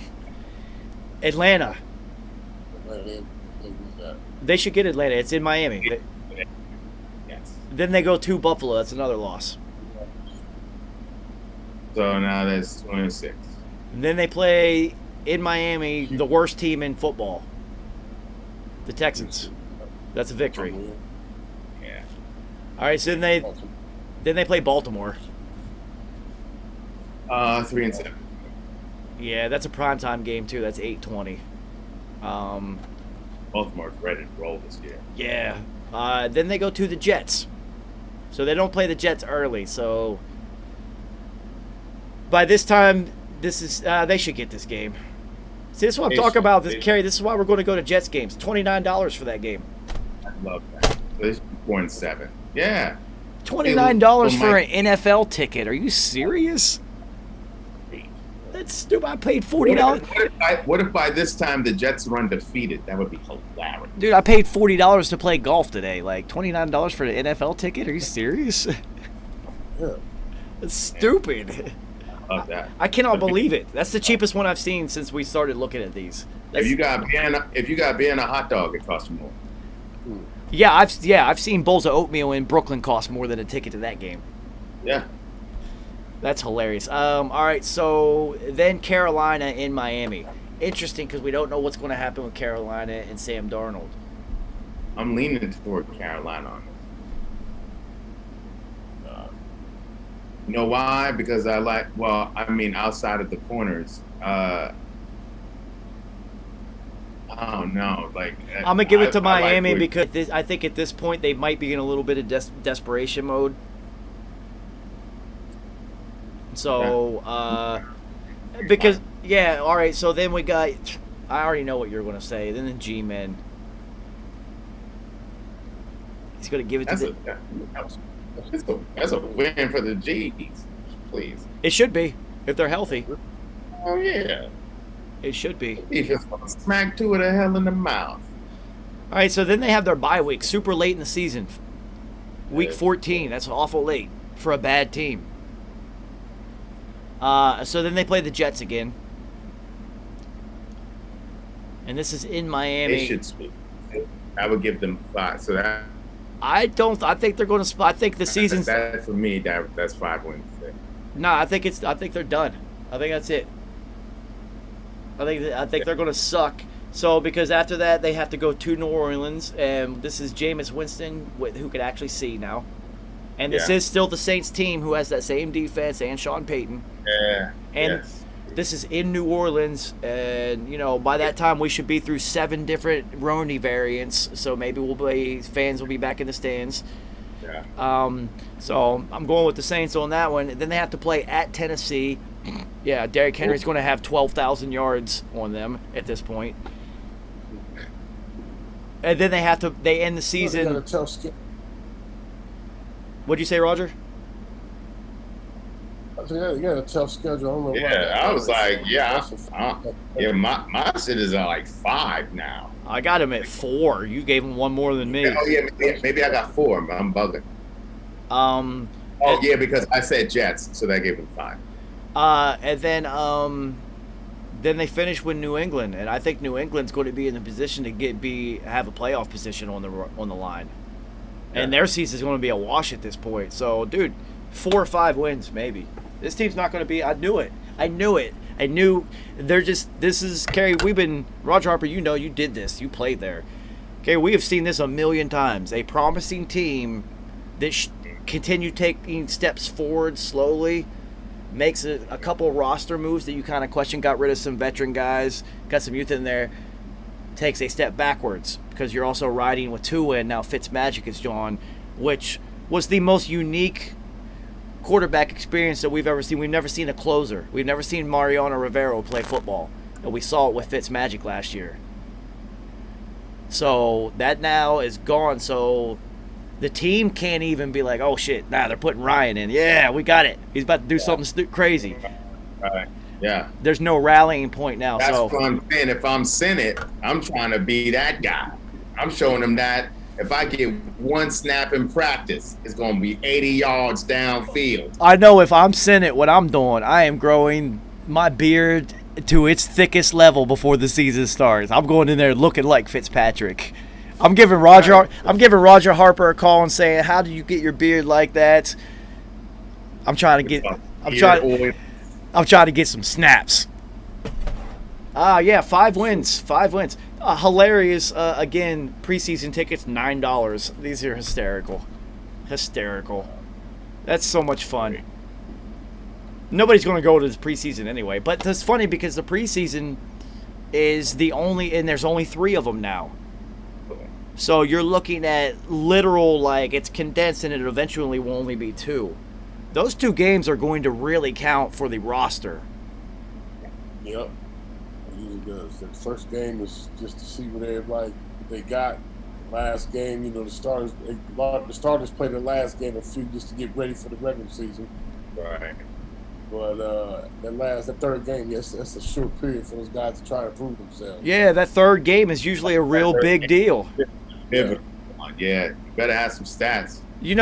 Atlanta. They should get Atlanta. It's in Miami. Yes. Then they go to Buffalo. That's another loss. So now that's 26. And then they play in Miami the worst team in football, the Texans. That's a victory. Yeah. All right, so then they play Baltimore. 3 and 7. Yeah, that's a primetime game too. That's 8:20. Baltimore's ready to roll this year. Yeah. Then they go to the Jets. So they don't play the Jets early. So by this time, this is they should get this game. See, this is what I'm talking about. This Kerry. This is why we're going to go to Jets games. $29 for that game. I love that. So they should be 4 and 7. Yeah. $29 for an NFL ticket. Are you serious? That's stupid. I paid $40. What if by this time the Jets run defeated? That would be hilarious. Dude, I paid $40 to play golf today. Like $29 for an NFL ticket? Are you serious? Yeah. That's stupid. I love that. I cannot believe it. That's the cheapest one I've seen since we started looking at these. If you got beer and a hot dog, it costs you more. Yeah, I've seen bowls of oatmeal in Brooklyn cost more than a ticket to that game. Yeah. That's hilarious. All right, so then Carolina in Miami. Interesting because we don't know what's going to happen with Carolina and Sam Darnold. I'm leaning toward Carolina on this. You know why? Because outside of the corners, I don't know. I'm going to give it to I Miami like because I think at this point they might be in a little bit of desperation mode. So, because, yeah, all right, so then we got, I already know what you're going to say. Then the G-Men. He's going to give it to that's a win for the G's, please. It should be, if they're healthy. Oh, yeah. It should be. Defense gonna smack two of the hell in the mouth. All right, so then they have their bye week, super late in the season. Week 14, that's awful late for a bad team. So then they play the Jets again. And this is in Miami. They should speak. I would give them 5. So that I think they're going to I think the season's that for me that's 5 wins. No, I think they're done. I think that's it. I think they're going to suck. So because after that they have to go to New Orleans, and this is Jameis Winston who could actually see now. And this is still the Saints team who has that same defense and Sean Payton. Yeah. And this is in New Orleans, and by that time we should be through 7 different Roni variants. So maybe fans will be back in the stands. Yeah. So I'm going with the Saints on that one. Then they have to play at Tennessee. Yeah, Derrick Henry's going to have 12,000 yards on them at this point. And then they end the season. They got a tough schedule. What'd you say, Roger? I think they got a tough schedule. I don't know why. Yeah, I was like, my shit is at like 5 now. I got him at 4. You gave him one more than me. Oh yeah, maybe I got 4. I'm bugging. Oh yeah, because I said Jets, so that gave him 5. And then they finish with New England, and I think New England's going to be in the position to have a playoff position on the line, and their season's going to be a wash at this point. So, dude, 4 or 5 wins maybe. This team's not going to be. I knew it. I knew they're just. This is Kerry. Roger Harper. You know, you did this. You played there. Okay, we have seen this a million times. A promising team that continue taking steps forward slowly. Makes a couple roster moves that you kind of question, got rid of some veteran guys, got some youth in there, takes a step backwards because you're also riding with Tua, and now Fitzmagic is gone, which was the most unique quarterback experience that we've ever seen. We've never seen a closer. We've never seen Mariano Rivera play football, and we saw it with Fitzmagic last year. So that now is gone, so the team can't even be like, oh shit, they're putting Ryan in. Yeah, we got it. He's about to do something crazy. Right. Yeah. There's no rallying point now. That's what I'm saying. If I'm Senate, I'm trying to be that guy. I'm showing them that if I get one snap in practice, it's going to be 80 yards downfield. I know if I'm Senate, what I'm doing, I am growing my beard to its thickest level before the season starts. I'm going in there looking like Fitzpatrick. I'm giving Roger Harper a call and saying, "How do you get your beard like that?" I'm trying to get some snaps. Yeah, 5 wins. 5 wins. Hilarious. Again, preseason tickets $9. These are hysterical. That's so much fun. Nobody's going to go to this preseason anyway. But it's funny because the preseason is and there's only 3 of them now. So you're looking at literal, like, it's condensed and it eventually will only be 2. Those 2 games are going to really count for the roster. Yep. It usually does. The first game is just to see what they got. Last game, the starters play the last game just to get ready for the regular season. Right. But that third game, yes, that's a short period for those guys to try to prove themselves. Yeah, that third game is usually a real big deal. Yeah, you better have some stats. You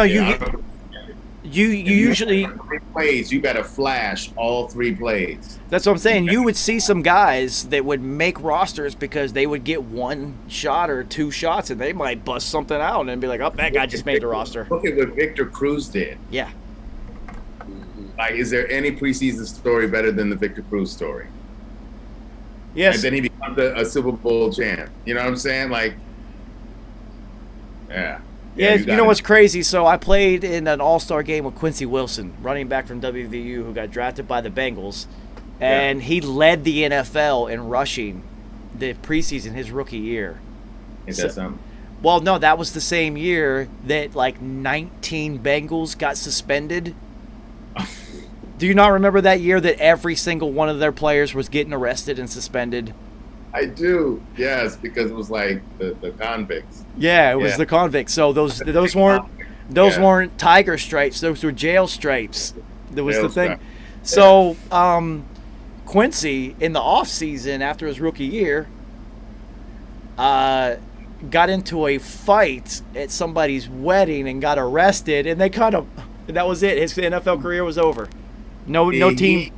usually 3 plays. You better flash all 3 plays. That's what I'm saying. You would see some guys that would make rosters because they would get 1 shot or 2 shots, and they might bust something out and be like, "Oh, that guy just made the roster." Look at what Victor Cruz did. Yeah. Like, is there any preseason story better than the Victor Cruz story? Yes. And then he becomes a Super Bowl champ. You know what I'm saying? Like, yeah. Yeah, you know what's crazy? So I played in an all-star game with Quincy Wilson, running back from WVU, who got drafted by the Bengals, and he led the NFL in rushing the preseason his rookie year. Is that something? Well, no, that was the same year that like 19 Bengals got suspended. Do you not remember that year that every single one of their players was getting arrested and suspended? I do, yes, because it was like the convicts. Yeah, it was the convicts. So those weren't tiger stripes; those were jail stripes. That was the thing. So Quincy, in the off season after his rookie year, got into a fight at somebody's wedding and got arrested, and that was it. His NFL career was over. No team.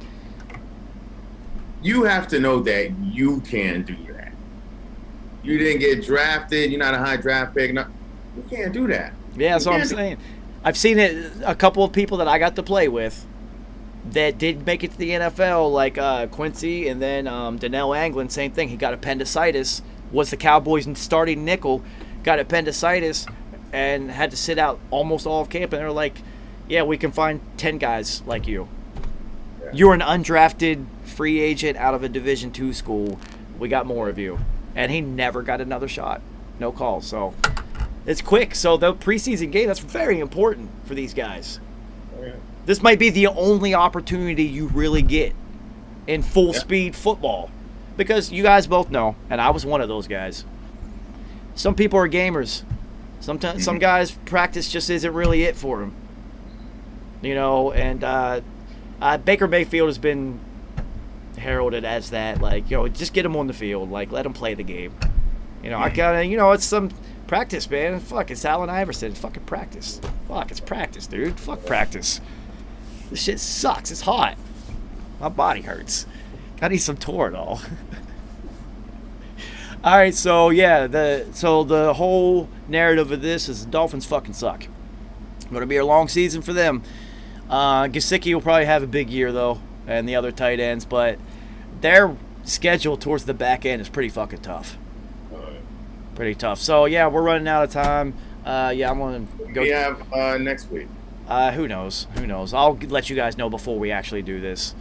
You have to know that you can do that. You didn't get drafted. You're not a high draft pick. No, you can't do that. Yeah, that's what I'm saying. I've seen it. A couple of people that I got to play with that did make it to the NFL, like Quincy, and then Donnell Anglin, same thing. He got appendicitis. Was the Cowboys' starting nickel, got appendicitis, and had to sit out almost all of camp. And they're like, "Yeah, we can find 10 guys like you. Yeah. You're an undrafted free agent out of a Division II school. We got more of you." And he never got another shot. No call. So it's quick. So the preseason game, that's very important for these guys. Oh, yeah. This might be the only opportunity you really get in full speed football. Because you guys both know, and I was one of those guys, some people are gamers. Sometimes some guys, practice just isn't really it for them. And Baker Mayfield has been heralded as that, like, just get him on the field, like, let him play the game. You know, I gotta, you know, it's some practice, man. Fuck, it's Allen Iverson. Fucking practice. Fuck, it's practice, dude. Fuck practice. This shit sucks. It's hot. My body hurts. Gotta eat some Toradol. All right, so yeah, the whole narrative of this is the Dolphins fucking suck. Going to be a long season for them. Gesicki will probably have a big year though, and the other tight ends, but their schedule towards the back end is pretty fucking tough. Pretty tough. So yeah, we're running out of time. Yeah, I'm gonna go. We have next week. Who knows? Who knows? I'll let you guys know before we actually do this.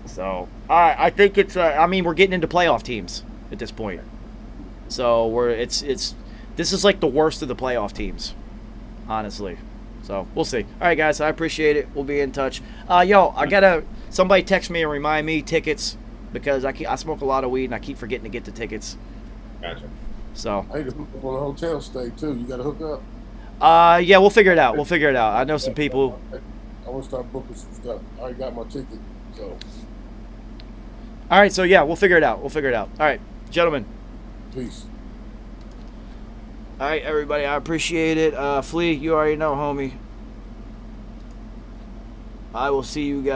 So I think it's. I mean, we're getting into playoff teams at this point. So this is like the worst of the playoff teams, honestly. So we'll see. All right, guys, I appreciate it. We'll be in touch. Somebody text me and remind me tickets because I smoke a lot of weed and I keep forgetting to get the tickets. Gotcha. So. I need to hook up on a hotel stay too. You got to hook up. Yeah, we'll figure it out. I know some people. I want to start booking some stuff. I already got my ticket, so. All right, so yeah, we'll figure it out. All right, gentlemen. Peace. All right, everybody, I appreciate it. Flea, you already know, homie. I will see you guys.